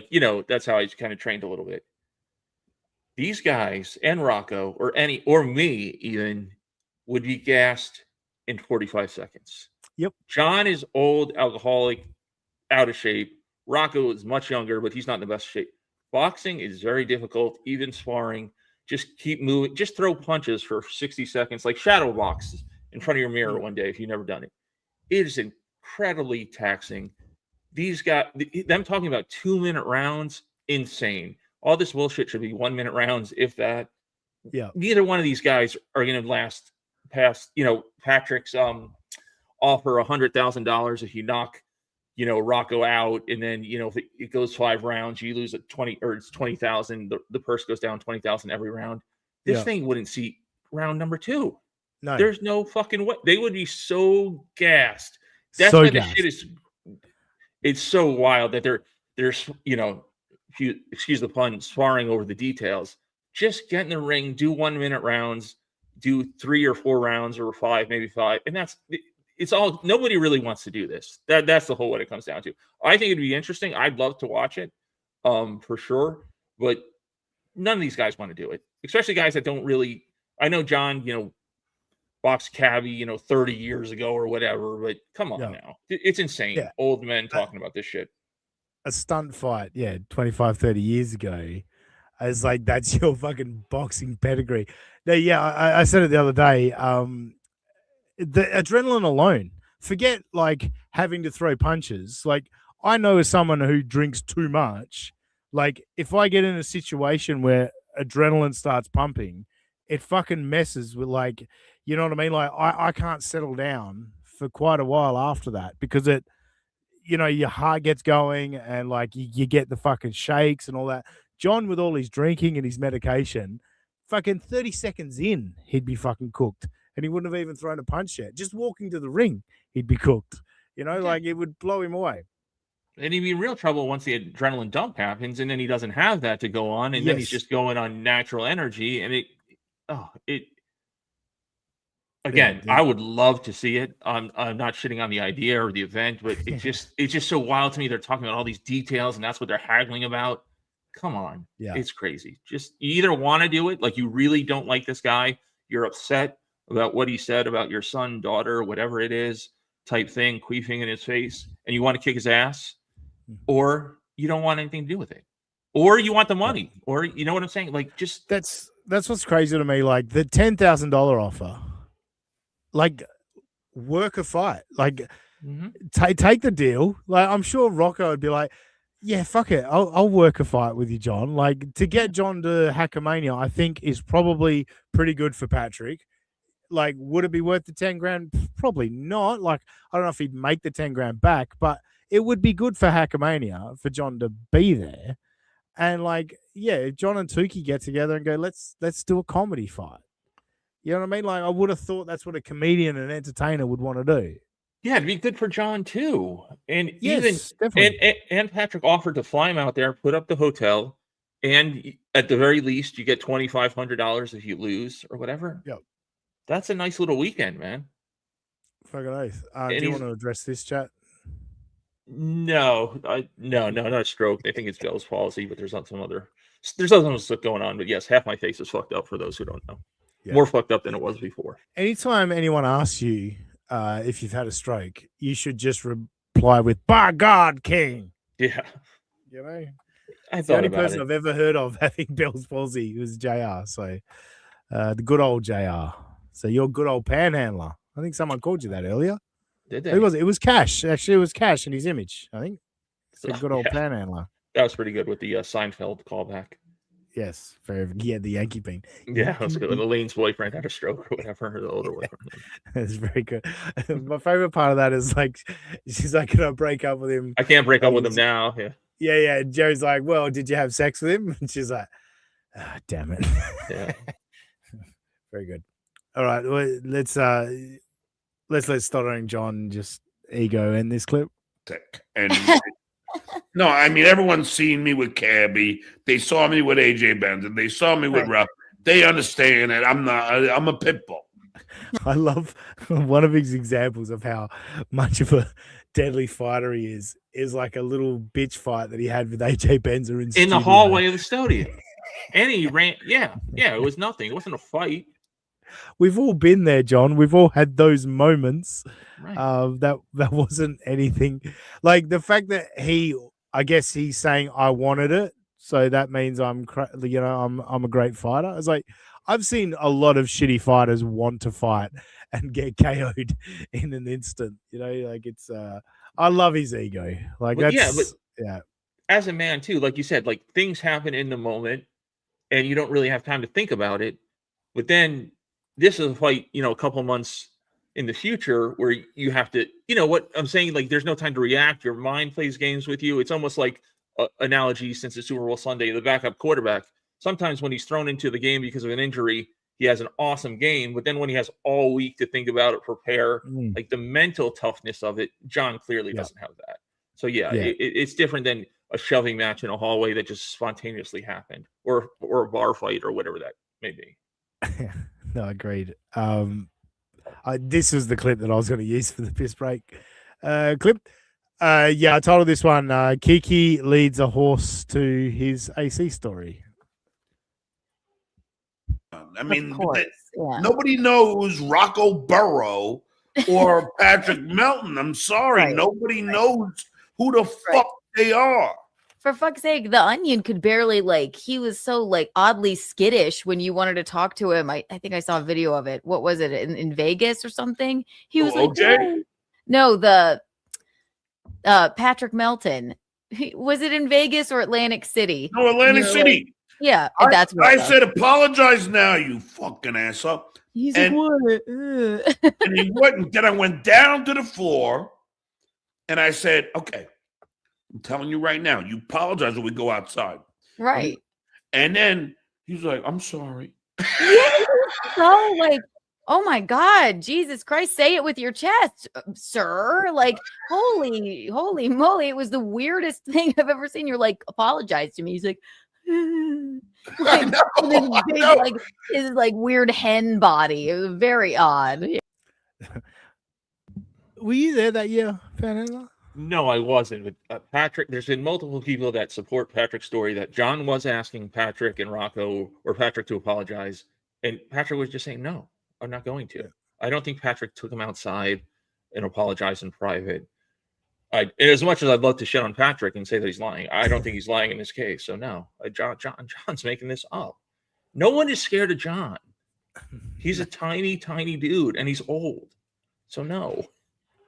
that's how I kind of trained a little bit. These guys and Rocco or me even would be gassed in 45 seconds. Yep. John is old, alcoholic, out of shape. Rocco is much younger, but he's not in the best shape. Boxing is very difficult, even sparring. Just keep moving. Just throw punches for 60 seconds, like shadow box in front of your mirror one day if you've never done it. It is incredibly taxing. These guys, them talking about 2-minute rounds, insane. All this bullshit should be 1-minute rounds, if that. Yeah. Neither one of these guys are going to last past, Patrick's offer $100,000 if you knock, Rocco out, and then if it goes 5 rounds, you lose at 20 or it's 20,000. The purse goes down 20,000 every round. This thing wouldn't see round number 2. No, there's no fucking way. They would be so gassed. That's why the shit is. It's so wild that they're if you excuse the pun, sparring over the details. Just get in the ring, do 1-minute rounds, do 3 or 4 rounds or 5, maybe 5, and it's all. Nobody really wants to do this. That's the whole what it comes down to. I think it'd be interesting. I'd love to watch it, for sure. But none of these guys want to do it, especially guys that don't really. I know John, boxed Cabby, 30 years ago or whatever. But come on now, it's insane. Yeah. Old men talking about this shit. A stunt fight, 25, 30 years ago. I was like, that's your fucking boxing pedigree. No, I said it the other day. The adrenaline alone, forget like having to throw punches. Like, I know as someone who drinks too much, like if I get in a situation where adrenaline starts pumping, it fucking messes with, like, you know what I mean? Like I can't settle down for quite a while after that because it, your heart gets going and like you get the fucking shakes and all that. John, with all his drinking and his medication, fucking 30 seconds in, he'd be fucking cooked. And he wouldn't have even thrown a punch yet. Just walking to the ring, he'd be cooked. Like it would blow him away. And he'd be in real trouble once the adrenaline dump happens, and then he doesn't have that to go on, and then he's just going on natural energy, and Again, I would love to see it. I'm not shitting on the idea or the event, but it's just so wild to me. They're talking about all these details, and that's what they're haggling about. Come on, it's crazy. Just you either want to do it, like you really don't like this guy, you're upset about what he said about your son, daughter, whatever it is, type thing, queefing in his face, and you want to kick his ass, or you don't want anything to do with it, or you want the money, or you know what I'm saying? Like, just that's what's crazy to me. Like the $10,000 offer, like work a fight, like take the deal. Like I'm sure Rocco would be like, yeah, fuck it, I'll work a fight with you, John. Like to get John to Hackamania, I think is probably pretty good for Patrick. Like, would it be worth the 10 grand? Probably not. Like, I don't know if he'd make the 10 grand back, but it would be good for Hackamania for John to be there. And like, yeah, if John and Tukey get together and go, let's do a comedy fight. You know what I mean? Like, I would have thought that's what a comedian and entertainer would want to do. Yeah, it'd be good for John too. And yes, even definitely. And Patrick offered to fly him out there, put up the hotel, and at the very least, you get $2,500 if you lose or whatever. Yep. That's a nice little weekend, man. Fucking oath. Do you want to address this, chat? No, not stroke. I think it's Bell's palsy, but there's other stuff going on. But yes, half my face is fucked up for those who don't know. Yeah. More fucked up than it was before. Anytime anyone asks you if you've had a stroke, you should just reply with "By God, King." Yeah. You know, the only person I've ever heard of having Bell's palsy was JR. So the good old JR. So you're a good old panhandler. I think someone called you that earlier. Did they? It was Cash. Actually, it was Cash in his image, I think. It's a good old panhandler. That was pretty good with the Seinfeld callback. Yes, the Yankee bean. Yeah, that's good. Elaine's boyfriend had a stroke or whatever, the older boyfriend. It's very good. My favorite part of that is like, she's like, can I break up with him? I can't break up with him now. Yeah. Yeah. Jerry's like, well, did you have sex with him? And she's like, damn it. Yeah. Very good. All right, well, let's let Stoddering John just ego in this clip. And no, I mean everyone's seen me with Cabby. They saw me with AJ Benson. They saw me with Ruff. They understand that I'm a pit bull. I love one of his examples of how much of a deadly fighter he is like a little bitch fight that he had with AJ Benson in the hallway of the studio. And he ran. Yeah, it was nothing. It wasn't a fight. We've all been there, John. We've all had those moments. Right. That wasn't anything. Like the fact that I guess he's saying I wanted it, so that means I'm a great fighter. It's like I've seen a lot of shitty fighters want to fight and get KO'd in an instant. You know, like it's. I love his ego. Like that's yeah. As a man too, like you said, like things happen in the moment, and you don't really have time to think about it. But then this is a fight, a couple months in the future where you have to, what I'm saying, like there's no time to react. Your mind plays games with you. It's almost like analogy since the Super Bowl Sunday, the backup quarterback. Sometimes when he's thrown into the game because of an injury, he has an awesome game. But then when he has all week to think about it, prepare, like the mental toughness of it, John clearly doesn't have that. So it's different than a shoving match in a hallway that just spontaneously happened, or a bar fight or whatever that may be. No, agreed. This was the clip that I was going to use for the piss break clip. I titled this one, Kiki leads a horse to his AC story. I mean, nobody knows Rocco Burrow or Patrick Melton. I'm sorry. Nobody knows who the fuck they are. For fuck's sake, the Onion could barely, he was so, oddly skittish when you wanted to talk to him. I think I saw a video of it. What was it, in Vegas or something? He was OJ? No, the Patrick Melton. Was it in Vegas or Atlantic City? No, Atlantic City. Yeah, that's what I said. Apologize now, you fucking asshole. He's like, what? And he wouldn't. Then I went down to the floor, and I said, okay. I'm telling you right now, you apologize when we go outside. Right. And then he's like, I'm sorry. So oh my God, Jesus Christ, say it with your chest, sir. Holy moly. It was the weirdest thing I've ever seen. You're like, apologize to me. He's like, I know, This I big, know. like his like weird hen body. It was very odd. Were you there that year, Panhandler? No, I wasn't. But Patrick, there's been multiple people that support Patrick's story that John was asking Patrick and Rocco or Patrick to apologize, and Patrick was just saying, "No, I'm not going to." I don't think Patrick took him outside and apologized in private. As much as I'd love to shit on Patrick and say that he's lying, I don't think he's lying in this case. So no, John's making this up. No one is scared of John. He's a tiny, tiny dude, and he's old. So no.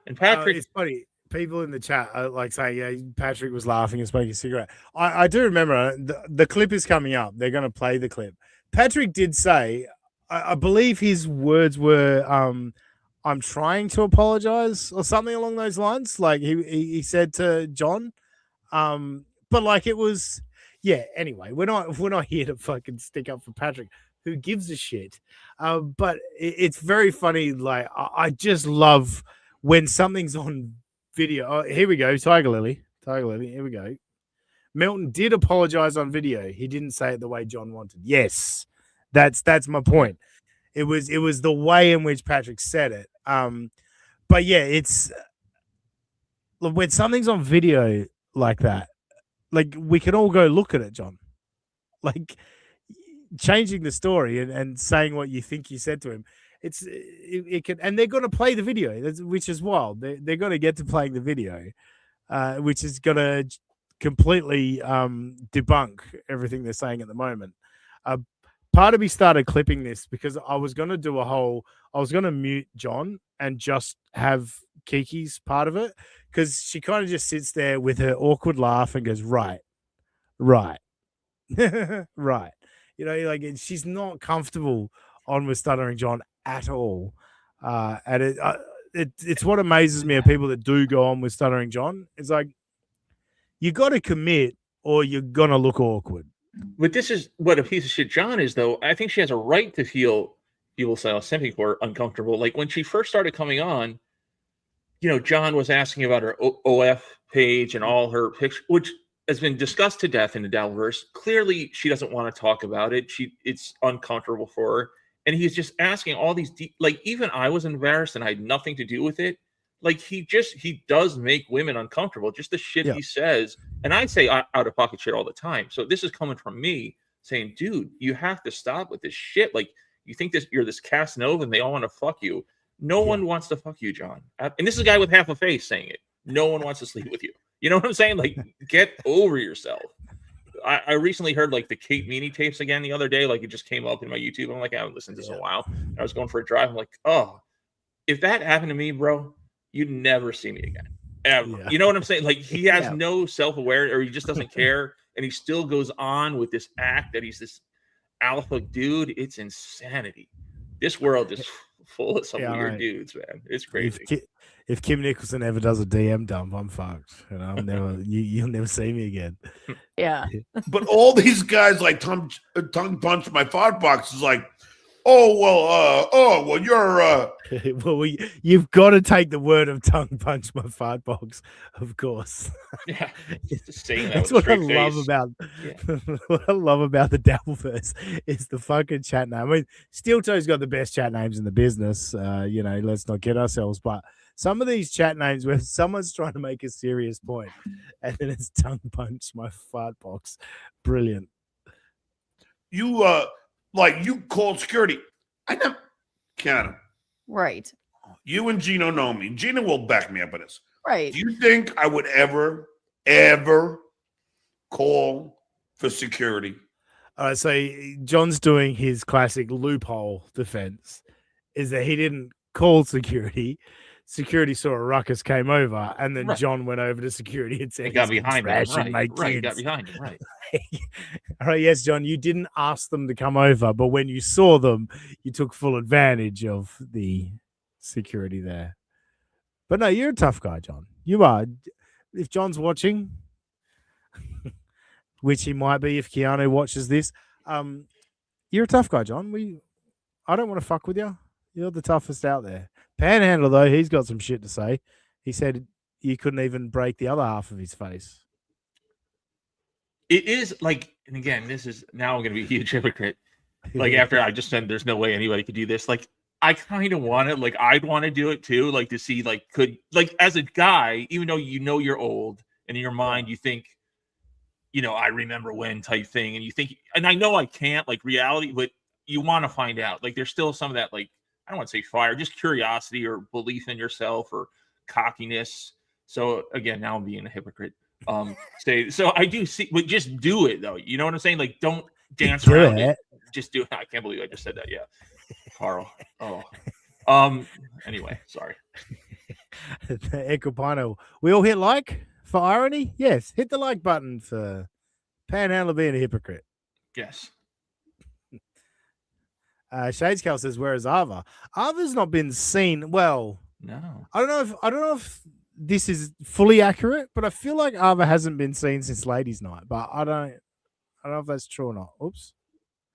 And Patrick, it's funny. People in the chat are like saying, "Yeah, Patrick was laughing and smoking a cigarette." I do remember the clip is coming up. They're going to play the clip. Patrick did say, I believe his words were, "I'm trying to apologize" or something along those lines. Like he said to John, but like it was, yeah. Anyway, we're not here to fucking stick up for Patrick. Who gives a shit? But it's very funny. Like I just love when something's on video. Oh, here we go. Tiger Lily. Here we go. Milton did apologize on video. He didn't say it the way John wanted. Yes, that's my point. It was the way in which Patrick said it. But yeah, it's when something's on video like that, like we can all go look at it, John. Like changing the story and saying what you think you said to him. It can, and they're going to play the video, which is wild. They're going to get to playing the video, which is going to completely debunk everything they're saying at the moment. Part of me started clipping this because I was going to I was going to mute John and just have Kiki's part of it because she kind of just sits there with her awkward laugh and goes, right. Right. You know, like she's not comfortable on with Stuttering John at all. And it's what amazes me of people that do go on with Stuttering John. It's like, you got to commit or you're going to look awkward. But this is what a piece of shit John is, though. I think she has a right to feel people say sympathy for uncomfortable. Like when she first started coming on, you know, John was asking about her OF page and all her pictures, which has been discussed to death in the Dowlverse. Clearly, she doesn't want to talk about it. It's uncomfortable for her. And he's just asking all these like, even I was embarrassed and I had nothing to do with it. Like he does make women uncomfortable, just the shit he says. And I say out of pocket shit all the time. So this is coming from me saying, dude, you have to stop with this shit. Like you think you're this Casanova and they all want to fuck you. No one wants to fuck you, John. And this is a guy with half a face saying it. No one wants to sleep with you. You know what I'm saying? Like, get over yourself. I recently heard like the Kate Meany tapes again the other day. Like it just came up in my YouTube. I'm like, I haven't listened to this in a while. And I was going for a drive. I'm like, oh, if that happened to me, bro, you'd never see me again. Ever. Yeah. You know what I'm saying? Like he has no self-awareness, or he just doesn't care. And he still goes on with this act that he's this alpha dude. It's insanity. This world is full of some weird dudes, man. It's crazy. If Kim Nicholson ever does a DM dump, I'm fucked. And I'll never you'll never see me again. Yeah. But all these guys like tongue punch my fart box is like, you're well, you've got to take the word of tongue punch my fart box, of course. Yeah, just saying that. That's what I love about what I love about the Dabbleverse is the fucking chat name. I mean, Steel Toe's got the best chat names in the business. You know, let's not kid ourselves, but some of these chat names where someone's trying to make a serious point and then it's tongue punch my fart box. Brilliant. You like you called security. I never can. Right. You and Gino know me. Gino will back me up on this. Right. Do you think I would ever call for security? So John's doing his classic loophole defense is that he didn't call security. Security saw a ruckus, came over, and then John went over to security and said, he got behind him. Right, he got behind him. Right. All right, yes, John, you didn't ask them to come over, but when you saw them, you took full advantage of the security there. But no, you're a tough guy, John. You are. If John's watching, which he might be if Keanu watches this, you're a tough guy, John. I don't want to fuck with you. You're the toughest out there. Panhandler, though, he's got some shit to say. He said you couldn't even break the other half of his face. It is like, and again, this is now I'm going to be a huge hypocrite. Like after I just said, there's no way anybody could do this. Like I kind of want it. Like I'd want to do it too. Like to see, like as a guy, even though you're old, and in your mind you think, I remember when type thing, and you think, and I know I can't like reality, but you want to find out. Like there's still some of that, like I don't want to say fire, just curiosity or belief in yourself or cockiness. So again, now I'm being a hypocrite. So I do see, but just do it though. You know what I'm saying? Like don't dance around it. Just do it. I can't believe I just said that. Yeah, Carl. Oh, Anyway, sorry. Ecopino. We all hit like for irony. Yes, hit the like button for Panhandler being a hypocrite. Yes. Shadescal says, "Where is Ava? Ava's not been seen." Well, no. I don't know if this is fully accurate, but I feel like Ava hasn't been seen since Ladies' Night. But I don't know if that's true or not. Oops.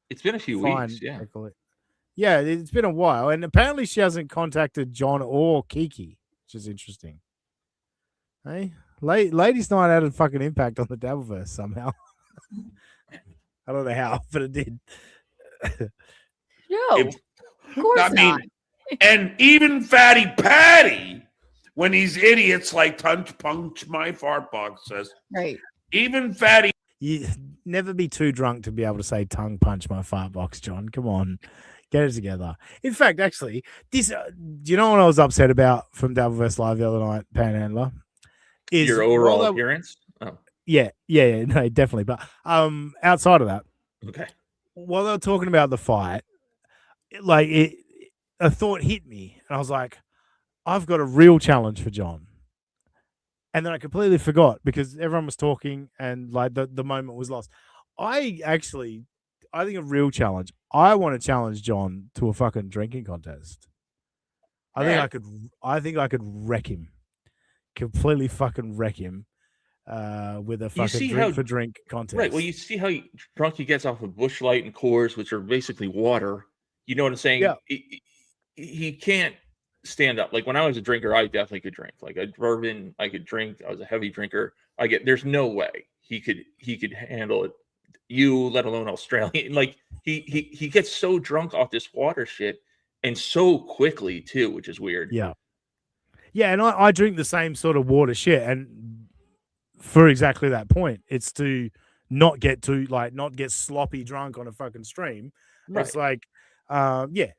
It's been a few weeks. Yeah. Yeah, it's been a while, and apparently she hasn't contacted John or Kiki, which is interesting. Hey, Ladies' Night had a fucking impact on the Dabbleverse somehow. I don't know how, but it did. No, of course not. And even Fatty Patty, when these idiots like punch my fart box says, right. Even Fatty. You never be too drunk to be able to say tongue punch my fart box, John. Come on, get it together. In fact, actually, this, do you know what I was upset about from Dabbleverse Live the other night, Panhandler? Is your overall appearance? Oh. Yeah, no, definitely. But outside of that, okay. While they were talking about the fight, a thought hit me, and I was like, I've got a real challenge for John. And then I completely forgot because everyone was talking and like the moment was lost. I think a real challenge. I want to challenge John to a fucking drinking contest. I think I could wreck him. Completely fucking wreck him with a fucking drink for drink contest. Right. Well, you see how drunk he gets off of Busch Light and Coors, which are basically water. You know what I'm saying? Yeah. He can't stand up. Like when I was a drinker, I definitely could drink. Like a bourbon, I could drink. I was a heavy drinker. There's no way he could handle it. You, let alone Australian. Like he gets so drunk off this water shit and so quickly too, which is weird. Yeah. Yeah, and I drink the same sort of water shit, and for exactly that point, it's to not get sloppy drunk on a fucking stream. Right. It's like,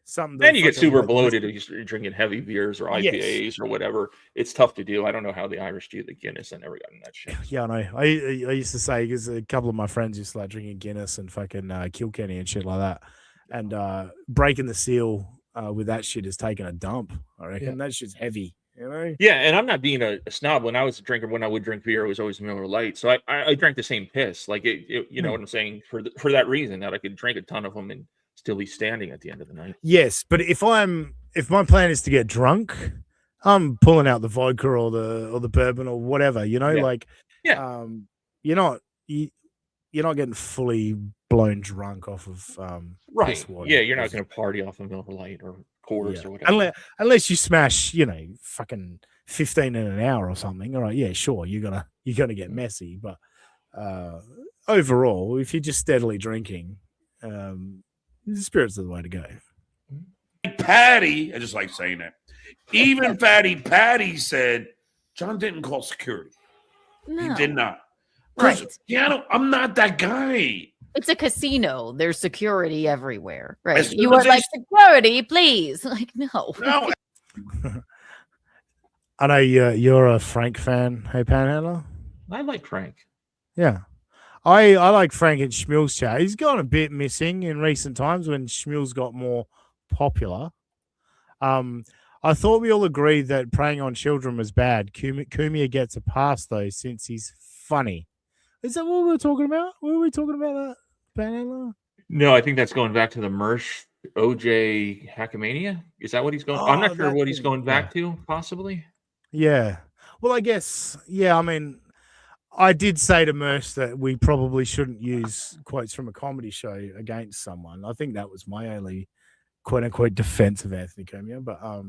something. Then you get super bloated if you're drinking heavy beers or IPAs or whatever. It's tough to do. I don't know how the Irish do the Guinness. I never got in that shit. Yeah, I know. I used to say, because a couple of my friends used to like drinking Guinness and fucking Kilkenny and shit like that, and breaking the seal with that shit is taking a dump. I reckon that shit's heavy. You know? Yeah, and I'm not being a snob. When I was a drinker, when I would drink beer, it was always Miller Lite. So I drank the same piss. Like you know what I'm saying? For that reason, that I could drink a ton of them and still be standing at the end of the night. Yes, but if my plan is to get drunk, I'm pulling out the vodka or the bourbon or whatever. You know, you're not getting fully blown drunk off of right. Water. Yeah, you're not going to party off of Miller Lite or Coors or whatever. Unless you smash, fucking 15 in an hour or something. All right, yeah, sure, you're gonna get messy, but overall, if you're just steadily drinking, the spirits are the way to go. Patty, I just like saying that. Even Fatty Patty said John didn't call security. No. He did not. Right. Yeah, I'm not that guy. It's a casino. There's security everywhere, right? You are like, security, please. Like, no. I know you're a Frank fan. Hey, Panhandler? I like Frank. Yeah. I like Frank and Schmil's chat. He's gone a bit missing in recent times when Schmil's got more popular. I thought we all agreed that preying on children was bad. Kumia gets a pass, though, since he's funny. Is that what we were talking about? Were we talking about that, Panhandler? No, I think that's going back to the Mersh OJ Hackamania. Is that what he's going? I'm not sure what he's going back to, possibly. Yeah. Well, I guess, I mean, I did say to Mersh that we probably shouldn't use quotes from a comedy show against someone. I think that was my only quote-unquote defense of Anthony Comia, but I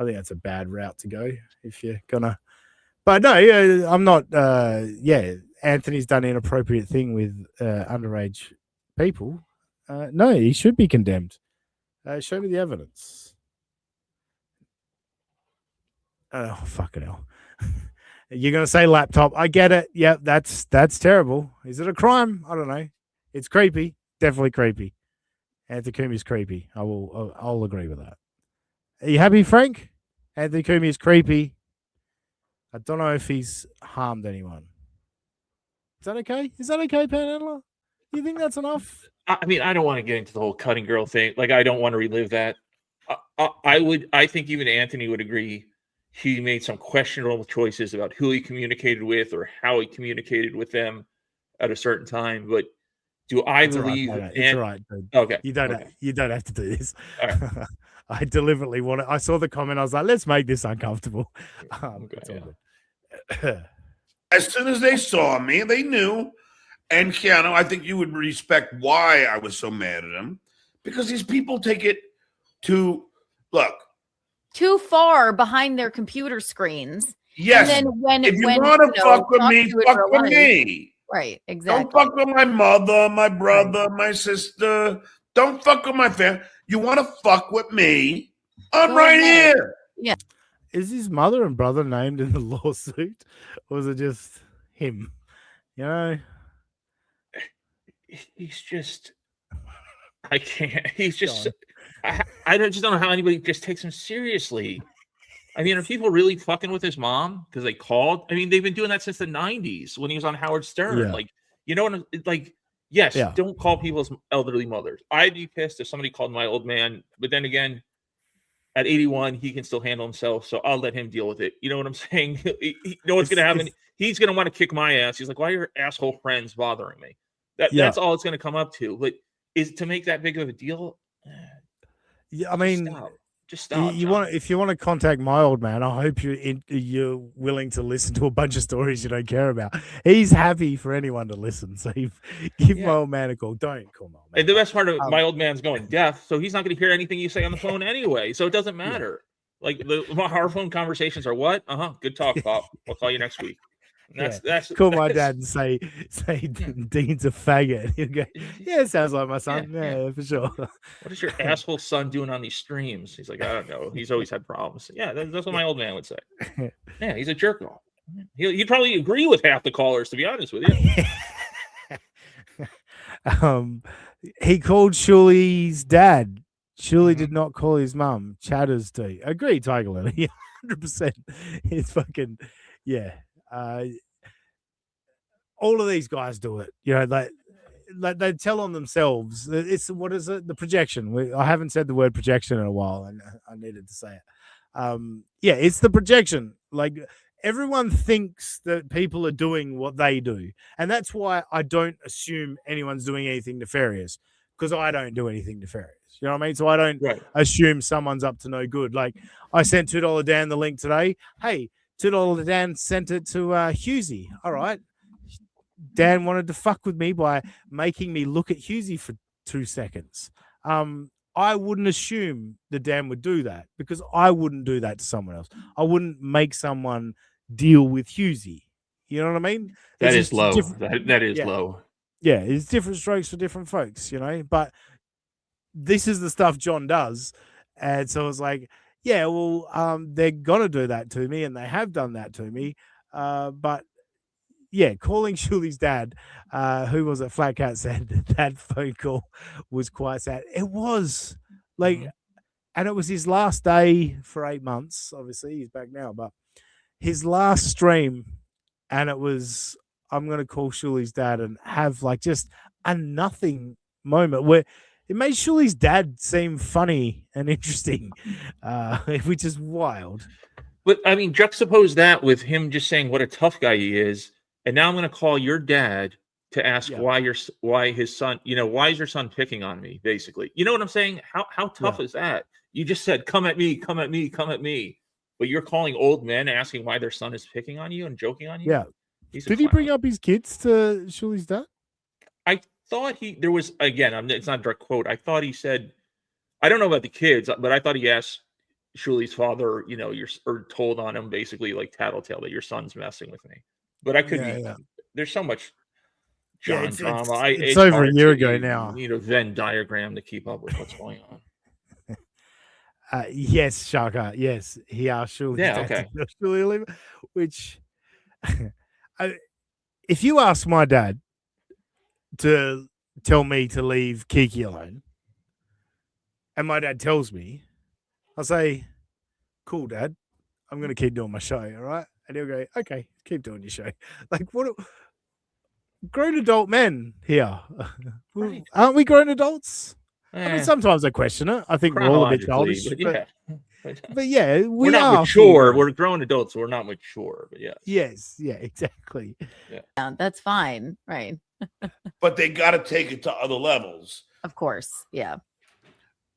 think that's a bad route to go if you're gonna. But no, I'm not. Anthony's done an inappropriate thing with underage people, no, he should be condemned. Show me the evidence. Oh, fucking hell. You're going to say laptop. I get it. Yeah, that's terrible. Is it a crime? I don't know. It's creepy. Definitely creepy. Anthony Cumi's creepy. I'll agree with that. Are you happy, Frank? Anthony Cumi is creepy. I don't know if he's harmed anyone. Is that okay? Is that okay, Panhandler? You think that's enough? I mean, I don't want to get into the whole cutting girl thing. Like, I don't want to relive that. I think even Anthony would agree he made some questionable choices about who he communicated with or how he communicated with them at a certain time. But do I believe? It's all right, dude. Okay. You don't have to do this. All right. I deliberately I saw the comment. I was like, let's make this uncomfortable. As soon as they saw me, they knew. And Keanu, I think you would respect why I was so mad at him, because these people take it too too far behind their computer screens. Yes. And then if you want to fuck with me, fuck with me. Right. Exactly. Don't fuck with my mother, my brother, my sister. Don't fuck with my family. You want to fuck with me? I'm right here. Yeah. Is his mother and brother named in the lawsuit, or is it just him? You know, he's just. I can't. He's just. I just don't know how anybody just takes him seriously. I mean, are people really fucking with his mom because they called? I mean, they've been doing that since the 90s when he was on Howard Stern. Yeah. Like, you know, like, yes, Yeah. don't call people's elderly mothers. I'd be pissed if somebody called my old man, but then again, at 81, he can still handle himself, so I'll let him deal with it. You know what I'm saying? You know what's going to happen? He's going to want to kick my ass. He's like, why are your asshole friends bothering me? That's all it's going to come up to. But is to make that big of a deal? Yeah, I mean, just stop. If you want to contact my old man, I hope you're willing to listen to a bunch of stories you don't care about. He's happy for anyone to listen, so give my old man a call. Don't call my old man. And the best part of my old man's going deaf, so he's not going to hear anything you say on the phone anyway. So it doesn't matter. Like our phone conversations are what? Good talk, Pop. I'll call you next week. That's call my dad and say Dean's a faggot. He'll go, yeah, it sounds like my son. Yeah, for sure. What is your asshole son doing on these streams? He's like, I don't know. He's always had problems. Yeah, that's what my old man would say. Yeah, he's a jerk off. He'd probably agree with half the callers, to be honest with you. He called Shuli's dad. Shuli did not call his mum. Chatters do. Agree, Tiger Lily. 100%. It's fucking all of these guys do it. You know, they tell on themselves. It's what is it? The projection. I haven't said the word projection in a while, and I needed to say it. It's the projection. Like everyone thinks that people are doing what they do, and that's why I don't assume anyone's doing anything nefarious, because I don't do anything nefarious. You know what I mean? So I don't assume someone's up to no good. Like I sent $2 Dan the link today. Hey, $2 Dan sent it to Husey. All right. Dan wanted to fuck with me by making me look at Husey for 2 seconds. I wouldn't assume that Dan would do that, because I wouldn't do that to someone else. I wouldn't make someone deal with Husey. You know what I mean? That is low. That is low. Yeah, it's different strokes for different folks, you know. But this is the stuff John does. And so it's like, yeah, well, they're going to do that to me, and they have done that to me. But, yeah, calling Shuli's dad, who was it? Flat Cat said that phone call was quite sad. It was. Like, and it was his last day for 8 months. Obviously, he's back now. But his last stream, and it was, I'm going to call Shuli's dad and have, like, just a nothing moment where it made Shuli's dad seem funny and interesting, which is wild. But I mean, juxtapose that with him just saying what a tough guy he is, and now I'm going to call your dad to ask why his son, why is your son picking on me? Basically, you know what I'm saying? How tough is that? You just said, "Come at me, come at me, come at me," but you're calling old men asking why their son is picking on you and joking on you. Yeah. Did he bring up his kids to Shuli's dad? I thought there was, again, it's not a direct quote. I thought he said, I don't know about the kids, but I thought he asked Shuli's father, or told on him basically like tattletale that your son's messing with me. But I could be there's so much Yeah, John drama. it's over a hard year to ago even now. need a Venn diagram to keep up with what's going on. Yes, Shaka. Yes, he asked Shirley's Yeah, dad to okay. tell Shirley to leave, which, if you ask my dad to tell me to leave Kiki alone, and my dad tells me, I'll say, "Cool, Dad. I'm going to keep doing my show, all right?" And he'll go, "Okay, keep doing your show." Like, what? Grown adult men here, Right. aren't we grown adults? I mean, Eh, sometimes I question it. I think we're all a bit chronologically, childish, but yeah. but yeah, We're we not are mature. full-grown. We're grown adults, so we're not mature. But yes. Yes, yeah, exactly. Yeah, that's fine. Right. But they got to take it to other levels. Of course. Yeah.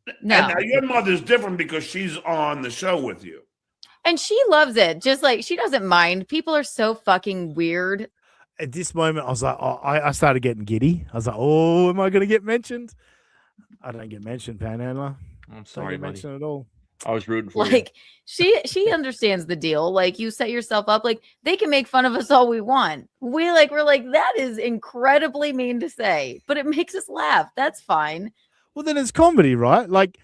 And No. now your mother's different because she's on the show with you. And she loves it. Just like she doesn't mind. People are so fucking weird. At this moment, I was like, I started getting giddy. I was like, oh, am I going to get mentioned? I don't get mentioned, Panhandler. I'm Don't sorry, get buddy. mentioned at all. I was rooting for you. Like she understands the deal. Like you set yourself up. Like they can make fun of us all we want. We're like that is incredibly mean to say, but it makes us laugh. That's fine. Well, then it's comedy, right? Like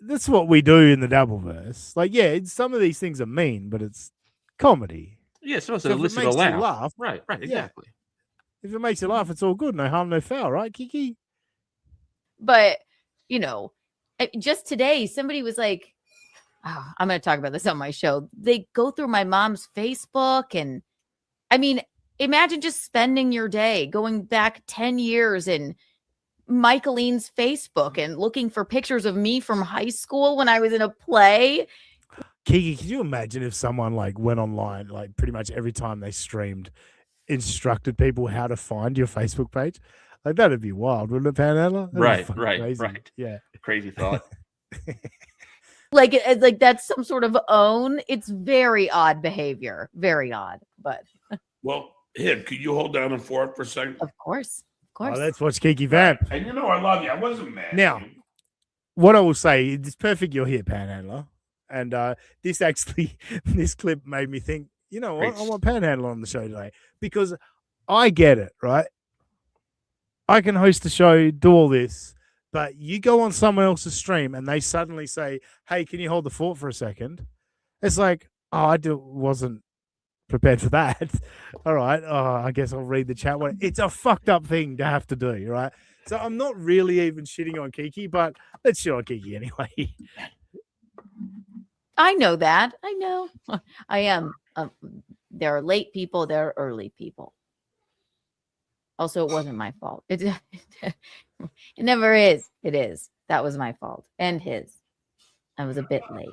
that's what we do in the Dabbleverse. Like, yeah, some of these things are mean, but it's comedy. Yeah, it's supposed So to if it elicit a makes you laugh. laugh, Right, yeah. exactly. If it makes you laugh, it's all good. No harm, no foul, right, Kiki? But just today, somebody was like, oh, I'm going to talk about this on my show. They go through my mom's Facebook. And I mean, imagine just spending your day going back 10 years in Michaeline's Facebook and looking for pictures of me from high school when I was in a play. Kiki, can you imagine if someone like went online, like pretty much every time they streamed, instructed people how to find your Facebook page? Like that'd be wild, wouldn't it, Panhandler? That'd be Right, crazy. right. Yeah. Crazy thought. Like that's some sort of own. It's very odd behavior. Very odd. But Well, here, could you hold down the fort for a second? of course. Oh, let's watch Kiki vamp. And you know I love you. I wasn't mad. Now, what I will say, it's perfect you're here, Panhandler. And this clip made me think, you know what? I want Panhandler on the show today because I get it, right? I can host the show, do all this, but you go on someone else's stream and they suddenly say, "Hey, can you hold the fort for a second?" It's like, oh, wasn't prepared for that. All right. Oh, I guess I'll read the chat. It's a fucked up thing to have to do, right? So I'm not really even shitting on Kiki, but let's shit on Kiki anyway. I know that. I know. I am. There are late people. There are early people. Also, it wasn't my fault. It never is. It is. That was my fault and his. I was a bit late.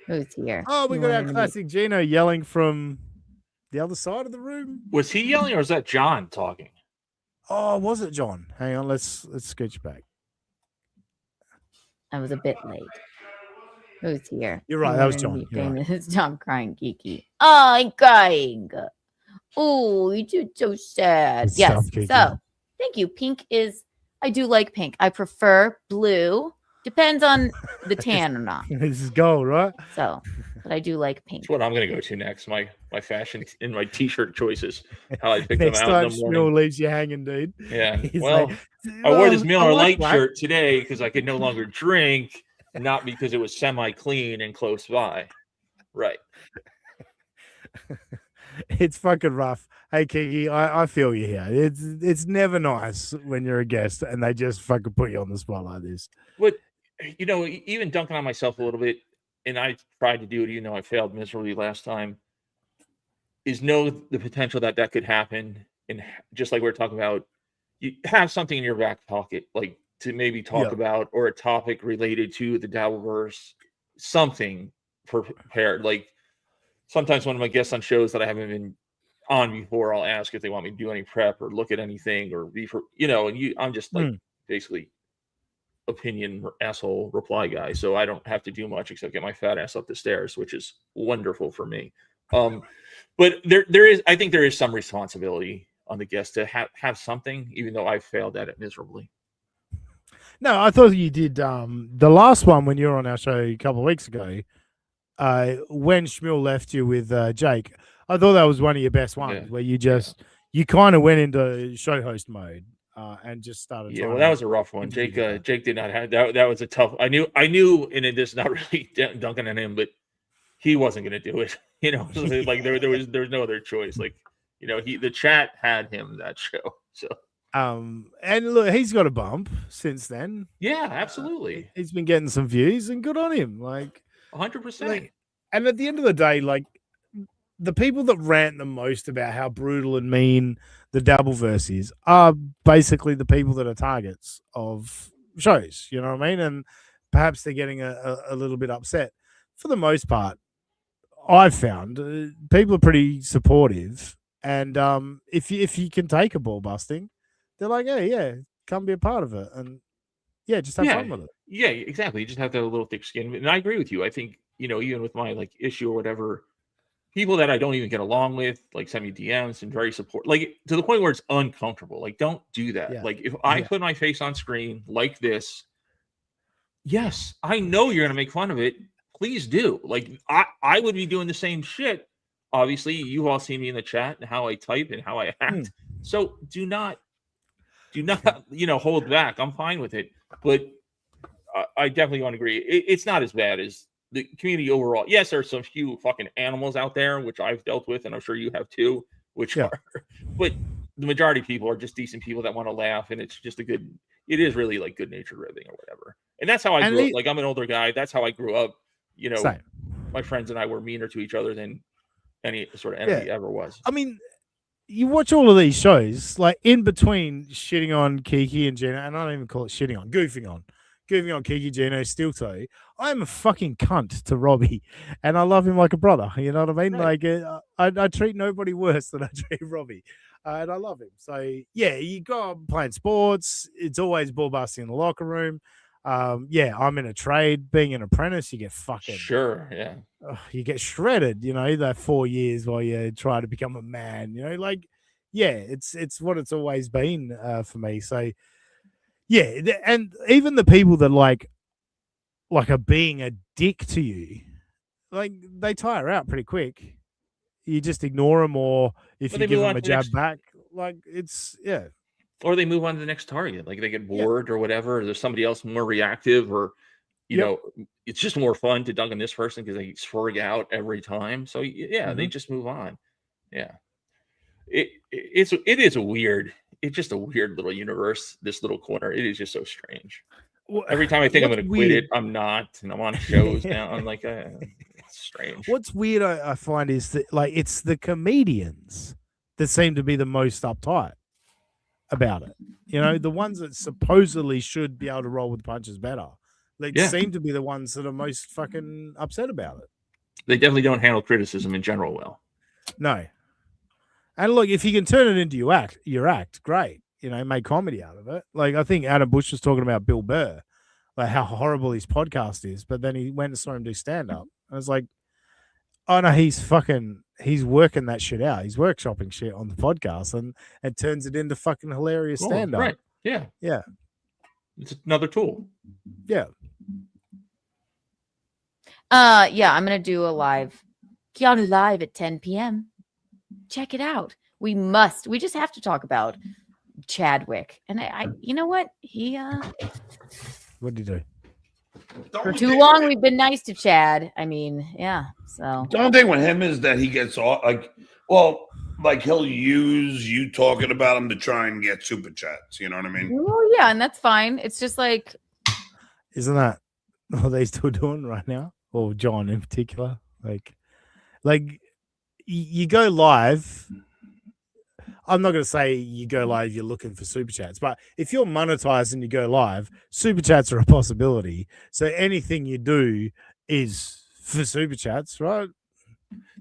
Who's here? Oh, we got our classic Gino yelling from the other side of the room. Was he yelling or was that John talking? Oh, was it John? Hang on, let's scooch back. I was a bit late. Who's here? You're right, that was John. Stop crying, Kiki. Oh, I'm crying. Oh, you do so sad. Yes. So, thank you. Pink is. I do like pink. I prefer blue. Depends on the tan or not. This is gold, right? So, but I do like pink. That's what I'm going to go to next. My fashion and my t-shirt choices. How I pick Next them out time in the morning. Shmuel leaves you hanging, dude. Yeah. He's Well, like, I wore this I Miller like Lite black. shirt today because I could no longer drink, not because it was semi-clean and close by. Right. It's fucking rough. Hey, Kiki, I feel you here. It's never nice when you're a guest and they just fucking put you on the spot like this. But, even dunking on myself a little bit, and I tried to do it, even though I failed miserably last time, is know the potential that could happen. And just like we we're talking about, you have something in your back pocket, like to maybe talk about, or a topic related to the Dabbleverse, something prepared. Like sometimes when I'm a guest on shows that I haven't been on before, I'll ask if they want me to do any prep or look at anything or I'm just like basically opinion asshole reply guy. So I don't have to do much except get my fat ass up the stairs, which is wonderful for me. But I think there is some responsibility on the guest to have something, even though I failed at it miserably. No, I thought you did the last one when you were on our show a couple of weeks ago. When Shmuel left you with Jake, I thought that was one of your best ones where you just you kind of went into show host mode and just started. Yeah, well, that was a rough one. Jake did not have that. That was a tough. I knew, and it is not really dunking on him, but he wasn't going to do it. Like there was no other choice. Like the chat had him that show. So and look, he's got a bump since then. Yeah, absolutely. He's been getting some views, and good on him. Like 100%. And at the end of the day, like the people that rant the most about how brutal and mean the Dabbleverse is are basically the people that are targets of shows. You know what I mean? And perhaps they're getting a little bit upset. For the most part, I've found people are pretty supportive, and if you can take a ball busting, they're like, yeah, come be a part of it, and just have fun with it. Yeah, exactly. You just have to have a little thick skin, and I agree with you. I think even with my like issue or whatever, people that I don't even get along with like send me DMs and very support, like to the point where it's uncomfortable. Like, don't do that. Yeah. Like if I put my face on screen like this, yes, I know you're gonna make fun of it. Please do. Like I would be doing the same shit. Obviously, you've all seen me in the chat and how I type and how I act. So do not hold back. I'm fine with it. But I definitely want to agree. It's not as bad as the community overall. Yes, there's some few fucking animals out there, which I've dealt with, and I'm sure you have too, but the majority of people are just decent people that want to laugh, and it's just it is really like good natured ribbing or whatever. And that's how I grew up. Like, I'm an older guy. That's how I grew up. Same. My friends and I were meaner to each other than any sort of enemy ever was. I mean, you watch all of these shows, like in between shitting on Kiki and Gino, and I don't even call it shitting on, goofing on Kiki, Gino, Steel Toe. I'm a fucking cunt to Robbie, and I love him like a brother. You know what I mean? Right. Like, I treat nobody worse than I treat Robbie, and I love him. So yeah, you go up playing sports. It's always ball busting in the locker room. I'm in a trade. Being an apprentice, you get fucking you get shredded. That 4 years while you try to become a man. It's what it's always been for me. So yeah, and even the people that like are being a dick to you, like they tire out pretty quick. You just ignore them, or if you give them a jab back, like it's or they move on to the next target. Like they get bored or whatever. Or there's somebody else more reactive, or you know, it's just more fun to dunk on this person because they swerve out every time. So they just move on. Yeah, it is a weird. It's just a weird little universe. This little corner. It is just so strange. Well, every time I think I'm going to quit it, I'm not, and I'm on shows now. I'm like, it's strange. What's weird, I find, is that like it's the comedians that seem to be the most uptight about it. The ones that supposedly should be able to roll with the punches better. They seem to be the ones that are most fucking upset about it. They definitely don't handle criticism in general well. No. And look, if you can turn it into your act, great. Make comedy out of it. Like I think Adam Bush was talking about Bill Burr, like how horrible his podcast is, but then he went and saw him do stand-up. I was like, oh no, he's working that shit out. He's workshopping shit on the podcast and turns it into fucking hilarious stand-up. Right. Yeah. Yeah. It's another tool. Yeah. I'm gonna do a live Keanu live at 10 p.m. Check it out. We just have to talk about Chadwick. And I you know what? What did he do? For too long, we've been nice to Chad. I mean, so the only thing with him is that he gets all like he'll use you talking about him to try and get super chats. You know what I mean? Well, yeah, and that's fine. It's just like, isn't that what they still doing right now? Or John in particular? Like you go live. I'm not going to say you go live, you're looking for super chats, but if you're monetized and you go live, super chats are a possibility. So anything you do is for super chats, right?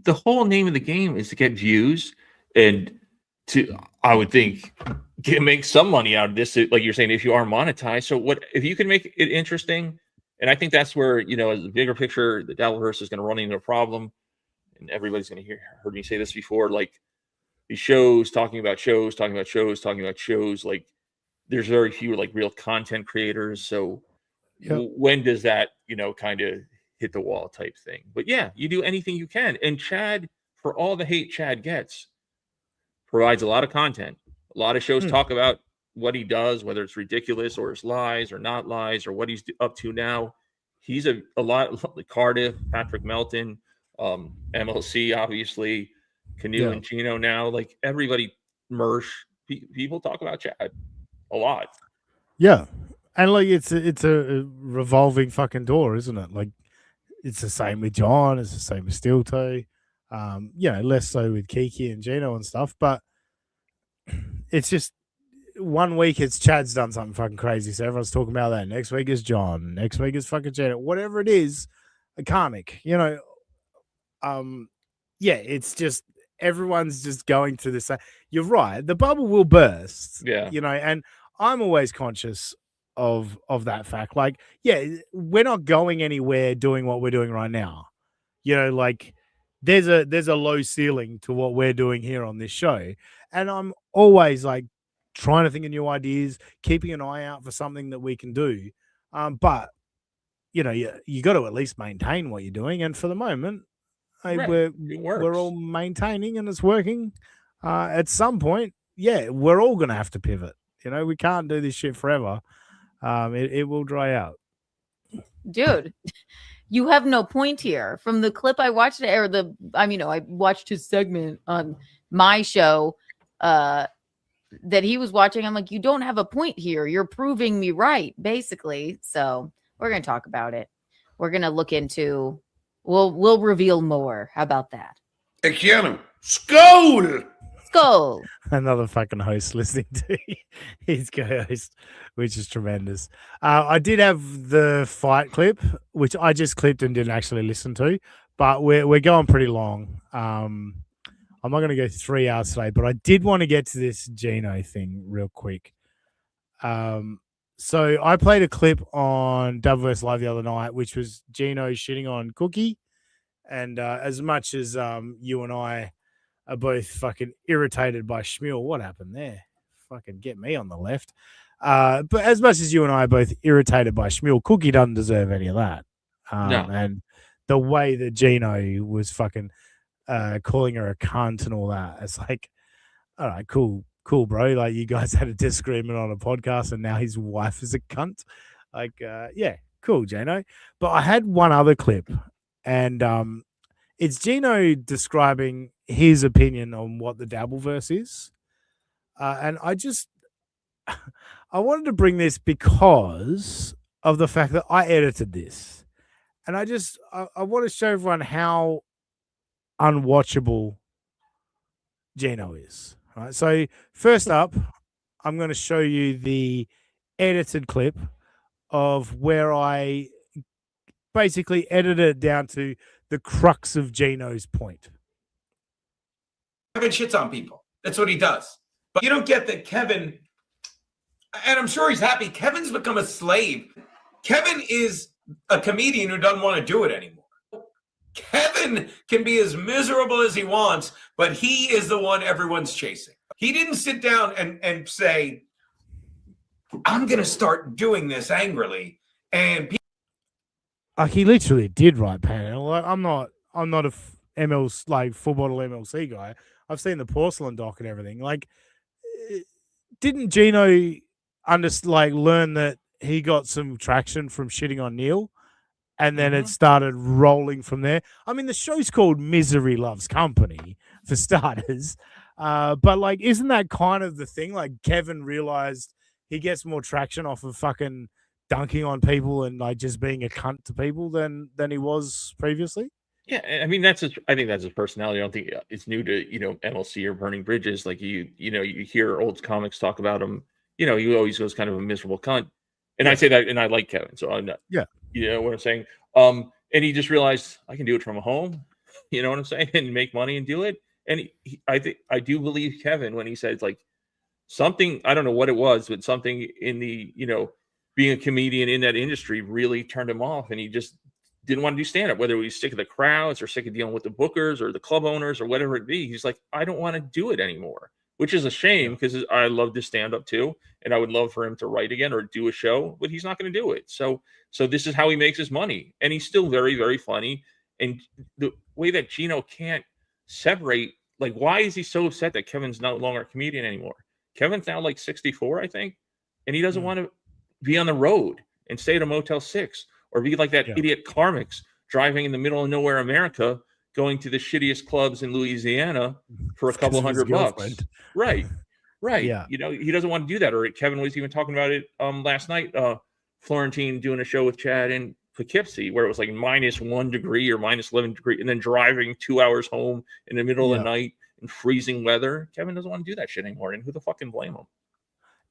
The whole name of the game is to get views and to, I would think, make some money out of this. Like you're saying, if you are monetized. So what if you can make it interesting? And I think that's where, as the bigger picture, the Dabbleverse is going to run into a problem. And everybody's going to heard me say this before, like these shows, talking about shows. Like there's very few like real content creators. So when does that, kind of hit the wall type thing? But yeah, you do anything you can. And Chad, for all the hate Chad gets, provides a lot of content. A lot of shows talk about what he does, whether it's ridiculous or his lies or not lies or what he's up to now. He's a lot like Cardiff, Patrick Melton, MLC, obviously, Canoe and Gino now. Like everybody, Mersh, people talk about Chad a lot. Yeah. And like it's a revolving fucking door, isn't it? Like it's the same with John, it's the same with Steel Toe. Less so with Kiki and Gino and stuff, but it's just 1 week it's Chad's done something fucking crazy, so everyone's talking about that. Next week is John, next week is fucking Gino, whatever it is, a comic, it's just everyone's just going through this. You're right, the bubble will burst. And I'm always conscious of that fact. Like, we're not going anywhere doing what we're doing right now. Like there's a low ceiling to what we're doing here on this show. And I'm always like trying to think of new ideas, keeping an eye out for something that we can do. But you got to at least maintain what you're doing. And for the moment, we're all maintaining and it's working. At some point, we're all going to have to pivot. We can't do this shit forever. It will dry out. Dude, you have no point here. From the clip I watched, I watched his segment on my show that he was watching. I'm like, you don't have a point here. You're proving me right, basically. So we're going to talk about it. We're going to look into, we'll reveal more. How about that? Skål! Skål! Another fucking host listening to his co-host, which is tremendous. I did have the fight clip, which I just clipped and didn't actually listen to, but we're going pretty long. I'm not going to go 3 hours today, but I did want to get to this Gino thing real quick. So I played a clip on WS Live the other night, which was Gino shitting on Cookie. And as much as you and I are both fucking irritated by Schmuel, what happened there? Fucking get me on the left. But as much as you and I are both irritated by Schmuel, Cookie doesn't deserve any of that. No. And the way that Gino was fucking calling her a cunt and all that, it's like, all right, cool, bro. Like, you guys had a disagreement on a podcast and now his wife is a cunt. Like, cool, Gino. But I had one other clip, and it's Gino describing his opinion on what the Dabbleverse is. And I wanted to bring this because of the fact that I edited this. And I want to show everyone how unwatchable Gino is. Right. So first up, I'm going to show you the edited clip of where I basically edited it down to the crux of Gino's point. Kevin shits on people. That's what he does. But you don't get that Kevin, and I'm sure he's happy, Kevin's become a slave. Kevin is a comedian who doesn't want to do it anymore. Kevin can be as miserable as he wants, but he is the one everyone's chasing. He didn't sit down and say, I'm going to start doing this angrily. And he literally did, right, Pan? Like, I'm not a full bottle MLC guy. I've seen the porcelain doc and everything. Like, didn't Gino learn that he got some traction from shitting on Neil, and then it started rolling from there? I mean, the show's called Misery Loves Company, for starters. But like, isn't that kind of the thing? Like, Kevin realized he gets more traction off of fucking dunking on people and like just being a cunt to people than he was previously. Yeah, I mean I think that's his personality. I don't think it's new to MLC or Burning Bridges. Like you hear old comics talk about him. He always goes kind of a miserable cunt, and I say that, and I like Kevin, so I'm not. Yeah, you know what I'm saying. And he just realized I can do it from home. You know what I'm saying, and make money and do it. And I do believe Kevin when he says like something. I don't know what it was, but something in the being a comedian in that industry really turned him off, and he just didn't want to do stand-up, whether he was sick of the crowds or sick of dealing with the bookers or the club owners or whatever it be. He's like, I don't want to do it anymore, which is a shame because I love to stand up too, and I would love for him to write again or do a show, but he's not going to do it. So this is how he makes his money, and he's still very, very funny. And the way that Gino can't separate like, why is he so upset that Kevin's no longer a comedian anymore? Kevin's now like 64, I think, and he doesn't want to be on the road and stay at a Motel 6 or be like that idiot Carmix driving in the middle of nowhere America, going to the shittiest clubs in Louisiana for a couple $100. Right. Yeah. You know, he doesn't want to do that. Or Kevin was even talking about it last night. Florentine doing a show with Chad in Poughkeepsie where it was like -1 degree or -11 degree, and then driving 2 hours home in the middle of the night in freezing weather. Kevin doesn't want to do that shit anymore, and who the fuck can blame him?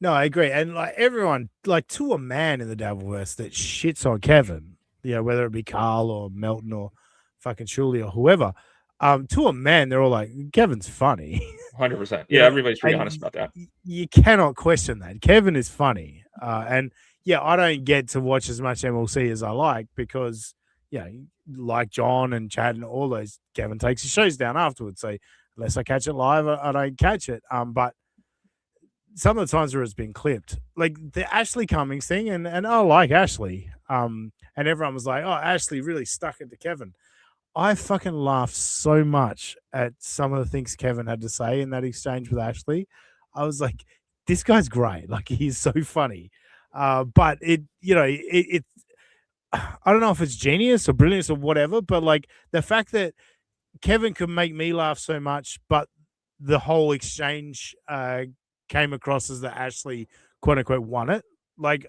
No, I agree. And like everyone, like to a man in the Dabbleverse that shits on Kevin, you know, whether it be Carl or Melton or fucking Shuley or whoever, to a man, they're all like, Kevin's funny. 100%. You Yeah, know, everybody's pretty and honest about that. You cannot question that. Kevin is funny. And yeah, I don't get to watch as much MLC as I like because, you know, like John and Chad and all those, Kevin takes his shows down afterwards. So unless I catch it live, I don't catch it. But some of the times where it's been clipped, like the Ashley Cummings thing, and I like Ashley. And everyone was like, oh, Ashley really stuck it to Kevin. I fucking laughed so much at some of the things Kevin had to say in that exchange with Ashley. I was like, this guy's great. Like, he's so funny. But it, you know, I don't know if it's genius or brilliance or whatever, but like the fact that Kevin could make me laugh so much, but the whole exchange came across as that Ashley, quote unquote, won it. Like,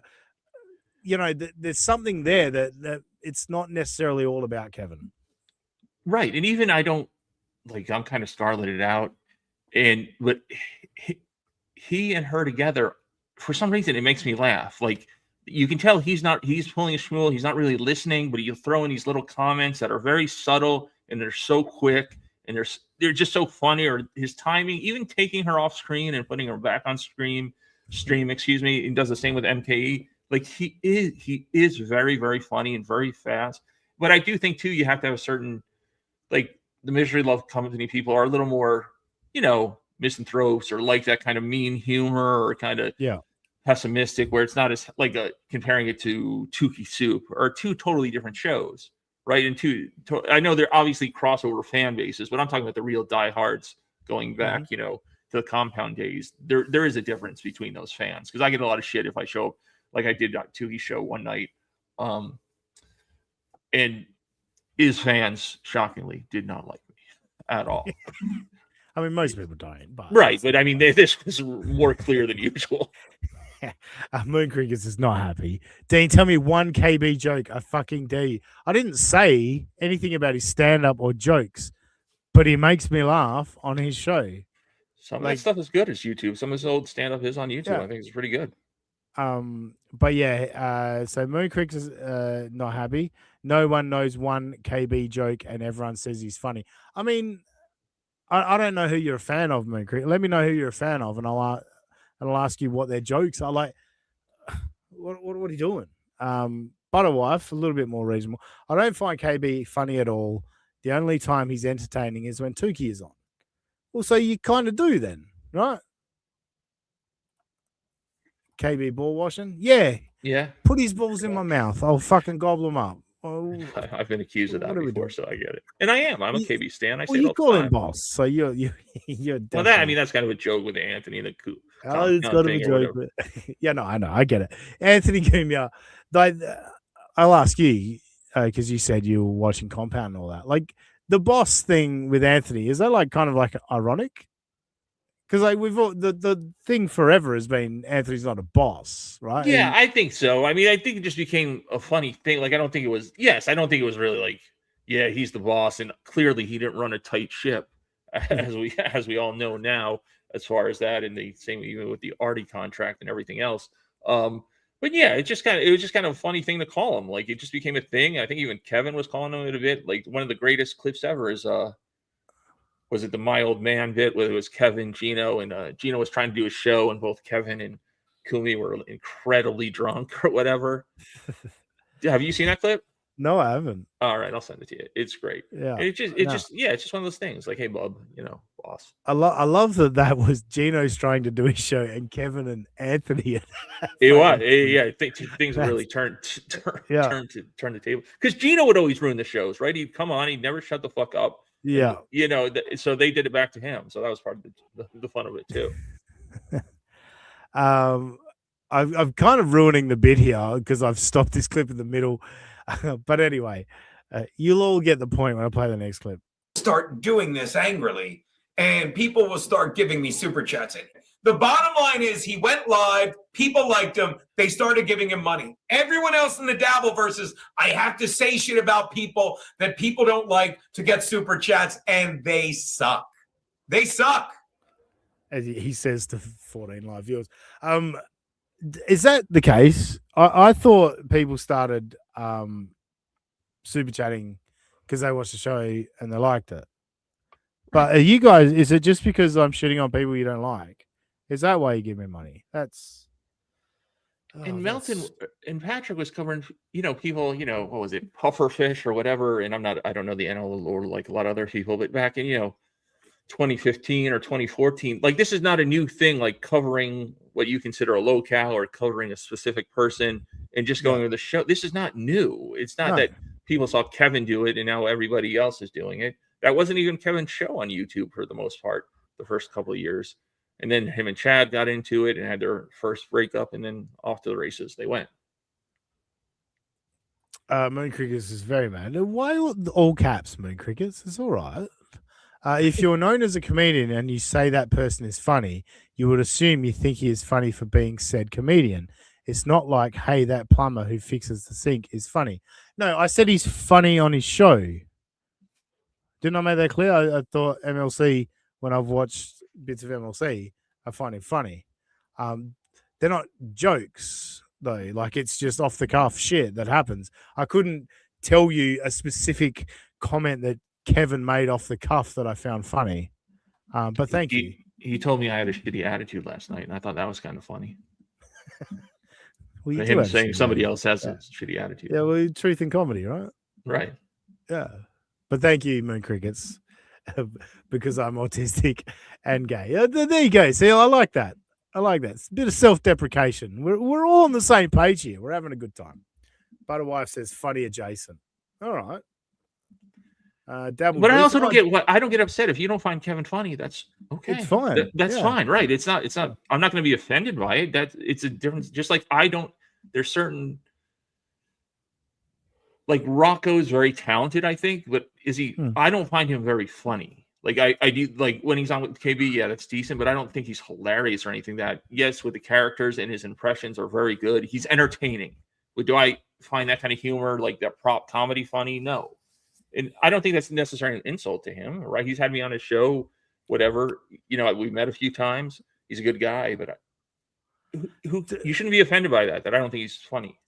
you know, there's something there that it's not necessarily all about Kevin. Right. And even I don't like, I'm kind of starletted out. But he and her together, for some reason, it makes me laugh. Like, you can tell he's pulling a schmool. He's not really listening, but he'll throw in these little comments that are very subtle and they're so quick and they're just so funny. Or his timing, even taking her off screen and putting her back on stream, excuse me, and does the same with MKE. Like, he is very, very funny and very fast. But I do think too, you have to have a certain, like, the Misery Love Company people are a little more, you know, misanthropes or like that kind of mean humor or kind of pessimistic, where it's not as like comparing it to Tukey Soup or two totally different shows, right? And I know they're obviously crossover fan bases, but I'm talking about the real diehards going back, you know, to the Compound days. There is a difference between those fans, because I get a lot of shit if I show up like I did at Tukey show one night, and his fans shockingly did not like me at all. I mean, most people don't, but right. But I mean, this was more clear than usual. Moon Crickets is not happy. Dean, tell me one KB joke. I fucking dare you. I didn't say anything about his stand-up or jokes, but he makes me laugh on his show. Some of that stuff is good as YouTube. Some of his old stand-up is on YouTube. Yeah. I think it's pretty good. But yeah, so Moon Crickets is not happy. No one knows one KB joke, and everyone says he's funny. I mean, I don't know who you're a fan of, Moon Cricket. Let me know who you're a fan of, and I'll ask you what their jokes are. Like, what are you doing? Butterwife, a little bit more reasonable. I don't find KB funny at all. The only time he's entertaining is when Tukey is on. Well, so you kind of do then, right? KB ball washing? Yeah. Put his balls in my mouth. I'll fucking gobble them up. Oh, I've been accused of that before, so I get it. And I am. I'm a KB stan. I say well, you it call all the him time. boss, so you're Well, that, I mean, that's kind of a joke with Anthony and the coup. Oh, it's got to be a joke. But yeah, no, I know. I get it. Anthony Cumia, I'll ask you, because you said you were watching Compound and all that. Like, the boss thing with Anthony, is that like kind of like ironic? Because like the thing forever has been Anthony's not a boss, right? Yeah, I think so. I mean, I think it just became a funny thing. Like, I don't think it was really like, yeah, he's the boss, and clearly he didn't run a tight ship, as we all know now, as far as that, and the same even with the Artie contract and everything else. But yeah, it was just kind of a funny thing to call him. Like, it just became a thing. I think even Kevin was calling him it a bit. Like, one of the greatest clips ever is was it the My Old Man bit where it was Kevin, Gino, and Gino was trying to do a show, and both Kevin and Kumi were incredibly drunk or whatever. Have you seen that clip? No, I haven't. All right, I'll send it to you. It's great. Yeah, and it's just one of those things. Like, hey, bub, you know, boss. I love that was Gino's trying to do his show, and Kevin and Anthony. It was, yeah. I think things really turned the table, because Gino would always ruin the shows, right? He'd come on, he'd never shut the fuck up. Yeah. And, so they did it back to him. So that was part of the fun of it too. I'm kind of ruining the bit here because I've stopped this clip in the middle. But anyway, you'll all get the point when I play the next clip. Start doing this angrily, and people will start giving me super chats. The bottom line is he went live, people liked him, they started giving him money. Everyone else in the Dabble versus, I have to say shit about people that people don't like to get super chats, and they suck. They suck. As he says to 14 live viewers. Is that the case? I thought people started super chatting because they watched the show and they liked it. But are you guys, is it just because I'm shitting on people you don't like? Is that why you give me money? That's. And Melton and Patrick was covering, people, what was it, pufferfish or whatever. And I don't know the animal lore like a lot of other people, but back in, 2015 or 2014, like this is not a new thing, like covering what you consider a locale or covering a specific person and just going to the show. This is not new. It's not that people saw Kevin do it and now everybody else is doing it. That wasn't even Kevin's show on YouTube for the most part, the first couple of years. And then him and Chad got into it and had their first breakup, and then off to the races they went. Moon Crickets is very mad. Why all caps, Moon Crickets? It's all right. If you're known as a comedian and you say that person is funny, you would assume you think he is funny for being said comedian. It's not like, hey, that plumber who fixes the sink is funny. No, I said he's funny on his show. Didn't I make that clear? I thought MLC, when I've watched bits of MLC, I find him funny. They're not jokes, though. Like, it's just off-the-cuff shit that happens. I couldn't tell you a specific comment that Kevin made off the cuff that I found funny. But thank you. He told me I had a shitty attitude last night, and I thought that was kind of funny. Well, you him saying somebody else has a shitty attitude. Yeah, well, truth in comedy, right? Right. Yeah. But thank you, Moon Crickets, because I'm autistic and gay. There you go. See, I like that. It's a bit of self-deprecation. We're all on the same page here. We're having a good time. Butterwife says funny adjacent. All right. But I also don't get I don't get upset if you don't find Kevin funny. That's okay. It's fine. That's fine, right? It's not. I'm not going to be offended by it. It's a difference. Just like there's certain. Like Rocco's very talented, I think, but is he? I don't find him very funny. Like I do, like when he's on with KB, yeah, that's decent, but I don't think he's hilarious or anything. That yes, with the characters and his impressions are very good. He's entertaining. But do I find that kind of humor, like that prop comedy, funny? No. And I don't think that's necessarily an insult to him, right? He's had me on his show, whatever. We've met a few times. He's a good guy, but you shouldn't be offended by that. That I don't think he's funny.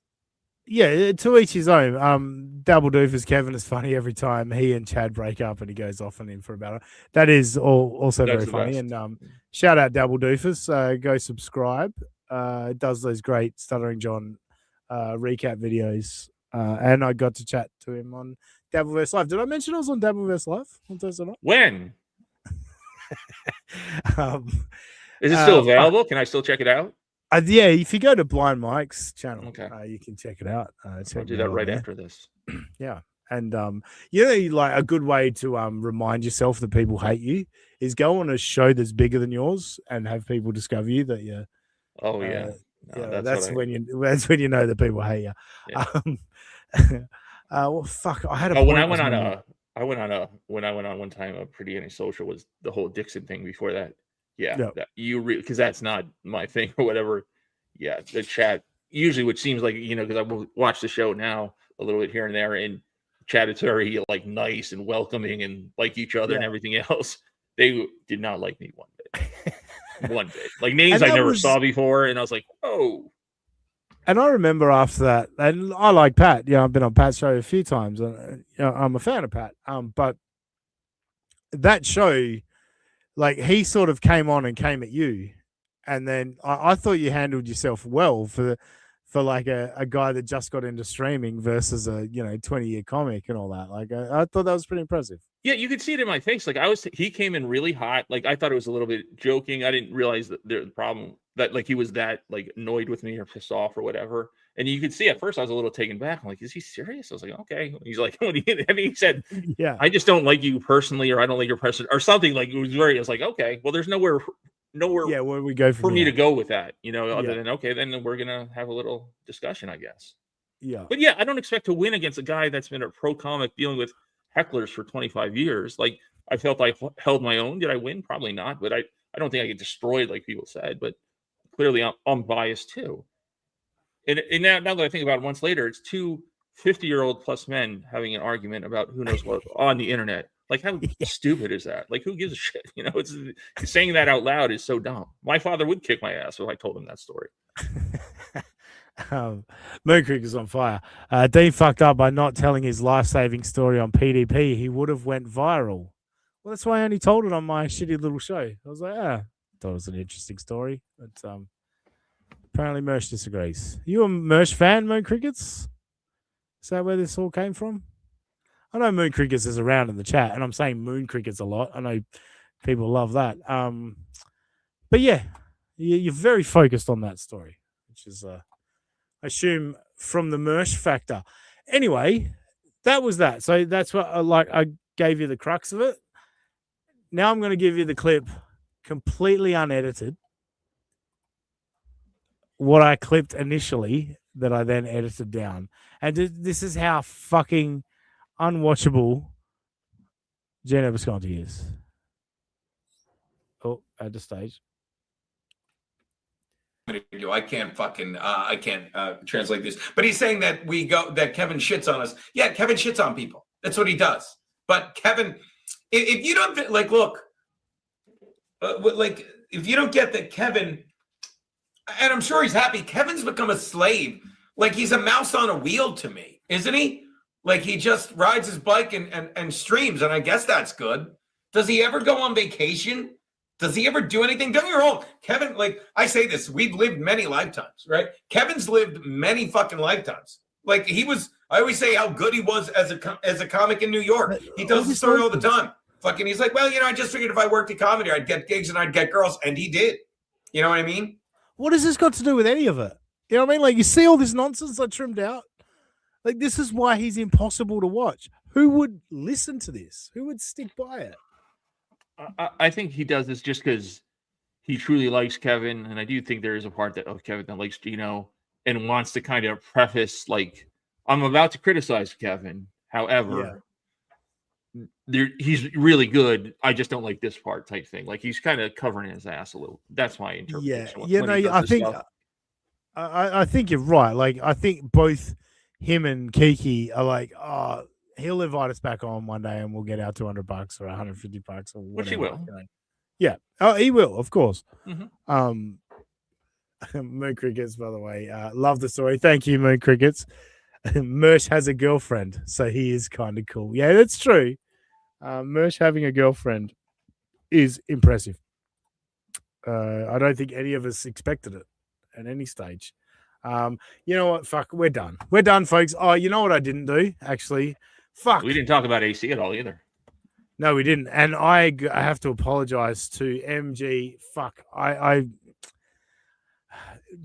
Yeah, to each his own. Double Doofus Kevin is funny every time he and Chad break up and he goes off on him for about it. That is also very funny. Best. And shout out Double Doofus. Go subscribe. Does those great Stuttering John recap videos. And I got to chat to him on Dabbleverse Live. Did I mention I was on Dabbleverse Live on Thursday night? When? Is it still available? Can I still check it out? Yeah, if you go to Blind Mike's channel, okay, you can check it out. I'll do that right after this. Yeah. And like a good way to remind yourself that people hate you is go on a show that's bigger than yours and have people discover you that you're. Oh yeah. That's when you know that people hate you. Yeah. Well, fuck. I had a. When I went on one time, a Pretty Antisocial was the whole Dixon thing. Before that, because that's not my thing or whatever. Yeah, the chat usually, which seems like because I watch the show now a little bit here and there, and chat is very like nice and welcoming and like each other and everything else. They did not like me one bit. One bit, like names I never saw before, and I was like, oh. And I remember after that, and I like Pat. I've been on Pat's show a few times, and I'm a fan of Pat. But that show, like he sort of came on and came at you, and then I thought you handled yourself well for like a guy that just got into streaming versus a 20-year comic and all that. Like I thought that was pretty impressive. Yeah, you could see it in my face. Like he came in really hot. Like I thought it was a little bit joking. I didn't realize that the problem that like he was that like annoyed with me or pissed off or whatever. And you could see at first I was a little taken back. I'm like, is he serious? I was like, okay. He's like, and he said, Yeah, I just don't like you personally, or I don't like your person, or something. Like, it was very, I was like, okay, well, there's nowhere yeah, where we go for me to go with that, other Yeah. than, okay, then we're going to have a little discussion, I guess. Yeah. But yeah, I don't expect to win against a guy that's been a pro comic dealing with hecklers for 25 years. Like, I felt I held my own. Did I win? Probably not. But I don't think I get destroyed like people said. But clearly I'm biased too. And now that I think about it months later, it's two 50-year-old plus men having an argument about who knows what on the internet. Like, how stupid is that? Like, who gives a shit? It's saying that out loud is so dumb. My father would kick my ass if I told him that story. Moon Creek is on fire. Dean fucked up by not telling his life-saving story on PDP. He would have went viral. Well, that's why I only told it on my shitty little show. I was like, thought it was an interesting story. But apparently Mersh disagrees. You a Mersh fan, Moon Crickets? Is that where this all came from? I know Moon Crickets is around in the chat, and I'm saying Moon Crickets a lot. I know people love that. But yeah, you're very focused on that story, which is, I assume, from the Mersh factor. Anyway, that was that. So that's what I gave you the crux of it. Now I'm going to give you the clip completely unedited. What I clipped initially that I then edited down. And this is how fucking unwatchable Gino Visconti is. Oh, at the stage. I can't fucking I can't translate this, but he's saying that that Kevin shits on us. Yeah, Kevin shits on people. That's what he does. But Kevin, if you don't look, if you don't get that Kevin, and I'm sure he's happy, Kevin's become a slave. Like, he's a mouse on a wheel to me, isn't he? Like, he just rides his bike and streams, and I guess that's good. Does he ever go on vacation? Does he ever do anything? Don't get me wrong, Kevin, I say this, we've lived many lifetimes, right? Kevin's lived many fucking lifetimes. Like, I always say how good he was as a comic in New York. He tells the story all the time. Fucking, he's like, well, I just figured if I worked at comedy, I'd get gigs and I'd get girls, and he did. You know what I mean? What has this got to do with any of it? You know what I mean? Like, you see all this nonsense I trimmed out? Like, this is why he's impossible to watch. Who would listen to this? Who would stick by it? I think he does this just because he truly likes Kevin, and I do think there is a part of Kevin that likes Gino and wants to kind of preface, like, I'm about to criticize Kevin. However, he's really good. I just don't like this part type thing. Like, he's kind of covering his ass a little. that's my interpretation. I think you're right. Like, I think both him and Kiki are like, he'll invite us back on one day and we'll get our $200 or $150 or whatever. Which he will. Yeah. Oh, he will, of course. Mm-hmm. Moon Crickets, by the way, love the story. Thank you, Moon Crickets. Mersh has a girlfriend, so he is kind of cool. Yeah, that's true. Mersh having a girlfriend is impressive. I don't think any of us expected it at any stage. You know what? Fuck, we're done. We're done, folks. Oh, you know what I didn't do, actually? Fuck. We didn't talk about AC at all either. No, we didn't. And I have to apologize to MG. Fuck. I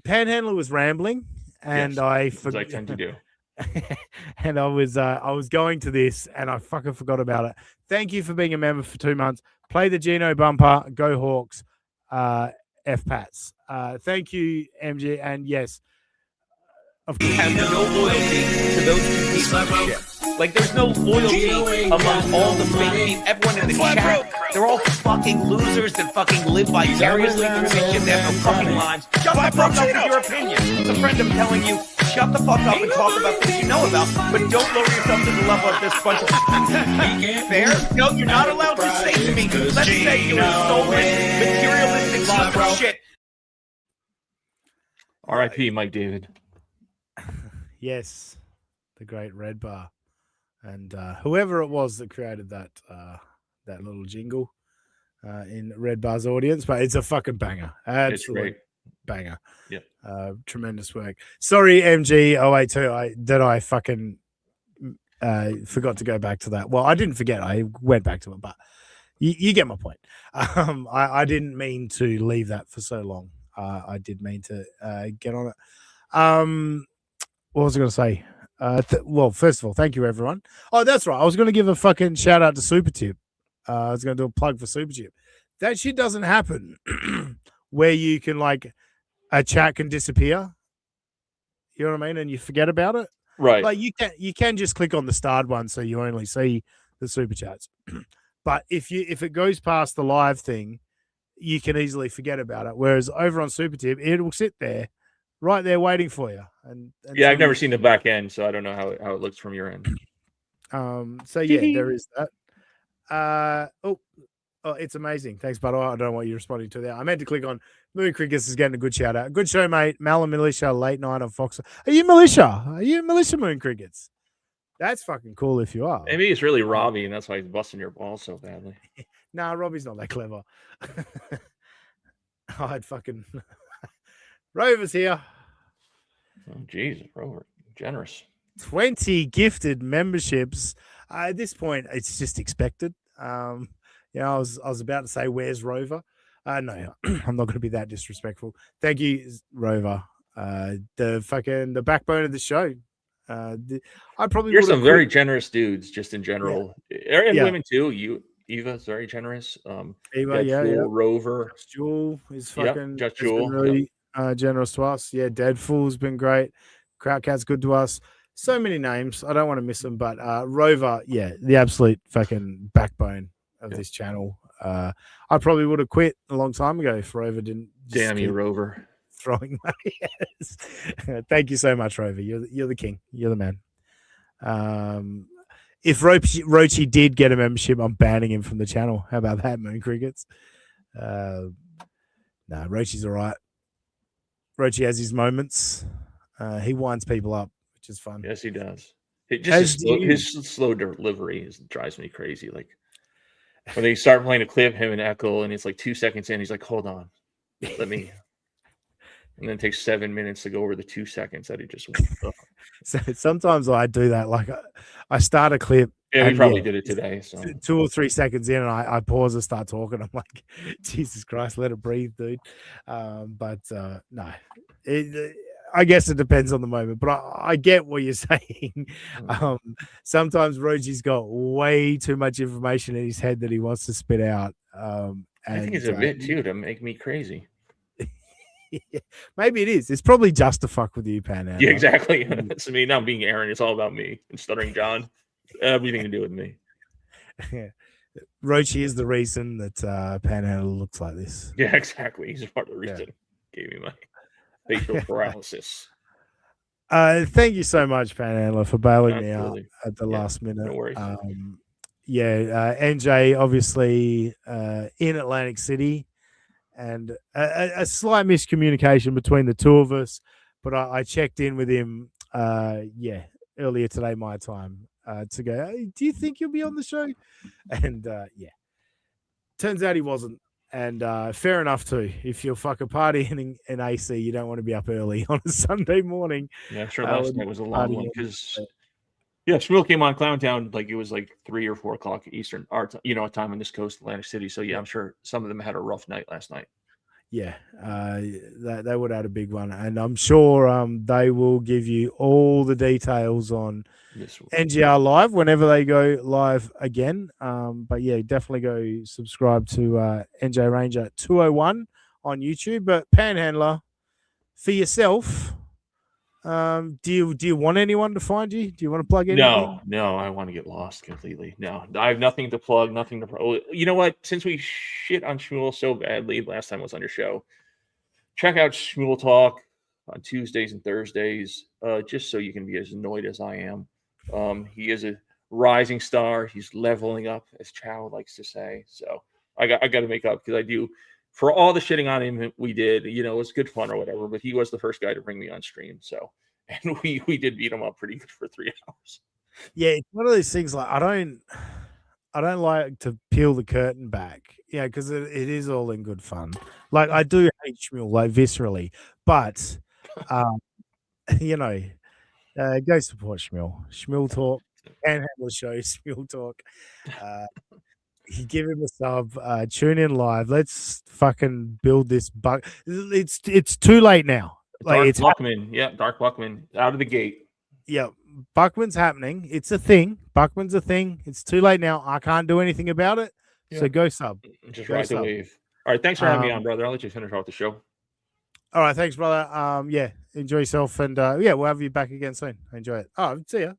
Panhandler was rambling, and yes, I as I tend to do. And I was going to this, and I fucking forgot about it. Thank you for being a member for 2 months. Play the Gino bumper. Go Hawks. F Pats. Thank you, MG. And yes, of course. Have no loyalty to those two pieces of shit. Like, there's no loyalty among all the fake people. Everyone in the chat, they're all fucking losers that fucking live vicariously through this shit. They have no fucking lives. Shut the fuck up with your opinion. It's a friend of telling you, shut the fuck up and talk about things you know about, but don't lower yourself to the level of this bunch of fair. No, you're not allowed to say to me, let's say you stole it, materialistic love shit. R.I.P. Mike David. Yes, the great Red Bar. And whoever it was that created that little jingle in Red Bar's audience, but it's a fucking banger. Absolute banger. Yeah. Tremendous work. Sorry, MG082, I fucking forgot to go back to that. Well, I didn't forget. I went back to it, but you get my point. I didn't mean to leave that for so long. I did mean to get on it. what was I going to say? Well, first of all, thank you, everyone. Oh, that's right. I was going to give a fucking shout out to Super Tip. I was going to do a plug for Super Tip. That shit doesn't happen where you can like a chat can disappear. You know what I mean? And you forget about it. Right. Like you can just click on the starred one so you only see the super chats. But if it goes past the live thing, you can easily forget about it. Whereas over on Super Tip, it will sit there, right there, waiting for you. And yeah, so I've never seen the back end, so I don't know how it looks from your end. So yeah, there is that. Oh, it's amazing. Thanks, but I don't know what you're responding to there. I meant to click on Moon Crickets is getting a good shout out. Good show, mate. Mal and Militia late night on Fox. Are you Militia? Are you Militia Moon Crickets? That's fucking cool if you are. Maybe it's really Robbie, and that's why he's busting your balls so badly. Nah, Robbie's not that clever. I'd fucking Rover's here. Oh, jeez, Rover, generous. 20 gifted memberships. At this point, it's just expected. I was about to say, where's Rover? No, I'm not going to be that disrespectful. Thank you, Rover. The backbone of the show. I probably You're some very generous dudes, just in general, and Yeah. women too. Eva's very generous. Eva, yeah. Rover, Jewel is fucking just has been Jewel, really generous to us. Yeah, Deadfool's been great. Crowdcat's good to us. So many names. I don't want to miss them, but Rover, yeah, the absolute fucking backbone of this channel. I probably would have quit a long time ago if Rover didn't. Damn you, Rover. Throwing money. Thank you so much, Rover. You're the king. You're the man. If Rochi did get a membership, I'm banning him from the channel. How about that, Moon Crickets? No, Rochi's all right. Rochi has his moments. He winds people up, which is fun. Yes, he does. His slow delivery drives me crazy. Like when they start playing a clip, him and Echo, and it's like 2 seconds in, he's like, "Hold on, let me." And then it takes 7 minutes to go over the 2 seconds that he just went. So sometimes I do that. Like I start a clip. Yeah, we probably did it today. So 2 or 3 seconds in, and I pause and start talking. I'm like, Jesus Christ, let it breathe, dude. No, I guess it depends on the moment. But I get what you're saying. Sometimes Roji's got way too much information in his head that he wants to spit out. I think it's a bit too to make me crazy. Maybe it is. It's probably just to fuck with you, Pan. Yeah, exactly. It's me now being Aaron. It's all about me and Stuttering John. Everything to do with me. Rochi is the reason that Panhandle looks like this. Yeah, exactly. He's part of the reason. Gave me my facial paralysis. Thank you so much, Panhandler, for bailing me out at the last minute. No worries. NJ obviously in Atlantic City. And a slight miscommunication between the two of us, but I checked in with him, earlier today, my time, to go, hey, do you think you'll be on the show? And turns out he wasn't. And fair enough too. If you're fucking partying in AC, you don't want to be up early on a Sunday morning. Yeah, I'm sure last night was a long one because Shmuel came on Clown Town like it was like 3 or 4 o'clock Eastern, our time on this coast, Atlantic City. So yeah, I'm sure some of them had a rough night last night. Yeah, they would have had a big one, and I'm sure they will give you all the details on NGR Live whenever they go live again. But yeah, definitely go subscribe to NJ Ranger 201 on YouTube. But Panhandler, for yourself, do you want anyone to find you? Do you want to plug anything? No, I want to get lost completely. No, I have nothing to plug, nothing to. You know what? Since we shit on Shmuel so badly last time I was on your show, check out Shmuel Talk on Tuesdays and Thursdays, just so you can be as annoyed as I am. He is a rising star. He's leveling up, as Chow likes to say. So I got to make up because I do. For all the shitting on him we did, it was good fun or whatever, but he was the first guy to bring me on stream. So, and we did beat him up pretty good for 3 hours. Yeah, it's one of those things like I don't like to peel the curtain back, because it is all in good fun. Like I do hate Shmuel, like viscerally, but go support Shmuel. Shmuel Talk, Panhandle Show, Shmuel Talk. Give him a sub. Tune in live. Let's fucking build this bug. It's too late now. Dark Buckman, Dark Buckman out of the gate. Yeah, Buckman's happening. It's a thing. Buckman's a thing. It's too late now. I can't do anything about it. So Yeah. go sub. Just Go ride the sub. wave. All right, thanks for having me on, brother. I'll let you finish off the show. All right, thanks, brother. Yeah, enjoy yourself, and yeah, we'll have you back again soon. Enjoy it. Oh, see ya.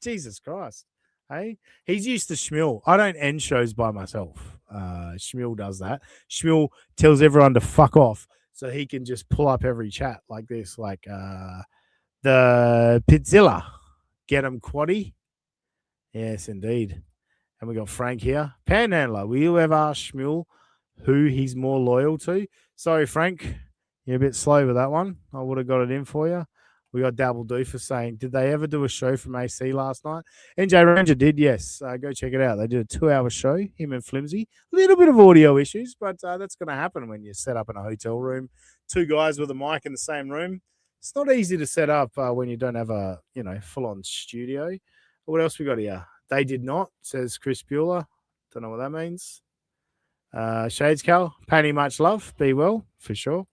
Jesus Christ. Hey, he's used to Schmiel. I don't end shows by myself. Schmiel does that. Schmiel tells everyone to fuck off so he can just pull up every chat like this, like the Pizzilla. Get him, Quaddy. Yes, indeed. And we got Frank here. Panhandler, will you ever ask Schmiel who he's more loyal to? Sorry, Frank. You're a bit slow with that one. I would have got it in for you. We got Dabble Doofus saying, did they ever do a show from AC last night? NJ Ranger did, yes. Go check it out. They did a 2-hour show, him and Flimsy. A little bit of audio issues, but that's going to happen when you set up in a hotel room. 2 guys with a mic in the same room. It's not easy to set up when you don't have a, full-on studio. What else we got here? They did not, says Chris Bueller. Don't know what that means. Shades Cal, Panny, much love. Be well, for sure.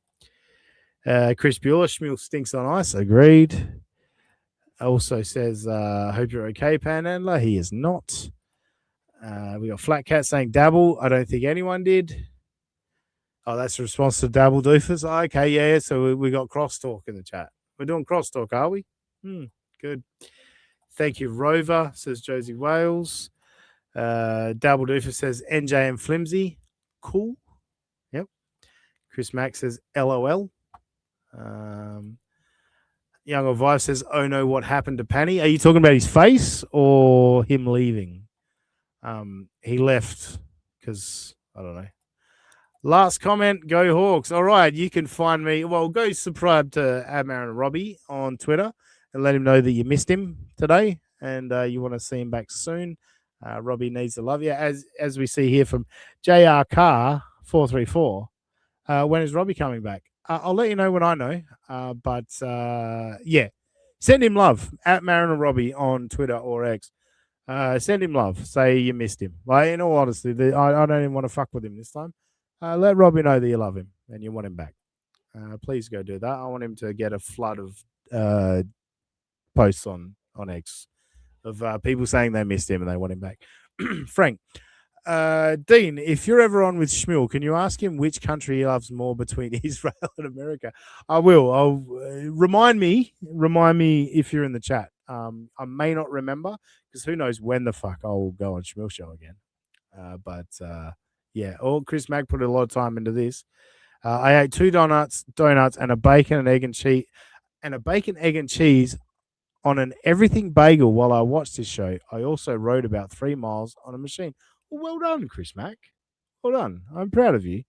Chris Bueller, Schmiel stinks on ice. Agreed. Also says, hope you're okay, Panhandler. He is not. We got Flat Cat saying Dabble. I don't think anyone did. Oh, that's a response to Dabble Doofus. Oh, okay, yeah. So we got crosstalk in the chat. We're doing crosstalk, are we? Good. Thank you, Rover, says Josie Wales. Dabble Doofus says NJ and Flimsy. Cool. Yep. Chris Mack says LOL. Younger Vive says, oh no, what happened to Panny? Are you talking about his face or him leaving? He left because, I don't know. Last comment, go Hawks. All right, you can find me. Well, go subscribe to Admarin and Robbie on Twitter and let him know that you missed him today and you want to see him back soon. Robbie needs to love you. As we see here from JR Car 434. When is Robbie coming back? I'll let you know when I know. But yeah, send him love at Marin and Robbie on Twitter or X. Send him love. Say you missed him. Like, in all honesty, I don't even want to fuck with him this time. Let Robbie know that you love him and you want him back. Please go do that. I want him to get a flood of posts on X of people saying they missed him and they want him back. Frank. Dean, if you're ever on with Schmiel, can you ask him which country he loves more between Israel and America? I will. I'll remind me if you're in the chat. I may not remember because who knows when the fuck I'll go on Schmiel show again. But yeah, Chris Mag put a lot of time into this. I ate 2 donuts and a bacon and egg and cheese on an everything bagel while I watched this show. I also rode about 3 miles on a machine. Well done, Chris Mack. Well done. I'm proud of you.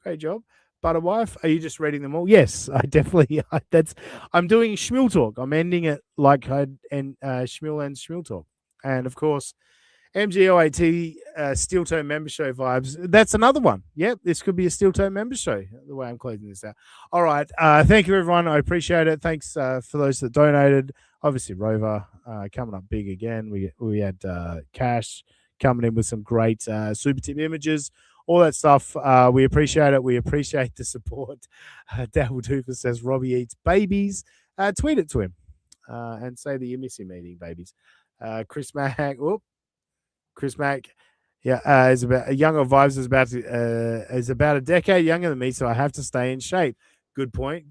Great job. Butterwife, are you just reading them all? Yes, I definitely. I'm doing Schmiel talk. I'm ending it like I end Schmiel and Schmiel talk. And of course, MGOAT Steel Toe Member Show vibes. That's another one. Yep, this could be a Steel Toe Member Show. The way I'm closing this out. All right. Thank you, everyone. I appreciate it. Thanks for those that donated. Obviously, Rover coming up big again. We had Cash coming in with some great super tip images, all that stuff. We appreciate it. We appreciate the support. Dabble Doofer says Robbie eats babies. Tweet it to him and say that you miss him eating babies. Chris Mack. Chris Mack. Yeah, is about younger vibes is about a decade younger than me, so I have to stay in shape. Good point.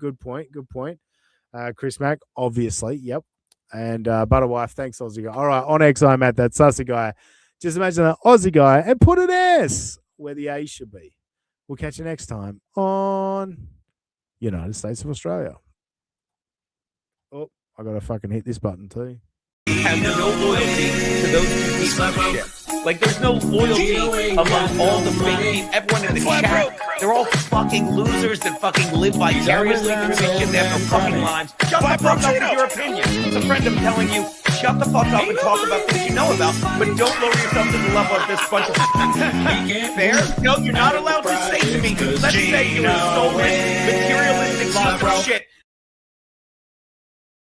Chris Mack, obviously. Yep. And Butterwife, thanks, Aussie guy. All right, on X, I'm at that Sussy guy. Just imagine an Aussie guy and put an S where the A should be. We'll catch you next time on United States of Australia. Oh, I got to fucking hit this button too. Have no loyalty to those 2 pieces of shit. Like, there's no loyalty among all the fake people. Everyone in the chat, they're all fucking losers that fucking live vicariously through this shit. They have no fucking lives. Shut the fuck up with your opinion. It's a friend of telling you, shut the fuck up and talk about things you know about, but don't lower yourself to the level of this bunch of fair? No, you're not allowed to say to me, let's say you were stolen materialistic shit